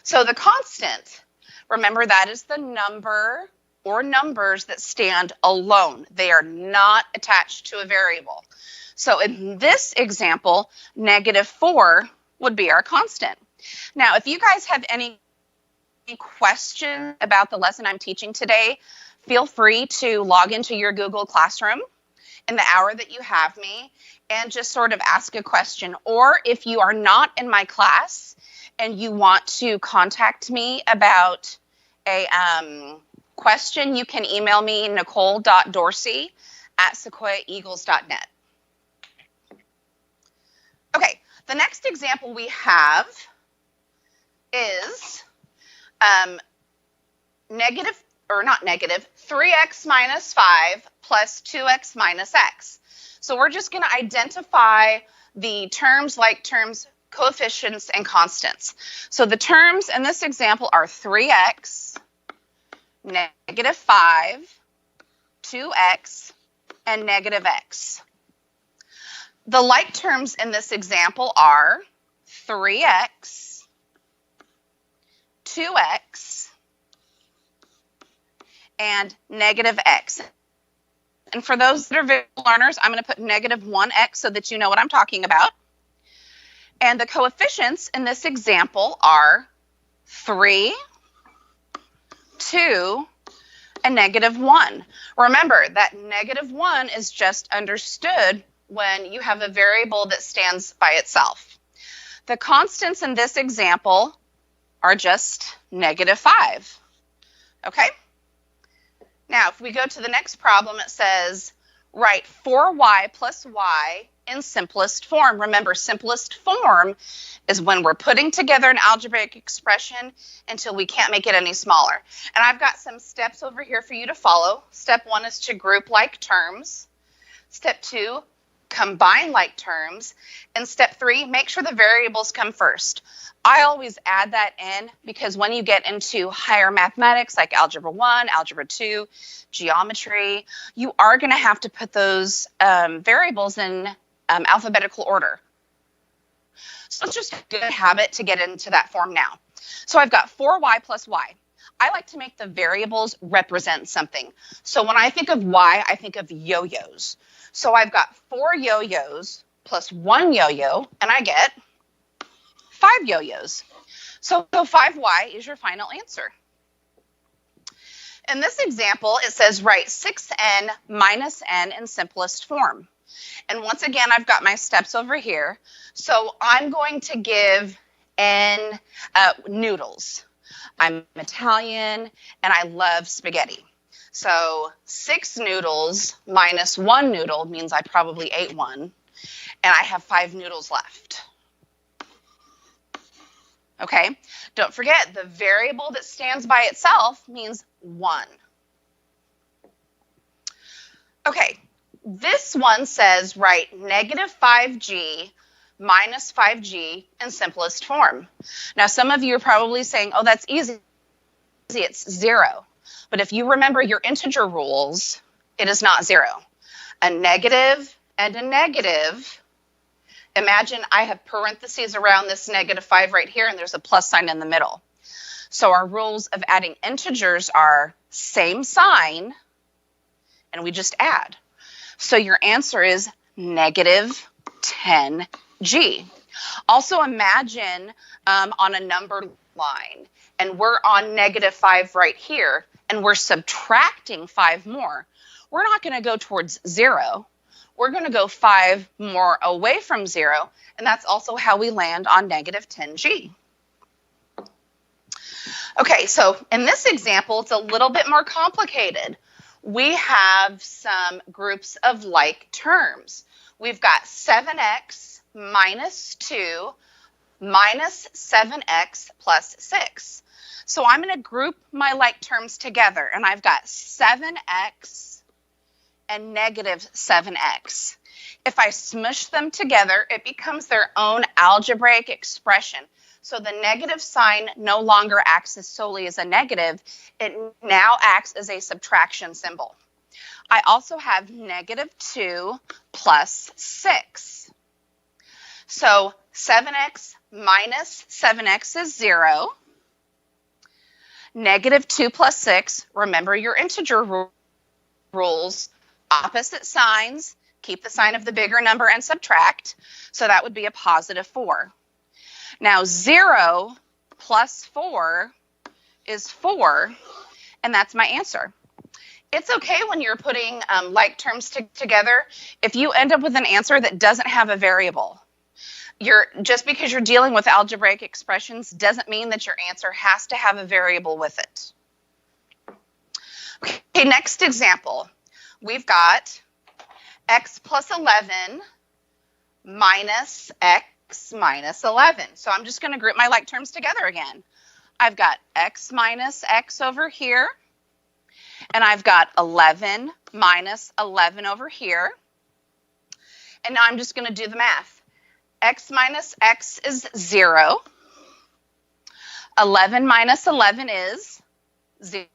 So the constant, remember that is the number or numbers that stand alone. They are not attached to a variable. So in this example, negative 4 would be our constant. Now, if you guys have any questions about the lesson I'm teaching today, feel free to log into your Google Classroom in the hour that you have me and just sort of ask a question. Or if you are not in my class and you want to contact me about a question, you can email me nicole.dorsey@sequoiaeagles.net. Okay, the next example we have is 3x minus 5 plus 2x minus x. So we're just going to identify the terms, like terms, coefficients, and constants. So the terms in this example are 3x, negative 5, 2x, and negative x. The like terms in this example are 3x, 2x, and negative x. And for those that are visual learners, I'm going to put negative 1x so that you know what I'm talking about. And the coefficients in this example are 3, 2, and negative 1. Remember that negative 1 is just understood when you have a variable that stands by itself. The constants in this example are just negative 5. Okay? Now, if we go to the next problem, it says, write 4y plus y in simplest form. Remember, simplest form is when we're putting together an algebraic expression until we can't make it any smaller. And I've got some steps over here for you to follow. Step 1 is to group like terms. Step 2, combine like terms. And step 3, make sure the variables come first. I always add that in because when you get into higher mathematics like Algebra 1, Algebra 2, geometry, you are going to have to put those variables in alphabetical order. So it's just a good habit to get into that form now. So I've got 4y plus y. I like to make the variables represent something. So when I think of y, I think of yo-yos. So I've got 4 yo-yos plus 1 yo-yo, and I get 5 yo-yos. So 5y is your final answer. In this example, it says write 6n minus n in simplest form. And once again, I've got my steps over here. So I'm going to give n noodles. I'm Italian, and I love spaghetti. So 6 noodles minus 1 noodle means I probably ate one, and I have 5 noodles left. Okay, don't forget the variable that stands by itself means 1. Okay, this one says write negative 5g minus 5g in simplest form. Now, some of you are probably saying, oh, that's easy. It's 0. But if you remember your integer rules, it is not 0. A negative and a negative. Imagine I have parentheses around this negative 5 right here, and there's a plus sign in the middle. So our rules of adding integers are same sign, and we just add. So your answer is negative 10g. Also imagine on a numbered line, and we're on negative 5 right here, and we're subtracting 5 more. We're not going to go towards 0. We're going to go 5 more away from 0, and that's also how we land on negative 10g. Okay, so in this example, it's a little bit more complicated. We have some groups of like terms. We've got 7x minus 2 minus 7x plus 6. So I'm going to group my like terms together, and I've got 7x and negative 7x. If I smush them together, it becomes their own algebraic expression. So the negative sign no longer acts as solely as a negative. It now acts as a subtraction symbol. I also have negative 2 plus 6. So 7x minus 7x is 0. Negative 2 plus 6, remember your integer rules, opposite signs, keep the sign of the bigger number and subtract. So that would be a positive 4. Now 0 plus 4 is 4, and that's my answer. It's okay when you're putting like terms together if you end up with an answer that doesn't have a variable. Just because you're dealing with algebraic expressions doesn't mean that your answer has to have a variable with it. Okay, next example. We've got x plus 11 minus x minus 11. So I'm just going to group my like terms together again. I've got x minus x over here, and I've got 11 minus 11 over here. And now I'm just going to do the math. X minus x is 0. 11 minus 11 is 0.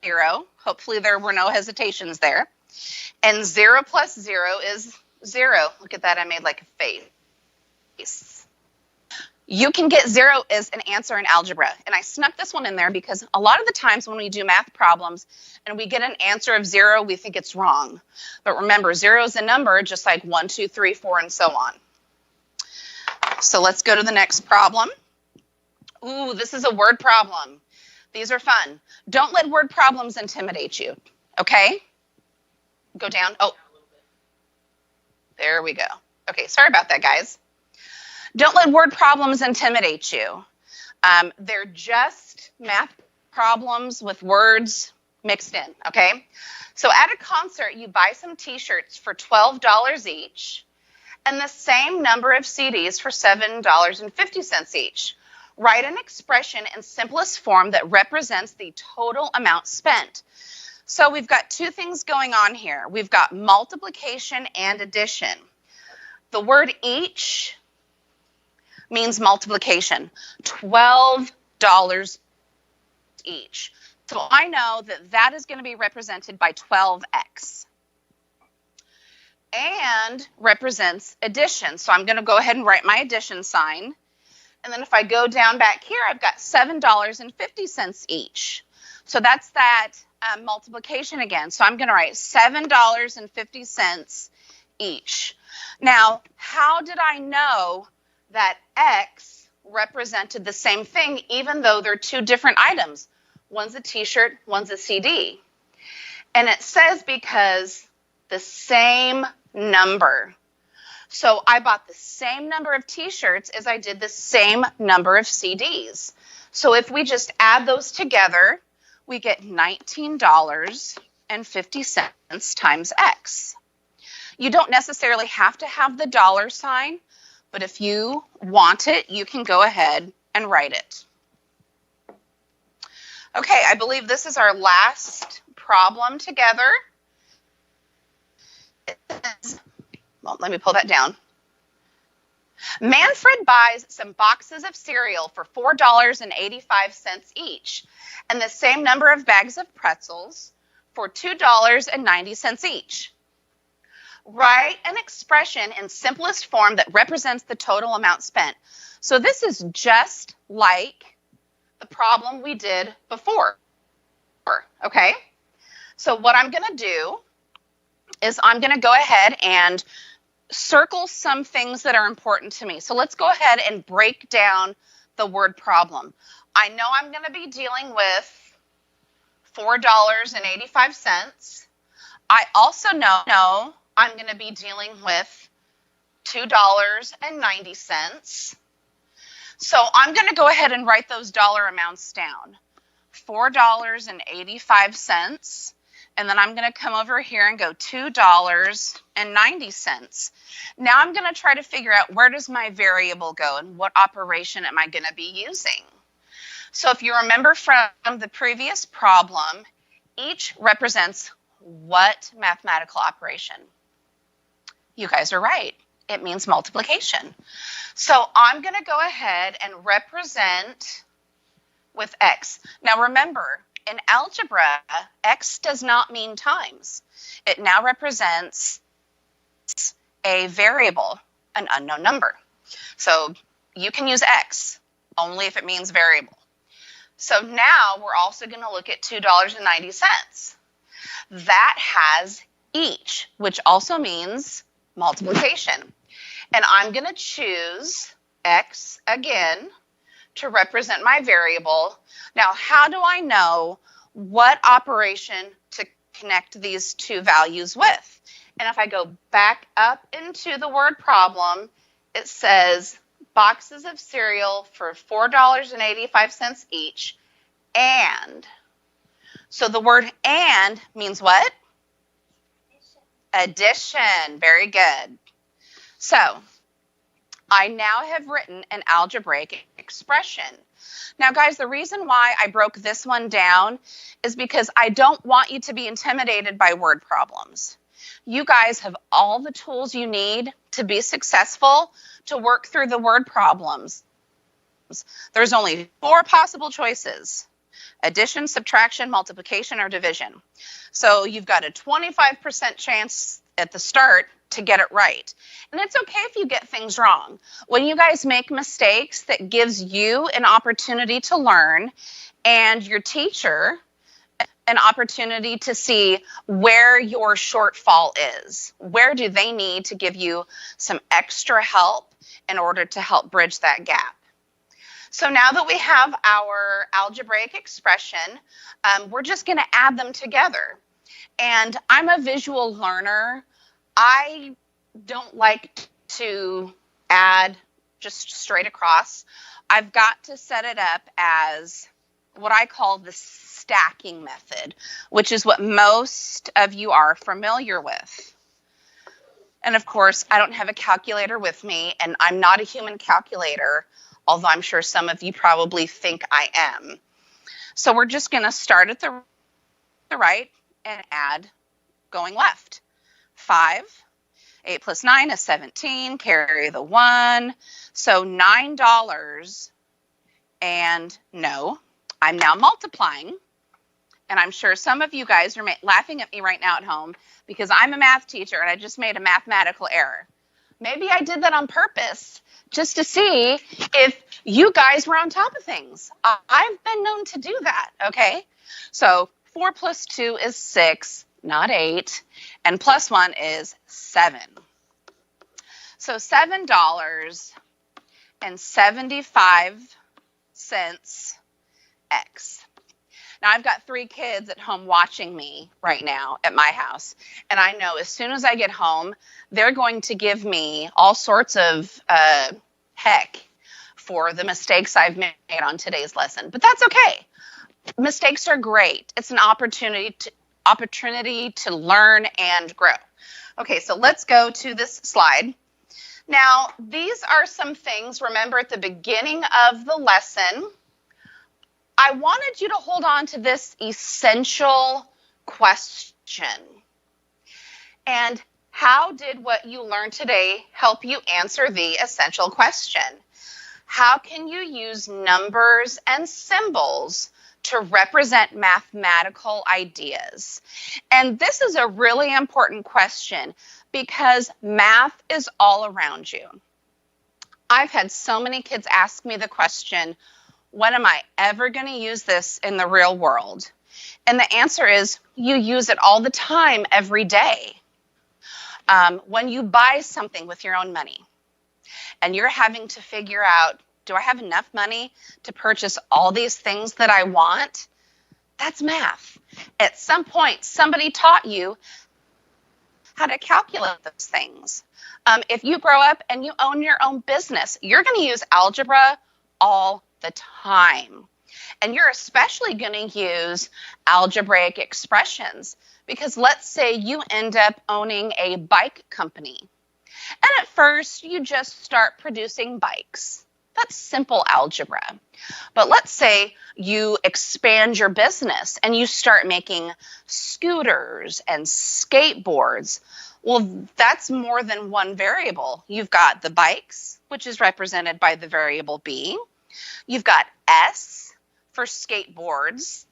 Hopefully there were no hesitations there. And 0 plus 0 is 0. Look at that, I made like a face. You can get 0 as an answer in algebra. And I snuck this one in there because a lot of the times when we do math problems and we get an answer of 0, we think it's wrong. But remember, 0 is a number just like 1, 2, 3, 4, and so on. So let's go to the next problem. Ooh, this is a word problem. These are fun. Don't let word problems intimidate you, okay? Go down. Oh, there we go. Okay, sorry about that, guys. Don't let word problems intimidate you. They're just math problems with words mixed in, okay? So at a concert, you buy some t-shirts for $12 each, and the same number of CDs for $7.50 each. Write an expression in simplest form that represents the total amount spent. So we've got two things going on here. We've got multiplication and addition. The word each means multiplication, $12 each. So I know that that is going to be represented by 12x. And represents addition. So I'm going to go ahead and write my addition sign. And then if I go down back here, I've got $7.50 each. So that's that multiplication again. So I'm going to write $7.50 each. Now, how did I know that X represented the same thing, even though they're two different items? One's a t-shirt, one's a CD. And it says because the same number. So I bought the same number of t-shirts as I did the same number of CDs. So if we just add those together, we get $19.50 times X. You don't necessarily have to have the dollar sign, but if you want it, you can go ahead and write it. Okay, I believe this is our last problem together. Well, let me pull that down. Manfred buys some boxes of cereal for $4.85 each, and the same number of bags of pretzels for $2.90 each. Write an expression in simplest form that represents the total amount spent. So this is just like the problem we did before, okay? So what I'm going to do is I'm going to go ahead and circle some things that are important to me. So let's go ahead and break down the word problem. I know I'm going to be dealing with $4.85. I also know I'm going to be dealing with $2.90. So I'm going to go ahead and write those dollar amounts down. $4.85. And then I'm going to come over here and go $2.90. Now I'm going to try to figure out where does my variable go and what operation am I going to be using. So if you remember from the previous problem, each represents what mathematical operation? You guys are right. It means multiplication. So I'm going to go ahead and represent with X. Now remember, in algebra, X does not mean times. It now represents a variable, an unknown number. So you can use X only if it means variable. So now we're also going to look at $2.90. That has each, which also means multiplication. And I'm going to choose X again to represent my variable. Now, how do I know what operation to connect these two values with? And if I go back up into the word problem, it says boxes of cereal for $4.85 each, and. So the word and means what? Addition. Very good. So I now have written an algebraic expression. Now, guys, the reason why I broke this one down is because I don't want you to be intimidated by word problems. You guys have all the tools you need to be successful to work through the word problems. There's only 4 possible choices: addition, subtraction, multiplication, or division. So you've got a 25% chance at the start to get it right. And it's okay if you get things wrong. When you guys make mistakes, that gives you an opportunity to learn, and your teacher an opportunity to see where your shortfall is. Where do they need to give you some extra help in order to help bridge that gap? So now that we have our algebraic expression, we're just going to add them together. And I'm a visual learner. I don't like to add just straight across. I've got to set it up as what I call the stacking method, which is what most of you are familiar with. And of course, I don't have a calculator with me, and I'm not a human calculator, although I'm sure some of you probably think I am. So we're just going to start at the right and add going left. 5, 8 plus 9 is 17, carry the 1. So $9, and no, I'm now multiplying. And I'm sure some of you guys are laughing at me right now at home because I'm a math teacher and I just made a mathematical error. Maybe I did that on purpose just to see if you guys were on top of things. I've been known to do that, okay? So 4 plus 2 is 6, not 8, and plus 1 is 7. So $7.75 X. Now, I've got 3 kids at home watching me right now at my house, and I know as soon as I get home, they're going to give me all sorts of heck for the mistakes I've made on today's lesson. But that's okay. Mistakes are great. It's an opportunity to learn and grow. Okay, so let's go to this slide. Now, these are some things, remember at the beginning of the lesson, I wanted you to hold on to this essential question. And how did what you learned today help you answer the essential question? How can you use numbers and symbols to represent mathematical ideas? And this is a really important question because math is all around you. I've had so many kids ask me the question, when am I ever going to use this in the real world? And the answer is you use it all the time, every day. When you buy something with your own money and you're having to figure out, do I have enough money to purchase all these things that I want? That's math. At some point, somebody taught you how to calculate those things. If you grow up and you own your own business, you're going to use algebra all the time. And you're especially going to use algebraic expressions because let's say you end up owning a bike company. And at first, you just start producing bikes. That's simple algebra. But let's say you expand your business and you start making scooters and skateboards. Well, that's more than one variable. You've got the bikes, which is represented by the variable B. You've got S for skateboards.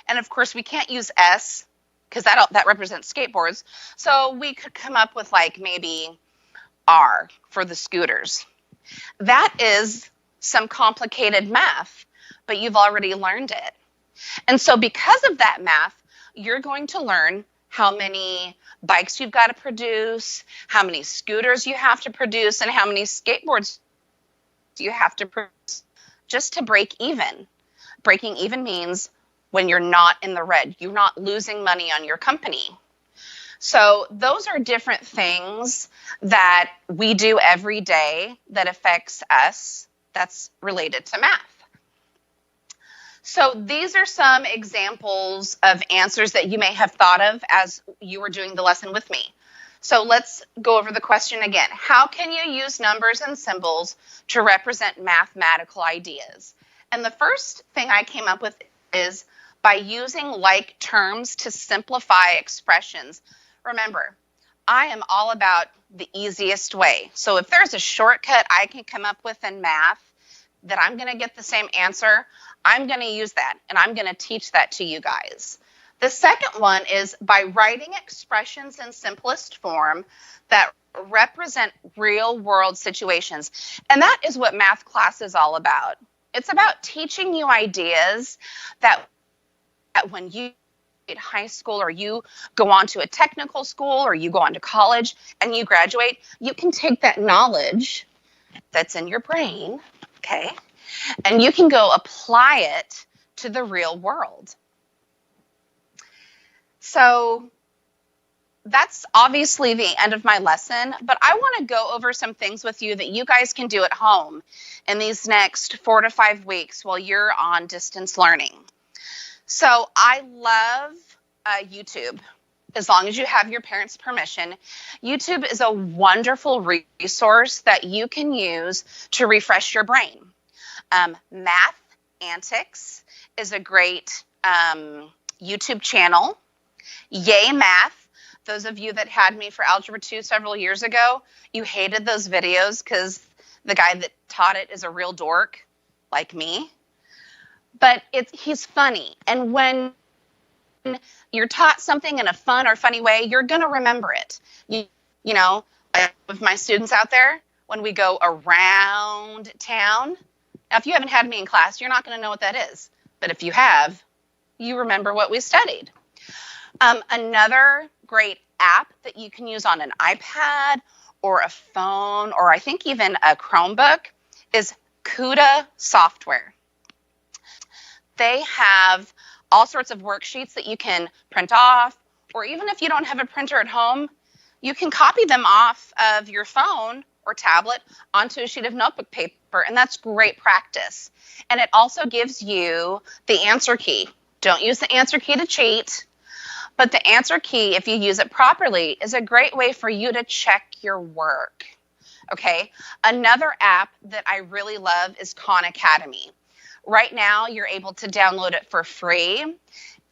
And of course, we can't use S because that represents skateboards. So we could come up with like maybe R for the scooters. That is some complicated math, but you've already learned it. And so because of that math, you're going to learn how many bikes you've got to produce, how many scooters you have to produce, and how many skateboards you have to produce just to break even. Breaking even means when you're not in the red, you're not losing money on your company. So those are different things that we do every day that affects us that's related to math. So these are some examples of answers that you may have thought of as you were doing the lesson with me. So let's go over the question again. How can you use numbers and symbols to represent mathematical ideas? And the first thing I came up with is by using like terms to simplify expressions. Remember, I am all about the easiest way. So if there's a shortcut I can come up with in math that I'm going to get the same answer, I'm going to use that, and I'm going to teach that to you guys. The second one is by writing expressions in simplest form that represent real-world situations. And that is what math class is all about. It's about teaching you ideas that when you at high school or you go on to a technical school or you go on to college and you graduate, you can take that knowledge that's in your brain, okay, and you can go apply it to the real world. So that's obviously the end of my lesson, but I want to go over some things with you that you guys can do at home in these next 4 to 5 weeks while you're on distance learning. So I love YouTube. as long as you have your parents' permission. YouTube is a wonderful resource that you can use to refresh your brain. Math Antics is a great YouTube channel. Yay Math. Those of you that had me for Algebra 2 several years ago, you hated those videos because the guy that taught it is a real dork like me. But he's funny. And when you're taught something in a fun or funny way, you're going to remember it. You know, with my students out there, when we go around town, now if you haven't had me in class, you're not going to know what that is. But if you have, you remember what we studied. Another great app that you can use on an iPad or a phone, or I think even a Chromebook, is Cuda Software. They have all sorts of worksheets that you can print off, or even if you don't have a printer at home, you can copy them off of your phone or tablet onto a sheet of notebook paper, and that's great practice. And it also gives you the answer key. Don't use the answer key to cheat, but the answer key, if you use it properly, is a great way for you to check your work. Okay, another app that I really love is Khan Academy. Right now, you're able to download it for free,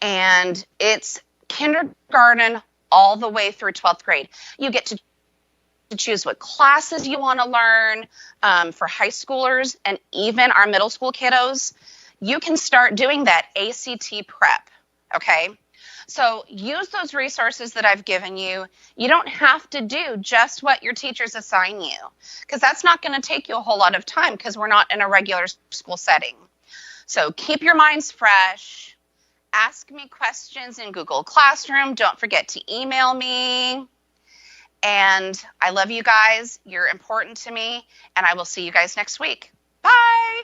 and it's kindergarten all the way through 12th grade. You get to choose what classes you want to learn for high schoolers and even our middle school kiddos. You can start doing that ACT prep, okay? So use those resources that I've given you. You don't have to do just what your teachers assign you, because that's not going to take you a whole lot of time because we're not in a regular school setting. So keep your minds fresh. Ask me questions in Google Classroom. Don't forget to email me. And I love you guys. You're important to me. And I will see you guys next week. Bye.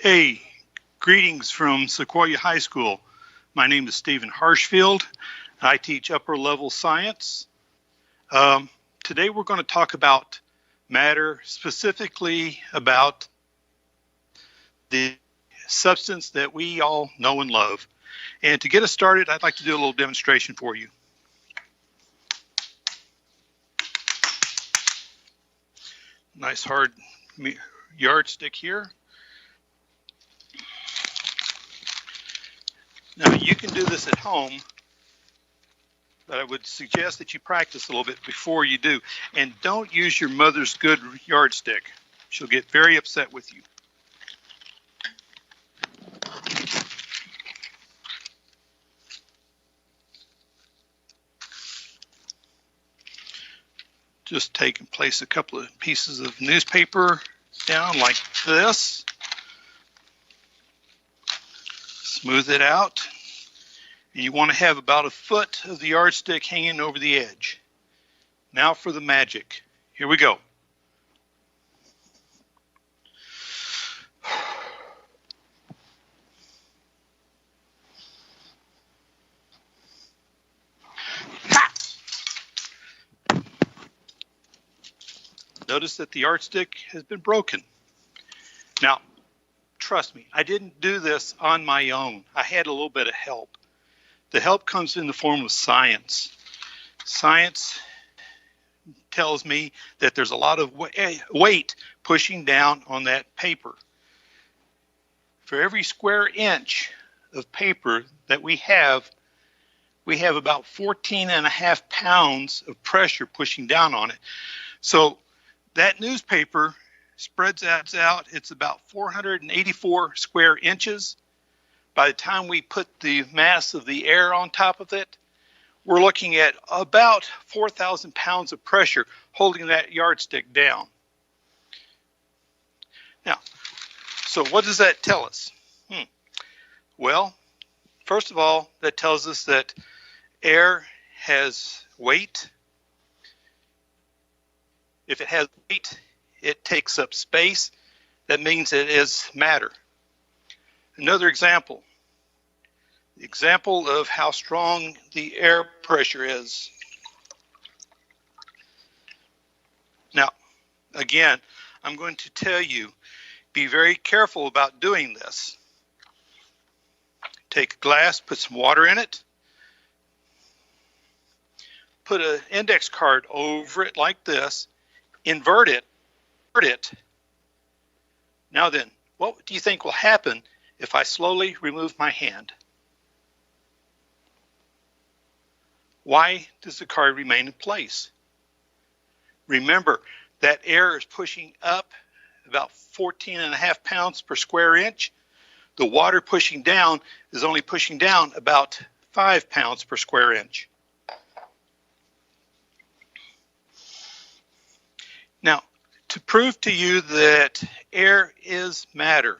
Hey, greetings from Sequoyah High School. My name is Stephen Harshfield. I teach upper level science. Today we're going to talk about matter, specifically about the substance that we all know and love. And to get us started, I'd like to do a little demonstration for you. Nice hard yardstick here. Now you can do this at home, but I would suggest that you practice a little bit before you do. And don't use your mother's good yardstick. She'll get very upset with you. Just take and place a couple of pieces of newspaper down like this. Smooth it out. And you want to have about a foot of the yardstick hanging over the edge. Now for the magic. Here we go. Notice that the yardstick has been broken. Now, trust me, I didn't do this on my own. I had a little bit of help. The help comes in the form of science. Science tells me that there's a lot of weight pushing down on that paper. For every square inch of paper that we have about 14.5 pounds of pressure pushing down on it. So that newspaper spreads out, it's about 484 square inches. By the time we put the mass of the air on top of it, we're looking at about 4,000 pounds of pressure holding that yardstick down. Now, so what does that tell us? Well, first of all, that tells us that air has weight. If it has weight, it takes up space. That means it is matter. Another example. The example of how strong the air pressure is. Now, again, I'm going to tell you, be very careful about doing this. Take a glass, put some water in it, put an index card over it like this, invert it. Now then, what do you think will happen if I slowly remove my hand? Why does the card remain in place? Remember that air is pushing up about 14.5 pounds per square inch. The water pushing down is only pushing down about 5 pounds per square inch. Now, to prove to you that air is matter,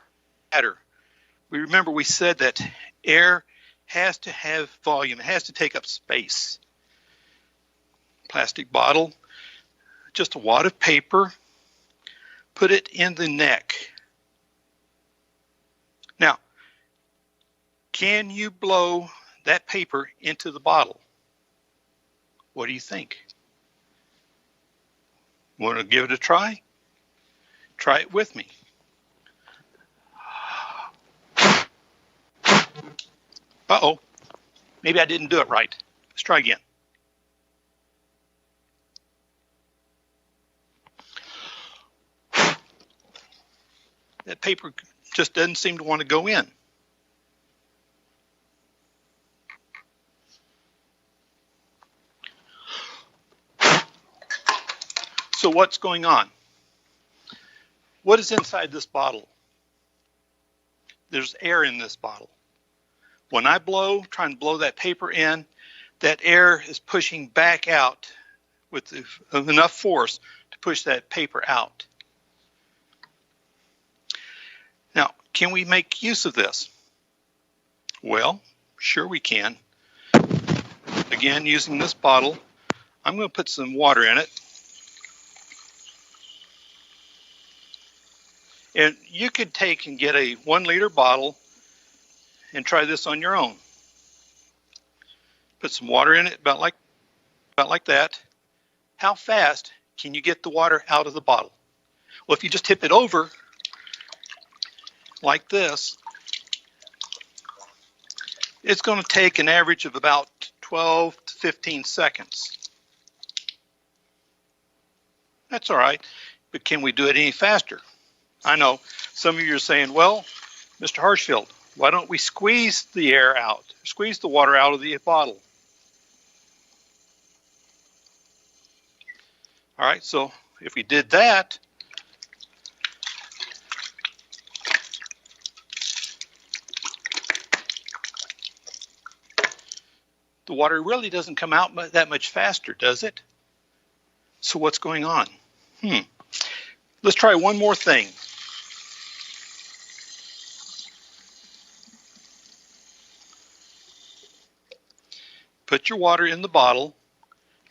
we said that air has to have volume. It has to take up space. Plastic bottle, just a wad of paper, put it in the neck. Now, can you blow that paper into the bottle? What do you think? Want to give it a try? Try it with me. Uh-oh, maybe I didn't do it right. Let's try again. That paper just doesn't seem to want to go in. So what's going on? What is inside this bottle? There's air in this bottle. When I blow, trying to blow that paper in, that air is pushing back out with enough force to push that paper out. Now, can we make use of this? Well, sure we can. Again, using this bottle, I'm going to put some water in it. And you could take and get a 1 liter bottle and try this on your own. Put some water in it, about like that. How fast can you get the water out of the bottle? Well, if you just tip it over like this, it's going to take an average of about 12 to 15 seconds. That's all right, but can we do it any faster? I know some of you are saying, well, Mr. Harshfield, why don't we squeeze the air out, squeeze the water out of the bottle? All right, so if we did that, the water really doesn't come out that much faster, does it? So what's going on? Let's try one more thing. Put your water in the bottle,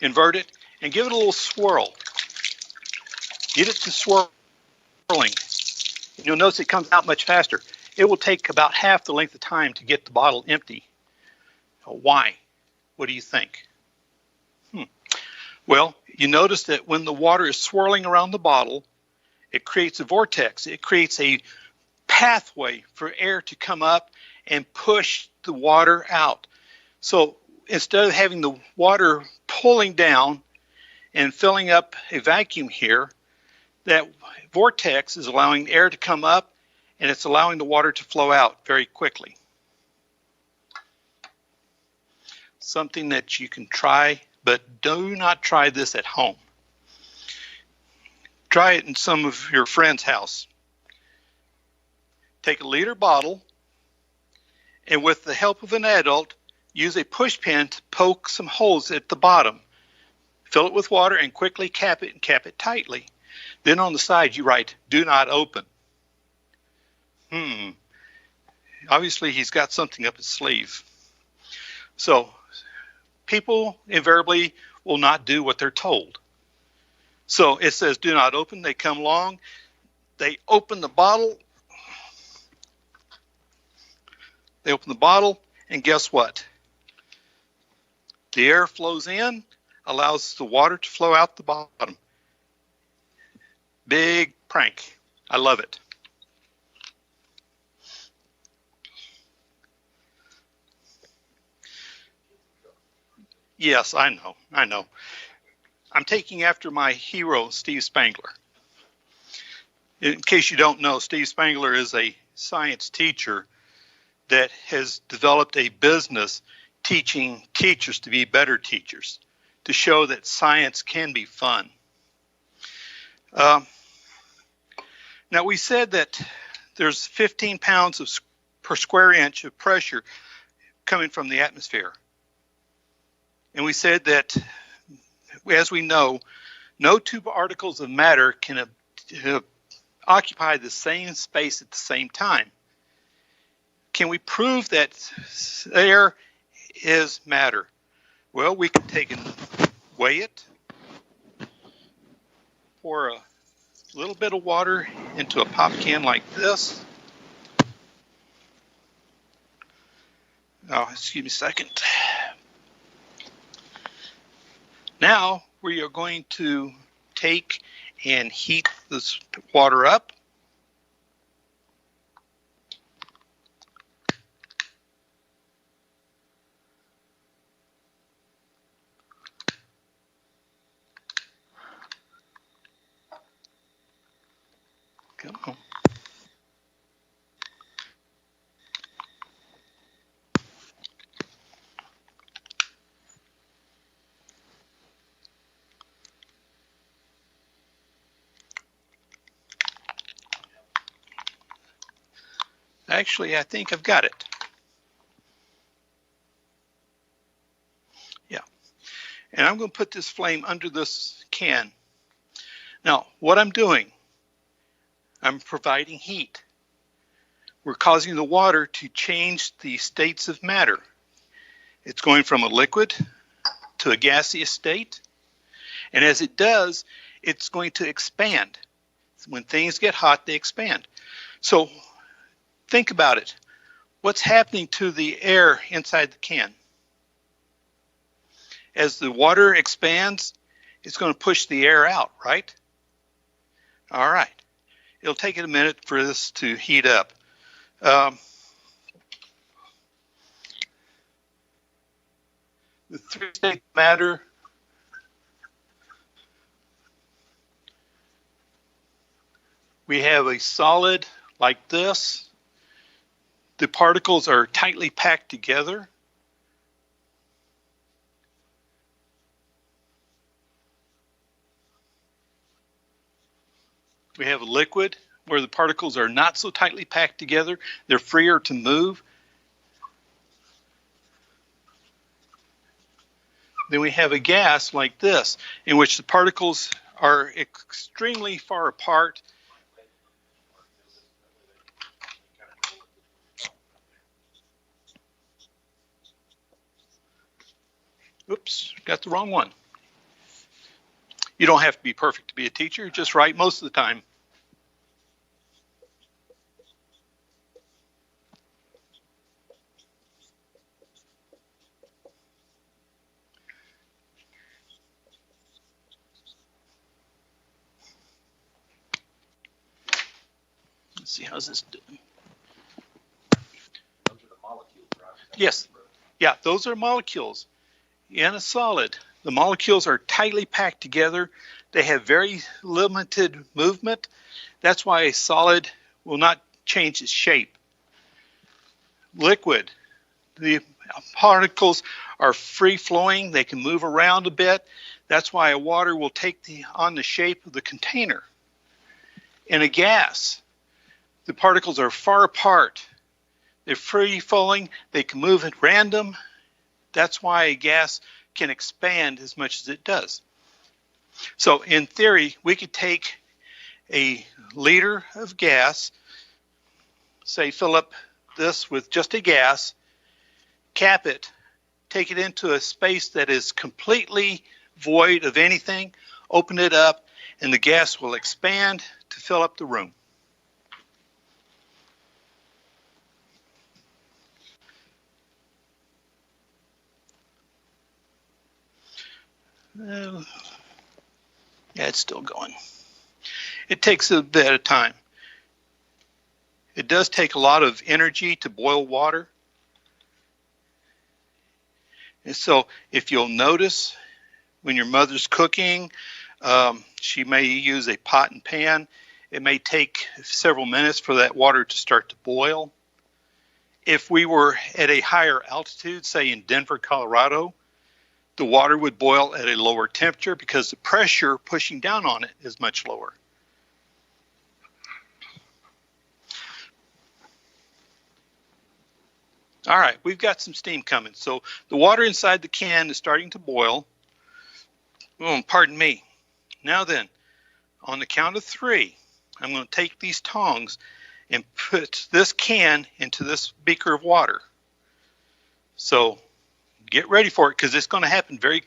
invert it, and give it a little swirl. Get it to swirling. You'll notice it comes out much faster. It will take about half the length of time to get the bottle empty. Why? What do you think? Well, you notice that when the water is swirling around the bottle, it creates a vortex. It creates a pathway for air to come up and push the water out. So instead of having the water pulling down and filling up a vacuum here, that vortex is allowing air to come up and it's allowing the water to flow out very quickly. Something that you can try, but do not try this at home. Try it in some of your friend's house. Take a liter bottle and with the help of an adult, use a push pin to poke some holes at the bottom. Fill it with water and quickly cap it and cap it tightly. Then on the side you write, do not open. Obviously he's got something up his sleeve. So people invariably will not do what they're told. So it says do not open. They come along, they open the bottle. They open the bottle and guess what? The air flows in, allows the water to flow out the bottom. Big prank. I love it. Yes, I know. I'm taking after my hero, Steve Spangler. In case you don't know, Steve Spangler is a science teacher that has developed a business teaching teachers to be better teachers, to show that science can be fun. Now, we said that there's 15 pounds per square inch of pressure coming from the atmosphere. And we said that, as we know, no two particles of matter can occupy the same space at the same time. Can we prove that air is matter? Well, we can take and weigh it, pour a little bit of water into a pop can like this. Oh, excuse me a second. Now we are going to take and heat this water up. Come on. Actually, I think I've got it. Yeah. And I'm going to put this flame under this can. Now, what I'm doing, I'm providing heat. We're causing the water to change the states of matter. It's going from a liquid to a gaseous state. And as it does, it's going to expand. When things get hot, they expand. So think about it. What's happening to the air inside the can? As the water expands, it's going to push the air out, right? All right. It'll take it a minute for this to heat up. The three-state matter, we have a solid like this. The particles are tightly packed together. We have a liquid where the particles are not so tightly packed together. They're freer to move. Then we have a gas like this, in which the particles are extremely far apart. Oops, got the wrong one. You don't have to be perfect to be a teacher, just right most of the time. Let's see, how's this doing? Those are the molecules, right? Yes. Yeah, those are molecules. In a solid, the molecules are tightly packed together. They have very limited movement. That's why a solid will not change its shape. Liquid, the particles are free-flowing. They can move around a bit. That's why a water will take on the shape of the container. In a gas, the particles are far apart. They're free-flowing. They can move at random. That's why a gas can expand as much as it does. So in theory, we could take a liter of gas, say fill up this with just a gas, cap it, take it into a space that is completely void of anything, open it up, and the gas will expand to fill up the room. Yeah, it's still going. It takes a bit of time. It does take a lot of energy to boil water. And so if you'll notice, when your mother's cooking, she may use a pot and pan. It may take several minutes for that water to start to boil. If we were at a higher altitude, say in Denver, Colorado, the water would boil at a lower temperature because the pressure pushing down on it is much lower. All right, we've got some steam coming. So the water inside the can is starting to boil. Oh, pardon me. Now then, on the count of 3, I'm going to take these tongs and put this can into this beaker of water. So get ready for it because it's going to happen very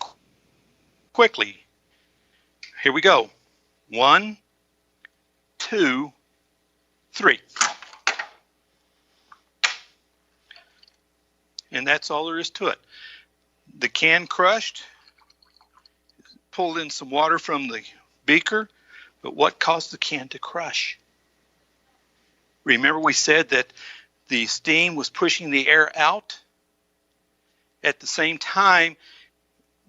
quickly. Here we go. 1, 2, 3. And that's all there is to it. The can crushed, pulled in some water from the beaker, but what caused the can to crush? Remember we said that the steam was pushing the air out? At the same time,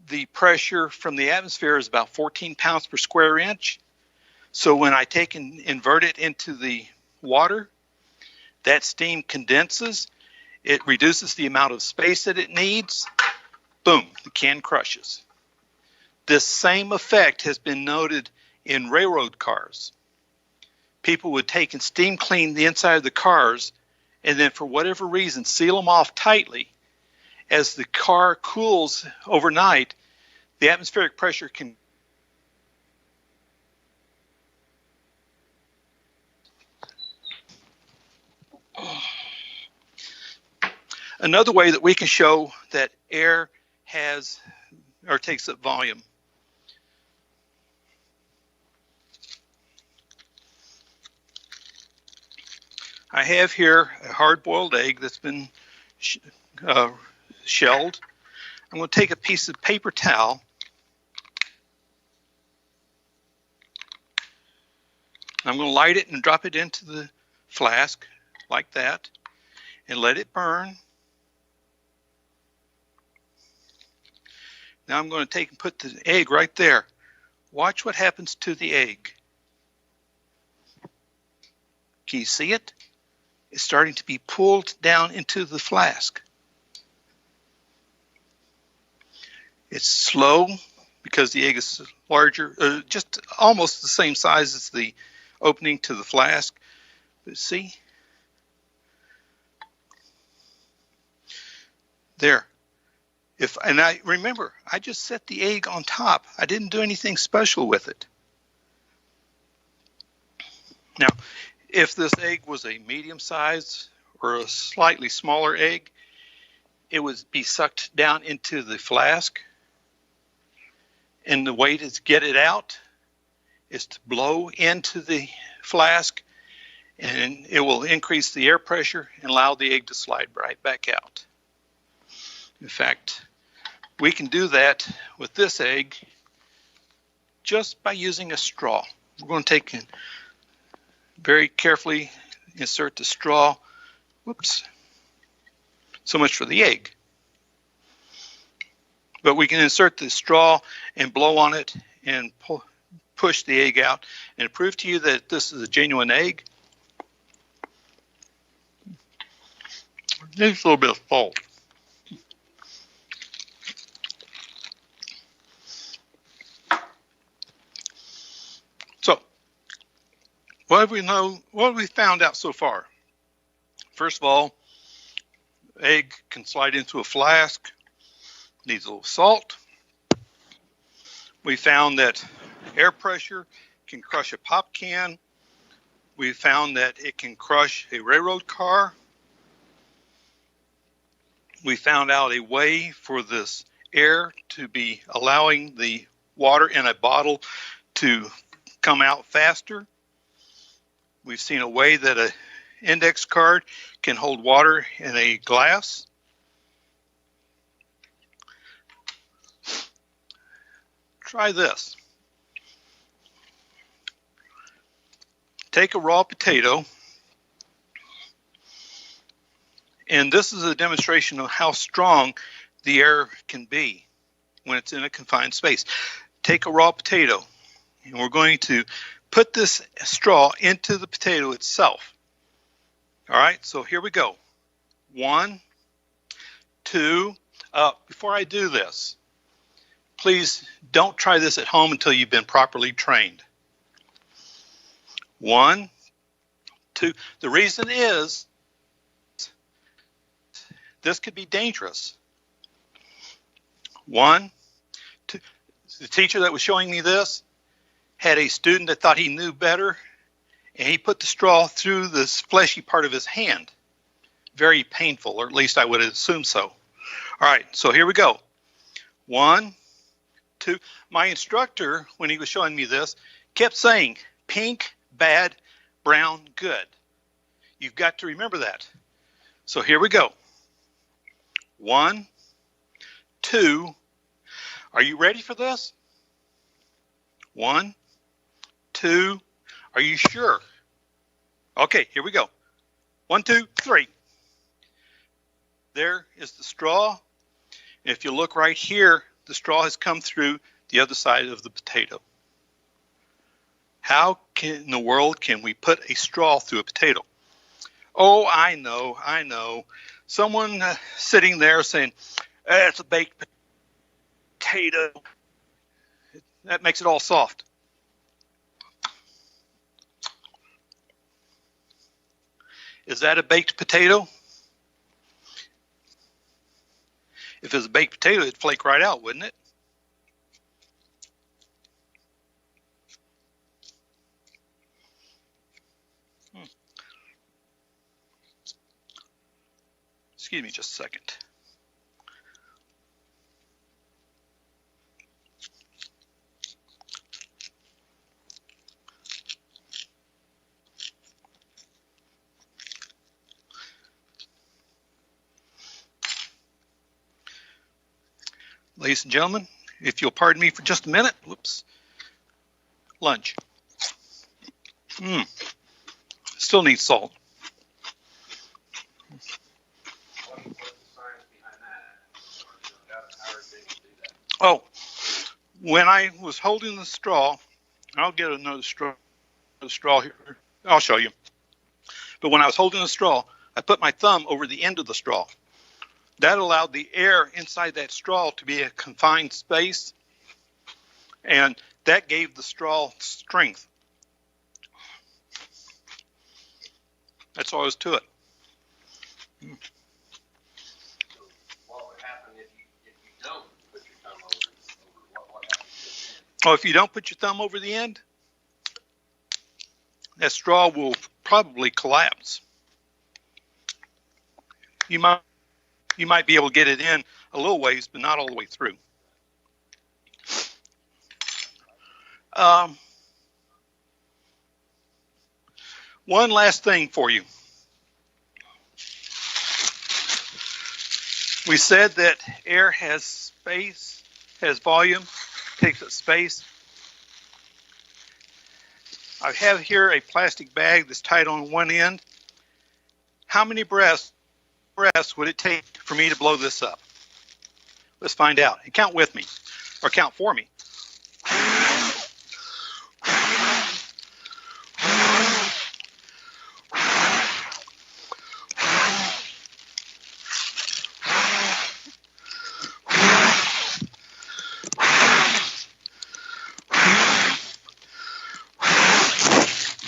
the pressure from the atmosphere is about 14 pounds per square inch. So when I take and invert it into the water, that steam condenses. It reduces the amount of space that it needs. Boom, the can crushes. This same effect has been noted in railroad cars. People would take and steam clean the inside of the cars and then for whatever reason seal them off tightly. As the car cools overnight, the atmospheric pressure can Another way that we can show that air has or takes up volume. I have here a hard-boiled egg that's been shelled. I'm going to take a piece of paper towel. I'm going to light it and drop it into the flask like that and let it burn. Now I'm going to take and put the egg right there. Watch what happens to the egg. Can you see it? It's starting to be pulled down into the flask. It's slow because the egg is larger, just almost the same size as the opening to the flask. But see? There. And I remember, I just set the egg on top. I didn't do anything special with it. Now, if this egg was a medium size or a slightly smaller egg, it would be sucked down into the flask. And the way to get it out is to blow into the flask, and it will increase the air pressure and allow the egg to slide right back out. In fact, we can do that with this egg just by using a straw. We're going to take and very carefully insert the straw. Whoops. So much for the egg. But we can insert the straw and blow on it and push the egg out. And to prove to you that this is a genuine egg, there's a little bit of salt. So, what have we found out so far? First of all, egg can slide into a flask. Needs a little salt. We found that air pressure can crush a pop can. We found that it can crush a railroad car. We found out a way for this air to be allowing the water in a bottle to come out faster. We've seen a way that an index card can hold water in a glass. Try this. Take a raw potato, and this is a demonstration of how strong the air can be when it's in a confined space. Take a raw potato, and we're going to put this straw into the potato itself. All right, so here we go. 1, 2, before I do this, please don't try this at home until you've been properly trained. 1, 2. The reason is this could be dangerous. 1, 2. The teacher that was showing me this had a student that thought he knew better, and he put the straw through this fleshy part of his hand. Very painful, or at least I would assume so. All right, so here we go. 1, 2. My instructor, when he was showing me this, kept saying, pink, bad, brown, good. You've got to remember that. So here we go. 1, 2. Are you ready for this? 1, 2. Are you sure? Okay, here we go. 1, 2, 3. There is the straw. If you look right here, the straw has come through the other side of the potato. How in the world can we put a straw through a potato? Oh, I know. Someone sitting there saying, it's a baked potato. That makes it all soft. Is that a baked potato? If it was a baked potato, it'd flake right out, wouldn't it? Excuse me just a second. Ladies and gentlemen, if you'll pardon me for just a minute. Whoops. Lunch. Still needs salt. Oh, when I was holding the straw, I'll get another straw here. I'll show you. But when I was holding the straw, I put my thumb over the end of the straw. That allowed the air inside that straw to be a confined space, and that gave the straw strength. That's all there is to it. What would happen if you don't put your thumb over what happens? Oh, if you don't put your thumb over the end, that straw will probably collapse. You might be able to get it in a little ways, but not all the way through. One last thing for you. We said that air has space, has volume, takes up space. I have here a plastic bag that's tied on one end. How many breaths would it take for me to blow this up? Let's find out. And count with me, or count for me.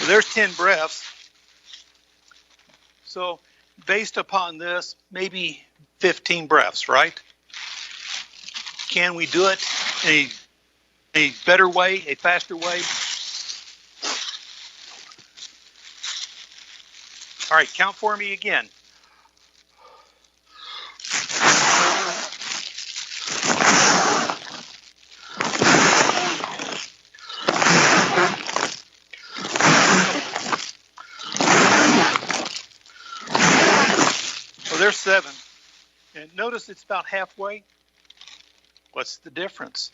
There's 10 breaths. So based upon this, maybe 15 breaths, right? Can we do it in a better way, a faster way? All right, count for me again. There's 7. And notice it's about halfway. What's the difference?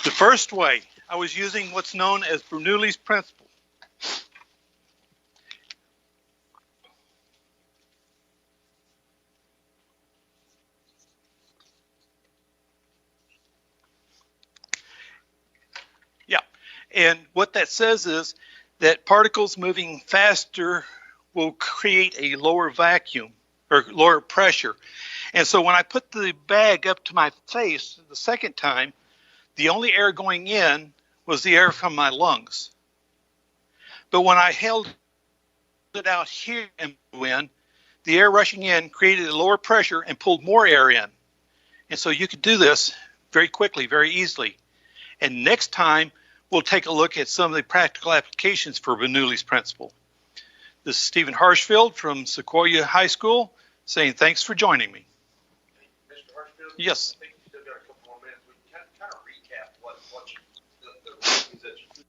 The first way, I was using what's known as Bernoulli's principle. Yeah, and what that says is that particles moving faster will create a lower vacuum, or lower pressure. And so when I put the bag up to my face the second time, the only air going in was the air from my lungs. But when I held it out here and blew in, the air rushing in created a lower pressure and pulled more air in. And so you could do this very quickly, very easily. And next time, we'll take a look at some of the practical applications for Bernoulli's principle. This is Stephen Harshfield from Sequoyah High School saying thanks for joining me. Mr. Harshfield? Yes. I think you still got a couple more minutes. We can kind of recap what the things that you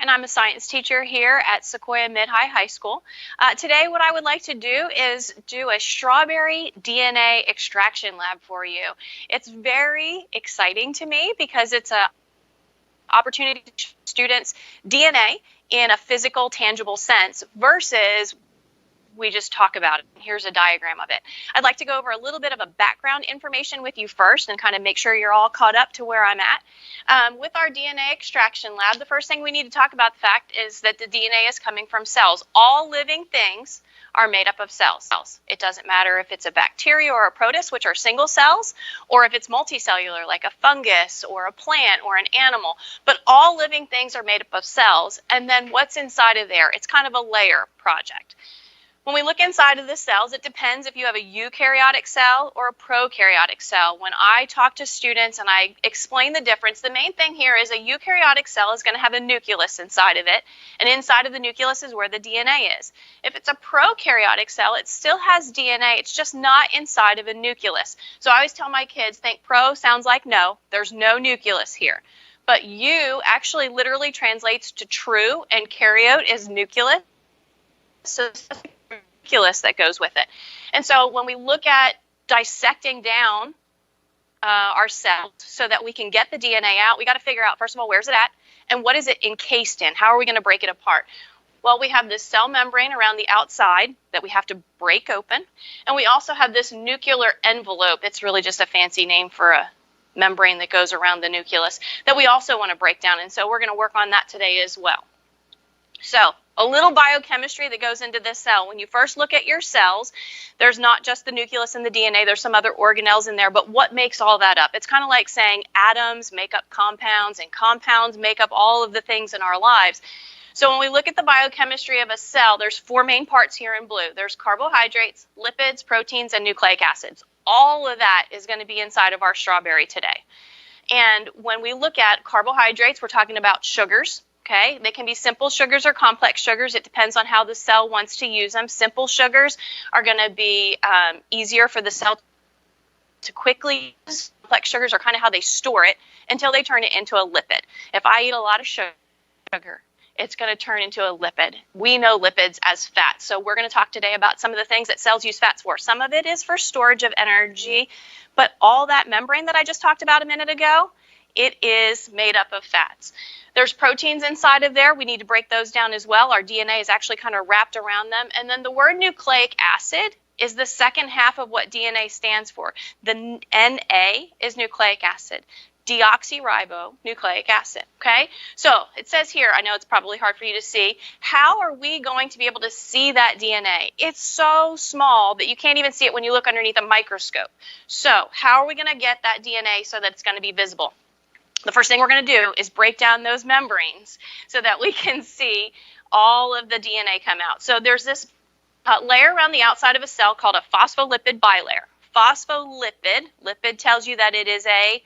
and I'm a science teacher here at Sequoyah Mid-High High School. Today what I would like to do is do a strawberry DNA extraction lab for you. It's very exciting to me because it's an opportunity to teach students DNA in a physical, tangible sense versus we just talk about it. Here's a diagram of it. I'd like to go over a little bit of a background information with you first and kind of make sure you're all caught up to where I'm at. With our DNA extraction lab, the first thing we need to talk about the fact is that the DNA is coming from cells. All living things are made up of cells. It doesn't matter if it's a bacteria or a protist, which are single cells, or if it's multicellular, like a fungus or a plant or an animal. But all living things are made up of cells, and then what's inside of there? It's kind of a layer project. When we look inside of the cells, it depends if you have a eukaryotic cell or a prokaryotic cell. When I talk to students and I explain the difference, the main thing here is a eukaryotic cell is going to have a nucleus inside of it, and inside of the nucleus is where the DNA is. If it's a prokaryotic cell, it still has DNA, it's just not inside of a nucleus. So I always tell my kids, think pro sounds like no, there's no nucleus here. But U actually literally translates to true, and karyote is nucleus. So nucleus that goes with it. And so when we look at dissecting down our cells so that we can get the DNA out, we got to figure out, first of all, where's it at and what is it encased in? How are we going to break it apart? Well, we have this cell membrane around the outside that we have to break open, and we also have this nuclear envelope. It's really just a fancy name for a membrane that goes around the nucleus that we also want to break down, and so we're going to work on that today as well. So, a little biochemistry that goes into this cell. When you first look at your cells, there's not just the nucleus and the DNA, there's some other organelles in there, but what makes all that up? It's kind of like saying atoms make up compounds, and compounds make up all of the things in our lives. So when we look at the biochemistry of a cell, there's four main parts here in blue. There's carbohydrates, lipids, proteins, and nucleic acids. All of that is going to be inside of our strawberry today. And when we look at carbohydrates, we're talking about sugars. Okay, they can be simple sugars or complex sugars. It depends on how the cell wants to use them. Simple sugars are going to be easier for the cell to quickly use. Complex sugars are kind of how they store it until they turn it into a lipid. If I eat a lot of sugar, it's going to turn into a lipid. We know lipids as fats. So we're going to talk today about some of the things that cells use fats for. Some of it is for storage of energy, but all that membrane that I just talked about a minute ago, it is made up of fats. There's proteins inside of there. We need to break those down as well. Our DNA is actually kind of wrapped around them. And then the word nucleic acid is the second half of what DNA stands for. The Na is nucleic acid. Deoxyribonucleic acid, okay? So it says here, I know it's probably hard for you to see, how are we going to be able to see that DNA? It's so small that you can't even see it when you look underneath a microscope. So how are we going to get that DNA so that it's going to be visible? The first thing we're going to do is break down those membranes so that we can see all of the DNA come out. So there's this layer around the outside of a cell called a phospholipid bilayer. Phospholipid, lipid tells you that it is a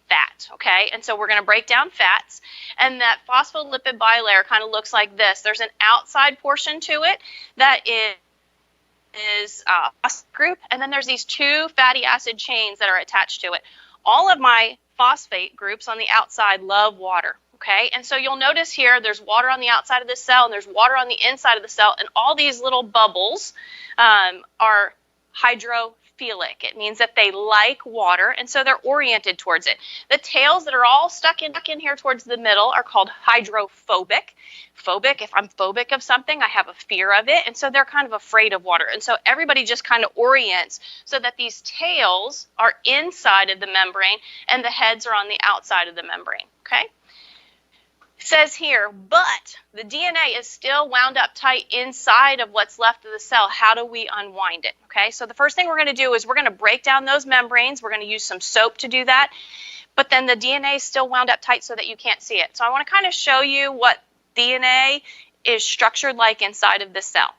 fat, okay? And so we're going to break down fats, and that phospholipid bilayer kind of looks like this. There's an outside portion to it that is a phosphate group, and then there's these two fatty acid chains that are attached to it. All of my phosphate groups on the outside love water, okay? And so you'll notice here there's water on the outside of the cell and there's water on the inside of the cell, and all these little bubbles are hydrophilic. It means that they like water, and so they're oriented towards it. The tails that are all stuck in here towards the middle are called hydrophobic. Phobic, if I'm phobic of something, I have a fear of it, and so they're kind of afraid of water. And so everybody just kind of orients so that these tails are inside of the membrane and the heads are on the outside of the membrane, okay? It says here, but the DNA is still wound up tight inside of what's left of the cell. How do we unwind it, okay? So the first thing we're going to do is we're going to break down those membranes. We're going to use some soap to do that, but then the DNA is still wound up tight so that you can't see it. So I want to kind of show you what DNA is structured like inside of the cell.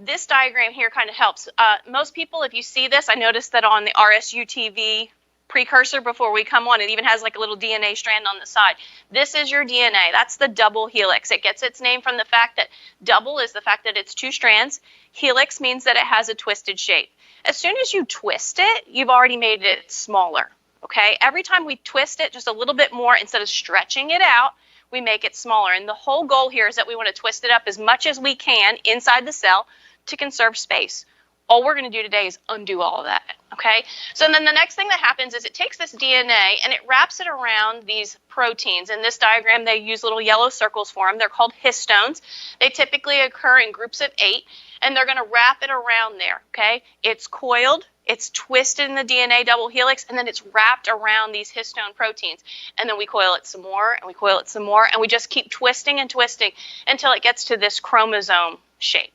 This diagram here kind of helps. Most people, if you see this, I noticed that on the RSU TV precursor before we come on, it even has like a little DNA strand on the side. This is your DNA. That's the double helix. It gets its name from the fact that double is the fact that it's two strands. Helix means that it has a twisted shape. As soon as you twist it, you've already made it smaller. Okay? Every time we twist it just a little bit more, instead of stretching it out, we make it smaller. And the whole goal here is that we want to twist it up as much as we can inside the cell to conserve space. All we're going to do today is undo all of that, okay? So then the next thing that happens is it takes this DNA and it wraps it around these proteins. In this diagram, they use little yellow circles for them. They're called histones. They typically occur in groups of 8, and they're going to wrap it around there, okay? It's coiled, it's twisted in the DNA double helix, and then it's wrapped around these histone proteins. And then we coil it some more, and we coil it some more, and we just keep twisting and twisting until it gets to this chromosome shape.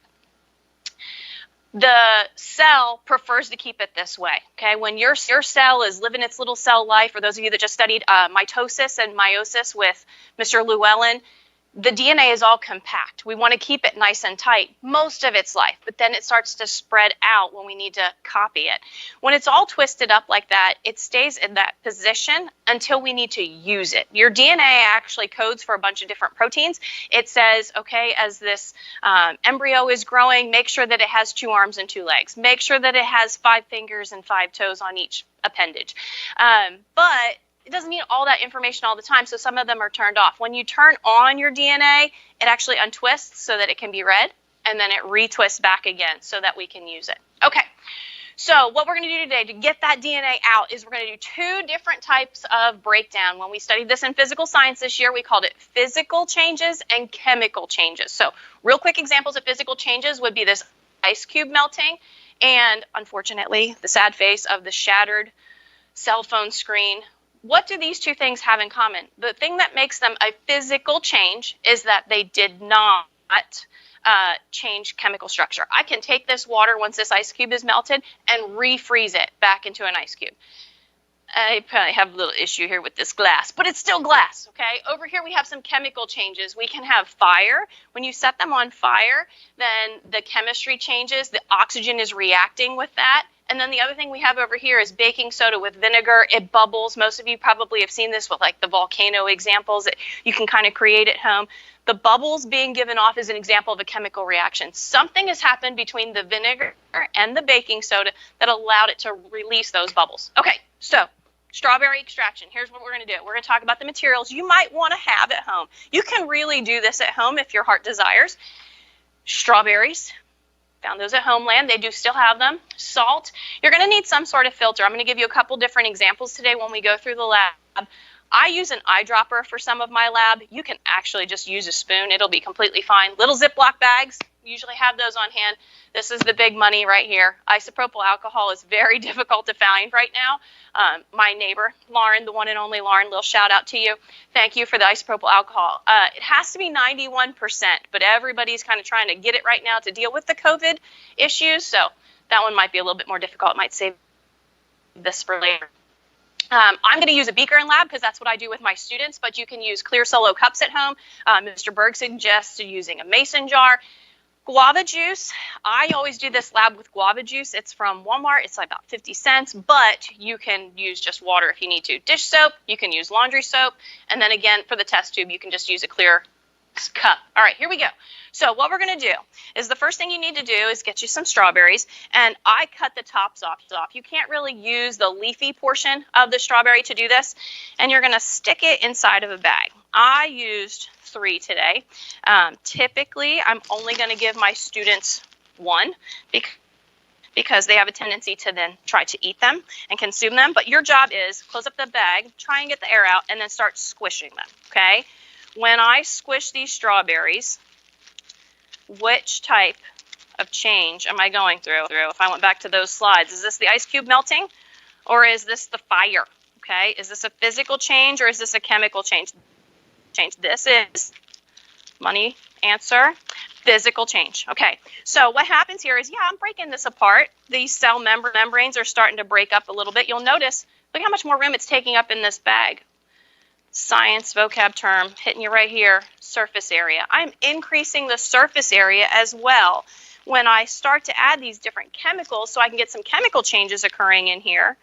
The cell prefers to keep it this way, okay? When your cell is living its little cell life, for those of you that just studied mitosis and meiosis with Mr. Llewellyn, the DNA is all compact. We want to keep it nice and tight most of its life, but then it starts to spread out when we need to copy it. When it's all twisted up like that, it stays in that position until we need to use it. Your DNA actually codes for a bunch of different proteins. It says, okay, as this embryo is growing, make sure that it has 2 arms and 2 legs. Make sure that it has 5 fingers and 5 toes on each appendage. But it doesn't need all that information all the time, so some of them are turned off. When you turn on your DNA, it actually untwists so that it can be read, and then it retwists back again so that we can use it. Okay, so what we're going to do today to get that DNA out is we're going to do 2 different types of breakdown. When we studied this in physical science this year, we called it physical changes and chemical changes. So real quick examples of physical changes would be this ice cube melting and, unfortunately, the sad face of the shattered cell phone screen. What do these 2 things have in common? The thing that makes them a physical change is that they did not change chemical structure. I can take this water once this ice cube is melted and refreeze it back into an ice cube. I probably have a little issue here with this glass, but it's still glass, okay? Over here we have some chemical changes. We can have fire. When you set them on fire, then the chemistry changes. The oxygen is reacting with that. And then the other thing we have over here is baking soda with vinegar. It bubbles. Most of you probably have seen this with like the volcano examples that you can kind of create at home. The bubbles being given off is an example of a chemical reaction. Something has happened between the vinegar and the baking soda that allowed it to release those bubbles. Okay, so strawberry extraction. Here's what we're going to do. We're going to talk about the materials you might want to have at home. You can really do this at home if your heart desires. Strawberries. Found those at Homeland. They do still have them. Salt. You're going to need some sort of filter. I'm going to give you a couple different examples today when we go through the lab. I use an eyedropper for some of my lab. You can actually just use a spoon. It'll be completely fine. Little Ziploc bags. Usually have those on hand. This is the big money right here. Isopropyl alcohol is very difficult to find right now. My neighbor, Lauren, the one and only Lauren, little shout out to you. Thank you for the isopropyl alcohol. It has to be 91%, but everybody's kind of trying to get it right now to deal with the COVID issues, so that one might be a little bit more difficult. Might save this for later. I'm going to use a beaker in lab because that's what I do with my students, but you can use clear solo cups at home. Mr. Berg suggests using a mason jar. Guava juice, I always do this lab with guava juice. It's from Walmart. It's like about 50 cents, but you can use just water if you need to. Dish soap, you can use laundry soap, and then again, for the test tube, you can just use a clear cup. All right, here we go. So what we're going to do is the first thing you need to do is get you some strawberries, and I cut the tops off. You can't really use the leafy portion of the strawberry to do this, and you're going to stick it inside of a bag. I used 3 today. Typically, I'm only going to give my students 1 because they have a tendency to then try to eat them and consume them. But your job is close up the bag, try and get the air out, and then start squishing them, okay? When I squish these strawberries, which type of change am I going through? If I went back to those slides, is this the ice cube melting or is this the fire? Okay, is this a physical change or is this a chemical change? This is money answer, physical change. Okay, so what happens here is, yeah, I'm breaking this apart. These cell membranes are starting to break up a little bit. You'll notice, look how much more room it's taking up in this bag. Science vocab term hitting you right here, surface area. I'm increasing the surface area as well when I start to add these different chemicals so I can get some chemical changes occurring in here.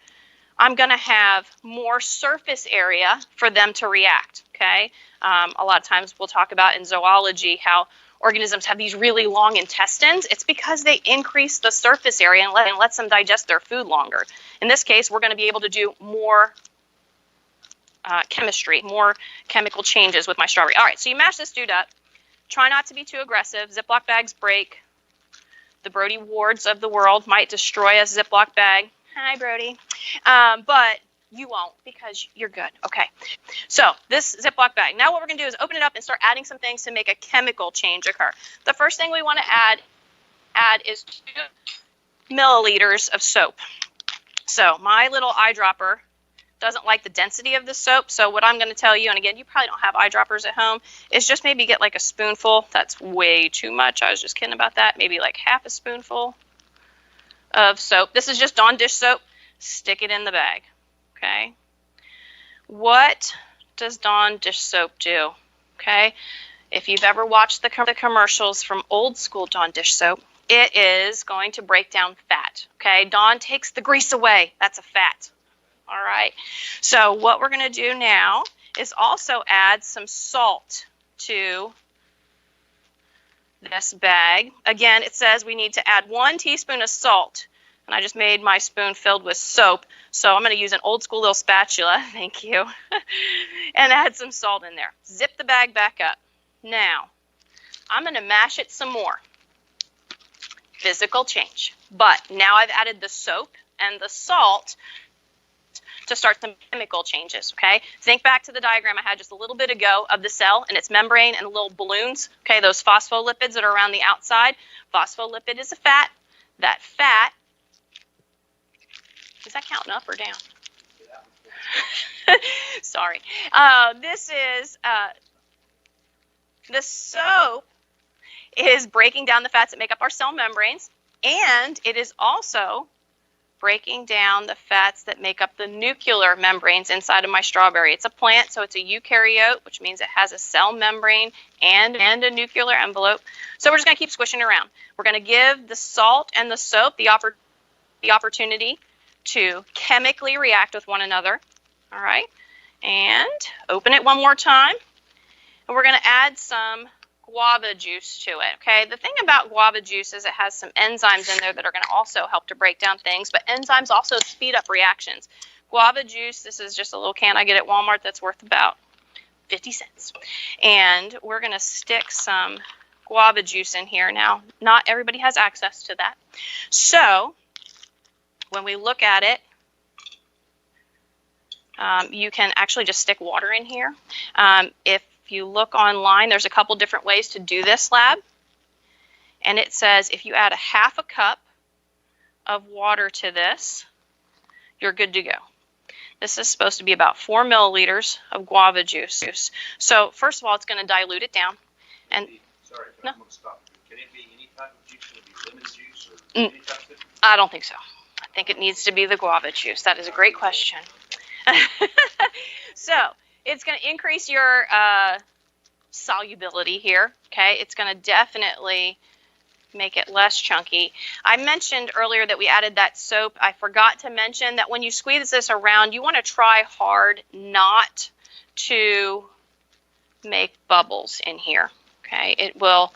I'm going to have more surface area for them to react, okay? A lot of times we'll talk about in zoology how organisms have these really long intestines. It's because they increase the surface area and lets them digest their food longer. In this case, we're going to be able to do more chemistry, more chemical changes with my strawberry. All right, so you mash this dude up. Try not to be too aggressive. Ziploc bags break. The Brody Wards of the world might destroy a Ziploc bag. Hi, Brody. But you won't because you're good. Okay. So this Ziploc bag. Now what we're going to do is open it up and start adding some things to make a chemical change occur. The first thing we want to add is 2 milliliters of soap. So my little eyedropper doesn't like the density of the soap. So what I'm going to tell you, and again, you probably don't have eyedroppers at home, is just maybe get like a spoonful. That's way too much. I was just kidding about that. Maybe like half a spoonful of soap. This is just Dawn dish soap. Stick it in the bag. Okay. What does Dawn dish soap do? Okay. If you've ever watched the commercials from old school Dawn dish soap, it is going to break down fat. Okay. Dawn takes the grease away. That's a fat. All right, so what we're going to do now is also add some salt to this bag. Again, it says we need to add 1 teaspoon of salt, and I just made my spoon filled with soap, so I'm going to use an old school little spatula, thank you, and add some salt in there. Zip the bag back up. Now, I'm going to mash it some more. Physical change, but now I've added the soap and the salt to start some chemical changes, okay? Think back to the diagram I had just a little bit ago of the cell and its membrane and little balloons, okay? Those phospholipids that are around the outside. Phospholipid is a fat. That fat, is that counting up or down? Sorry. This is, the soap is breaking down the fats that make up our cell membranes, and it is also breaking down the fats that make up the nuclear membranes inside of my strawberry. It's a plant, so it's a eukaryote, which means it has a cell membrane and a nuclear envelope. So we're just going to keep squishing around. We're going to give the salt and the soap the opportunity to chemically react with one another. All right, and open it one more time. And we're going to add some guava juice to it. Okay, the thing about guava juice is it has some enzymes in there that are going to also help to break down things, but enzymes also speed up reactions. Guava juice, this is just a little can I get at Walmart that's worth about 50 cents. And we're going to stick some guava juice in here. Now, not everybody has access to that. So, when we look at it, you can actually just stick water in here. If you look online, there's a couple different ways to do this lab. And it says if you add a half a cup of water to this, you're good to go. This is supposed to be about 4 milliliters of guava juice. So first of all, it's going to dilute it down. And sorry, no. I'm going to stop. Can it be any type of juice? Can it be lemon juice or any type of? I don't think so. I think it needs to be the guava juice. That is a great question. So it's going to increase your solubility here, okay? It's going to definitely make it less chunky. I mentioned earlier that we added that soap. I forgot to mention that when you squeeze this around, you want to try hard not to make bubbles in here, okay? It will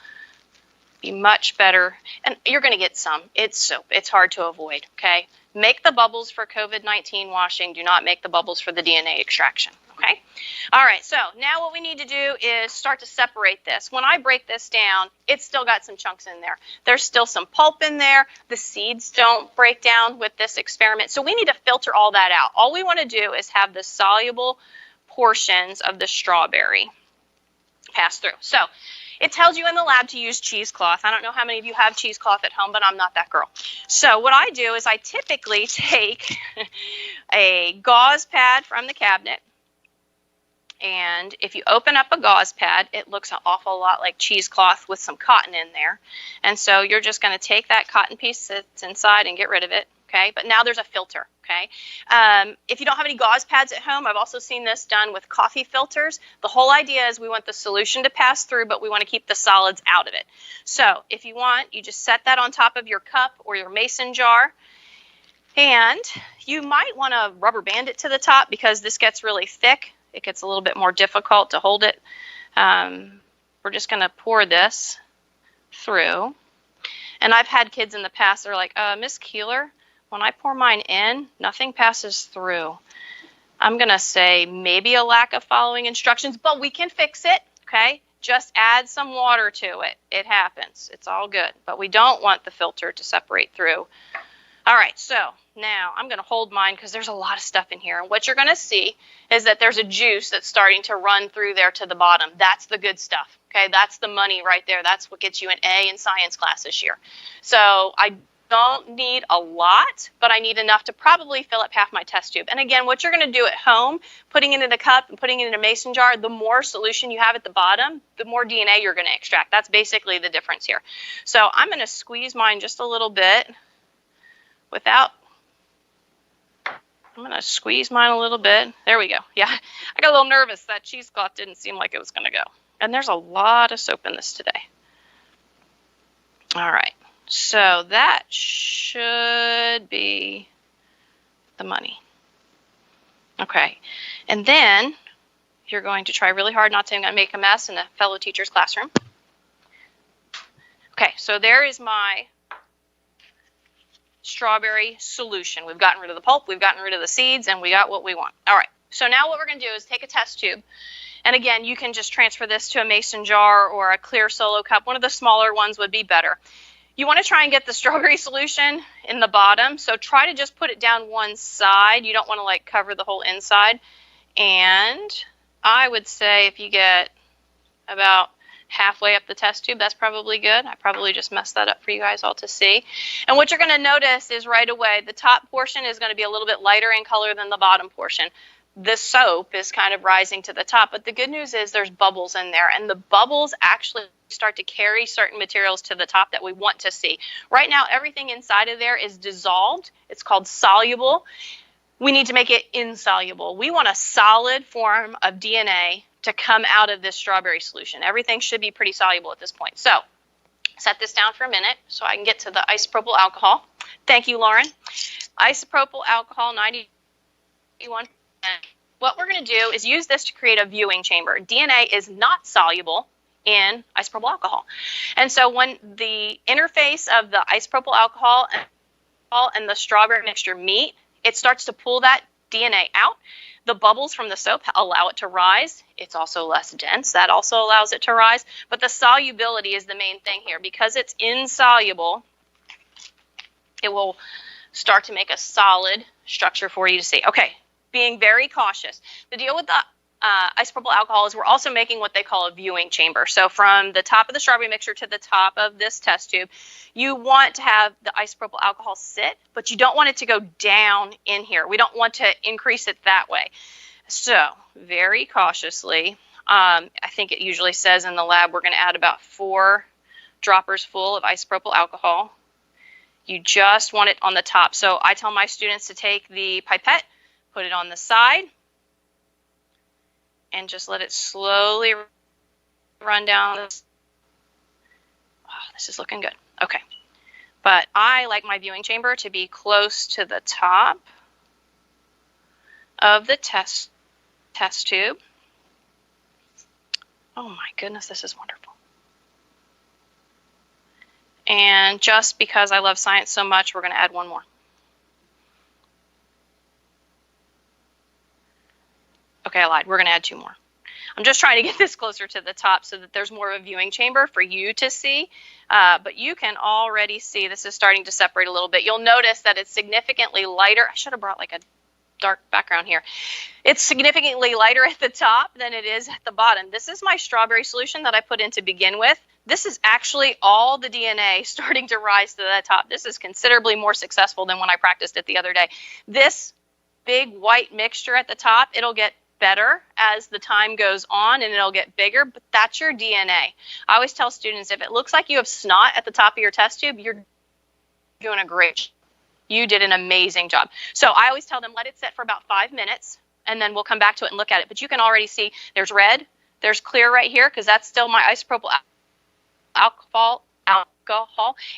be much better, and you're going to get some. It's soap. It's hard to avoid, okay? Make the bubbles for COVID-19 washing. Do not make the bubbles for the DNA extraction, okay? All right, so now what we need to do is start to separate this. When I break this down, it's still got some chunks in there. There's still some pulp in there. The seeds don't break down with this experiment, so we need to filter all that out. All we want to do is have the soluble portions of the strawberry pass through. So it tells you in the lab to use cheesecloth. I don't know how many of you have cheesecloth at home, but I'm not that girl. So what I do is I typically take a gauze pad from the cabinet, and if you open up a gauze pad, it looks an awful lot like cheesecloth with some cotton in there. And so you're just going to take that cotton piece that's inside and get rid of it, okay? But now there's a filter, okay? If you don't have any gauze pads at home, I've also seen this done with coffee filters. The whole idea is we want the solution to pass through, but we want to keep the solids out of it. So if you want, you just set that on top of your cup or your mason jar. And you might want to rubber band it to the top because this gets really thick. It gets a little bit more difficult to hold it. We're just going to pour this through. And I've had kids in the past that are like, Miss Keeler, when I pour mine in, nothing passes through. I'm going to say maybe a lack of following instructions, but we can fix it, okay? Just add some water to it. It happens. It's all good, but we don't want the filter to separate through. All right, so now I'm going to hold mine because there's a lot of stuff in here. And what you're going to see is that there's a juice that's starting to run through there to the bottom. That's the good stuff, okay? That's the money right there. That's what gets you an A in science class this year. So I don't need a lot, but I need enough to probably fill up half my test tube. And again, what you're going to do at home, putting it in a cup and putting it in a mason jar, the more solution you have at the bottom, the more DNA you're going to extract. That's basically the difference here. So I'm going to squeeze mine just a little bit I'm going to squeeze mine a little bit. There we go. Yeah, I got a little nervous. That cheesecloth didn't seem like it was going to go. And there's a lot of soap in this today. All right. So that should be the money. Okay. And then you're going to try really hard not to make a mess in a fellow teacher's classroom. Okay, so there is my strawberry solution. We've gotten rid of the pulp, we've gotten rid of the seeds, and we got what we want. All right, so now what we're going to do is take a test tube. And again, you can just transfer this to a mason jar or a clear solo cup. One of the smaller ones would be better. You want to try and get the strawberry solution in the bottom, so try to just put it down one side. You don't want to like cover the whole inside. And I would say if you get about halfway up the test tube, that's probably good. I probably just messed that up for you guys all to see. And what you're going to notice is right away, the top portion is going to be a little bit lighter in color than the bottom portion. The soap is kind of rising to the top, but the good news is there's bubbles in there, and the bubbles actually start to carry certain materials to the top that we want to see. Right now, everything inside of there is dissolved. It's called soluble. We need to make it insoluble. We want a solid form of DNA to come out of this strawberry solution. Everything should be pretty soluble at this point. So set this down for a minute so I can get to the isopropyl alcohol. Thank you, Lauren. Isopropyl alcohol, 91%. What we're going to do is use this to create a viewing chamber. DNA is not soluble in isopropyl alcohol. And so when the interface of the isopropyl alcohol and the strawberry mixture meet, it starts to pull that DNA out. The bubbles from the soap allow it to rise. It's also less dense. That also allows it to rise. But the solubility is the main thing here. Because it's insoluble, it will start to make a solid structure for you to see. Okay, being very cautious. The deal with the isopropyl alcohol is we're also making what they call a viewing chamber. So from the top of the strawberry mixture to the top of this test tube, you want to have the isopropyl alcohol sit, but you don't want it to go down in here. We don't want to increase it that way. So very cautiously, I think it usually says in the lab we're going to add about 4 droppers full of isopropyl alcohol. You just want it on the top. So I tell my students to take the pipette, put it on the side, and just let it slowly run down. Oh, this is looking good. Okay. But I like my viewing chamber to be close to the top of the test tube. Oh my goodness, this is wonderful. And just because I love science so much, we're going to add one more. Okay, I lied. We're going to add 2 more. I'm just trying to get this closer to the top so that there's more of a viewing chamber for you to see. But you can already see this is starting to separate a little bit. You'll notice that it's significantly lighter. I should have brought like a dark background here. It's significantly lighter at the top than it is at the bottom. This is my strawberry solution that I put in to begin with. This is actually all the DNA starting to rise to the top. This is considerably more successful than when I practiced it the other day. This big white mixture at the top, it'll get better as the time goes on and it'll get bigger, but that's your DNA. I always tell students if it looks like you have snot at the top of your test tube, you're doing a great job. You did an amazing job. So I always tell them let it sit for about 5 minutes and then we'll come back to it and look at it. But you can already see there's red, there's clear right here because that's still my isopropyl alcohol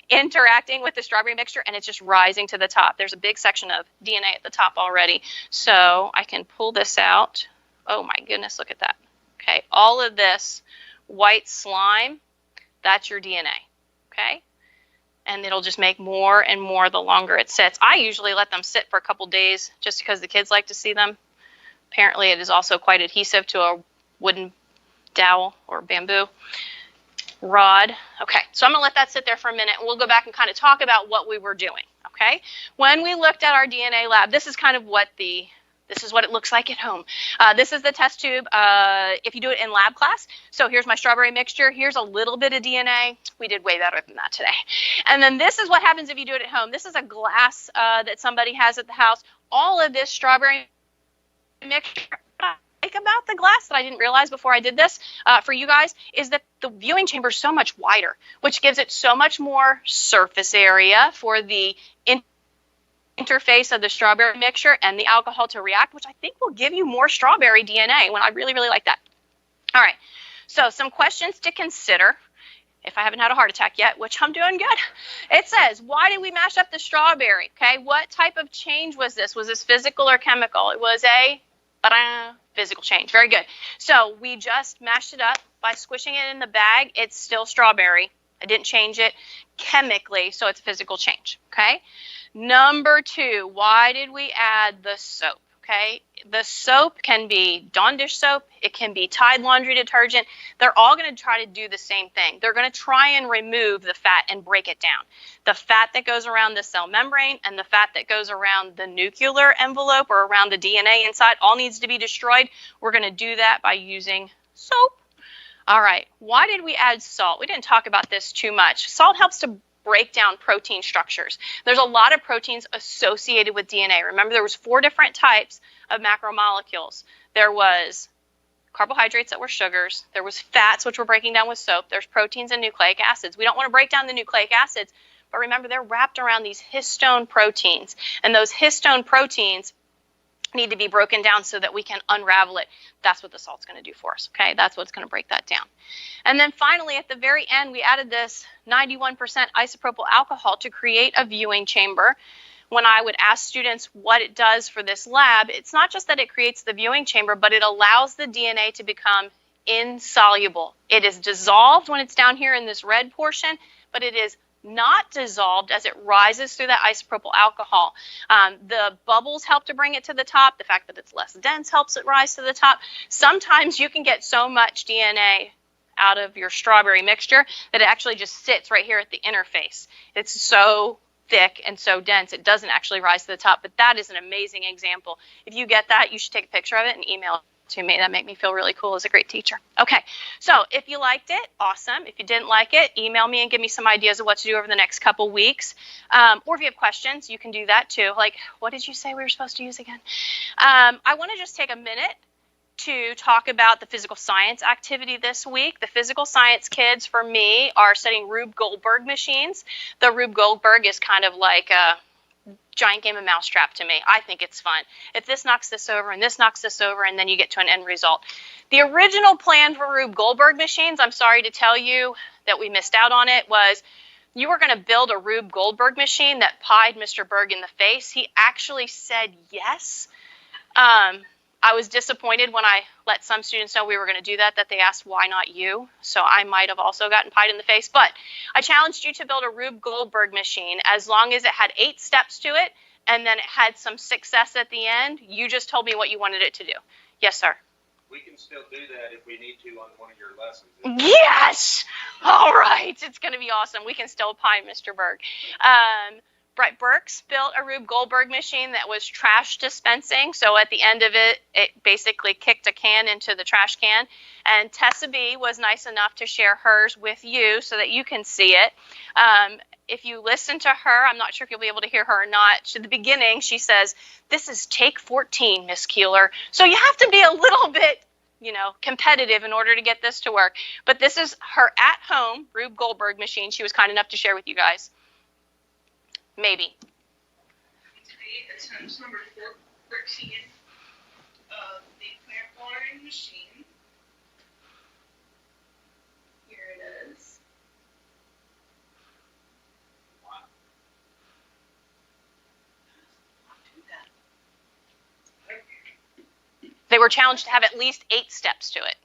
interacting with the strawberry mixture and it's just rising to the top. There's a big section of DNA at the top already. So I can pull this out. Oh my goodness, look at that. Okay, all of this white slime, that's your DNA, okay? And it'll just make more and more the longer it sits. I usually let them sit for a couple days just because the kids like to see them. Apparently it is also quite adhesive to a wooden dowel or bamboo rod. Okay, so I'm going to let that sit there for a minute, and we'll go back and kind of talk about what we were doing, okay? When we looked at our DNA lab, this is kind of what this is what it looks like at home. This is the test tube if you do it in lab class. So here's my strawberry mixture. Here's a little bit of DNA. We did way better than that today. And then this is what happens if you do it at home. This is a glass that somebody has at the house. All of this strawberry mixture, what I like about the glass that I didn't realize before I did this for you guys is that the viewing chamber is so much wider, which gives it so much more surface area for the interface of the strawberry mixture and the alcohol to react, which I think will give you more strawberry DNA. When I really, really like that. All right, so some questions to consider if I haven't had a heart attack yet, which I'm doing good. It says, why did we mash up the strawberry? Okay, what type of change was this? Was this physical or chemical? It was a physical change. Very good. So we just mashed it up by squishing it in the bag. It's still strawberry. I didn't change it chemically, so it's physical change. Okay. Number 2, why did we add the soap? Okay, the soap can be Dawn dish soap, it can be Tide laundry detergent. They're all going to try to do the same thing. They're going to try and remove the fat and break it down. The fat that goes around the cell membrane and the fat that goes around the nuclear envelope or around the DNA inside all needs to be destroyed. We're going to do that by using soap. All right, why did we add salt? We didn't talk about this too much. Salt helps to break down protein structures. There's a lot of proteins associated with DNA. Remember, there was 4 different types of macromolecules. There was carbohydrates that were sugars. There was fats, which were breaking down with soap. There's proteins and nucleic acids. We don't want to break down the nucleic acids, but remember, they're wrapped around these histone proteins. And those histone proteins need to be broken down so that we can unravel it. That's what the salt's going to do for us, okay? That's what's going to break that down. And then finally, at the very end, we added this 91% isopropyl alcohol to create a viewing chamber. When I would ask students what it does for this lab, it's not just that it creates the viewing chamber, but it allows the DNA to become insoluble. It is dissolved when it's down here in this red portion, but it is not dissolved as it rises through that isopropyl alcohol. The bubbles help to bring it to the top. The fact that it's less dense helps it rise to the top. Sometimes you can get so much DNA out of your strawberry mixture that it actually just sits right here at the interface. It's so thick and so dense it doesn't actually rise to the top, but that is an amazing example. If you get that, you should take a picture of it and email it to me. That made me feel really cool as a great teacher. Okay, so if you liked it, awesome. If you didn't like it, email me and give me some ideas of what to do over the next couple weeks. Or if you have questions, you can do that too. Like, what did you say we were supposed to use again? I want to just take a minute to talk about the physical science activity this week. The physical science kids, for me, are studying Rube Goldberg machines. The Rube Goldberg is kind of like a giant game of mousetrap to me. I think it's fun. If this knocks this over and this knocks this over, and then you get to an end result. The original plan for Rube Goldberg machines, I'm sorry to tell you that we missed out on it, was you were going to build a Rube Goldberg machine that pied Mr. Berg in the face. He actually said yes. I was disappointed when I let some students know we were going to do that they asked, why not you? So I might have also gotten pied in the face. But I challenged you to build a Rube Goldberg machine as long as it had 8 steps to it and then it had some success at the end. You just told me what you wanted it to do. Yes, sir. We can still do that if we need to on one of your lessons. Yes! All right. It's going to be awesome. We can still pie Mr. Berg. Brett Burks built a Rube Goldberg machine that was trash dispensing. So at the end of it, it basically kicked a can into the trash can. And Tessa B was nice enough to share hers with you so that you can see it. If you listen to her, I'm not sure if you'll be able to hear her or not. At the beginning, she says, "This is take 14, Miss Keeler." So you have to be a little bit, competitive in order to get this to work. But this is her at-home Rube Goldberg machine she was kind enough to share with you guys. Maybe. Today, attempt number 13 of the plant watering machine. Here it is. Wow. They were challenged to have at least 8 steps to it.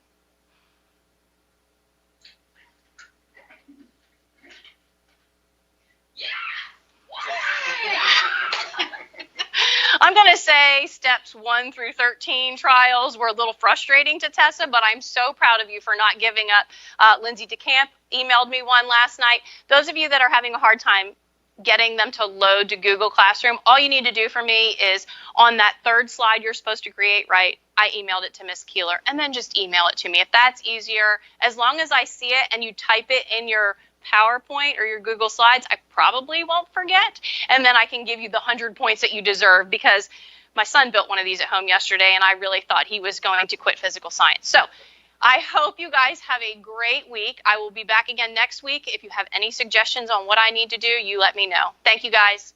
I'm going to say steps 1 through 13 trials were a little frustrating to Tessa, but I'm so proud of you for not giving up. Lindsay DeCamp emailed me one last night. Those of you that are having a hard time getting them to load to Google Classroom, all you need to do for me is on that third slide you're supposed to create, right? I emailed it to Miss Keeler, and then just email it to me. If that's easier, as long as I see it and you type it in your PowerPoint or your Google Slides, I probably won't forget, and then I can give you the 100 points that you deserve, because my son built one of these at home yesterday, and I really thought he was going to quit physical science. So I hope you guys have a great week. I will be back again next week. If you have any suggestions on what I need to do, you let me know. Thank you, guys.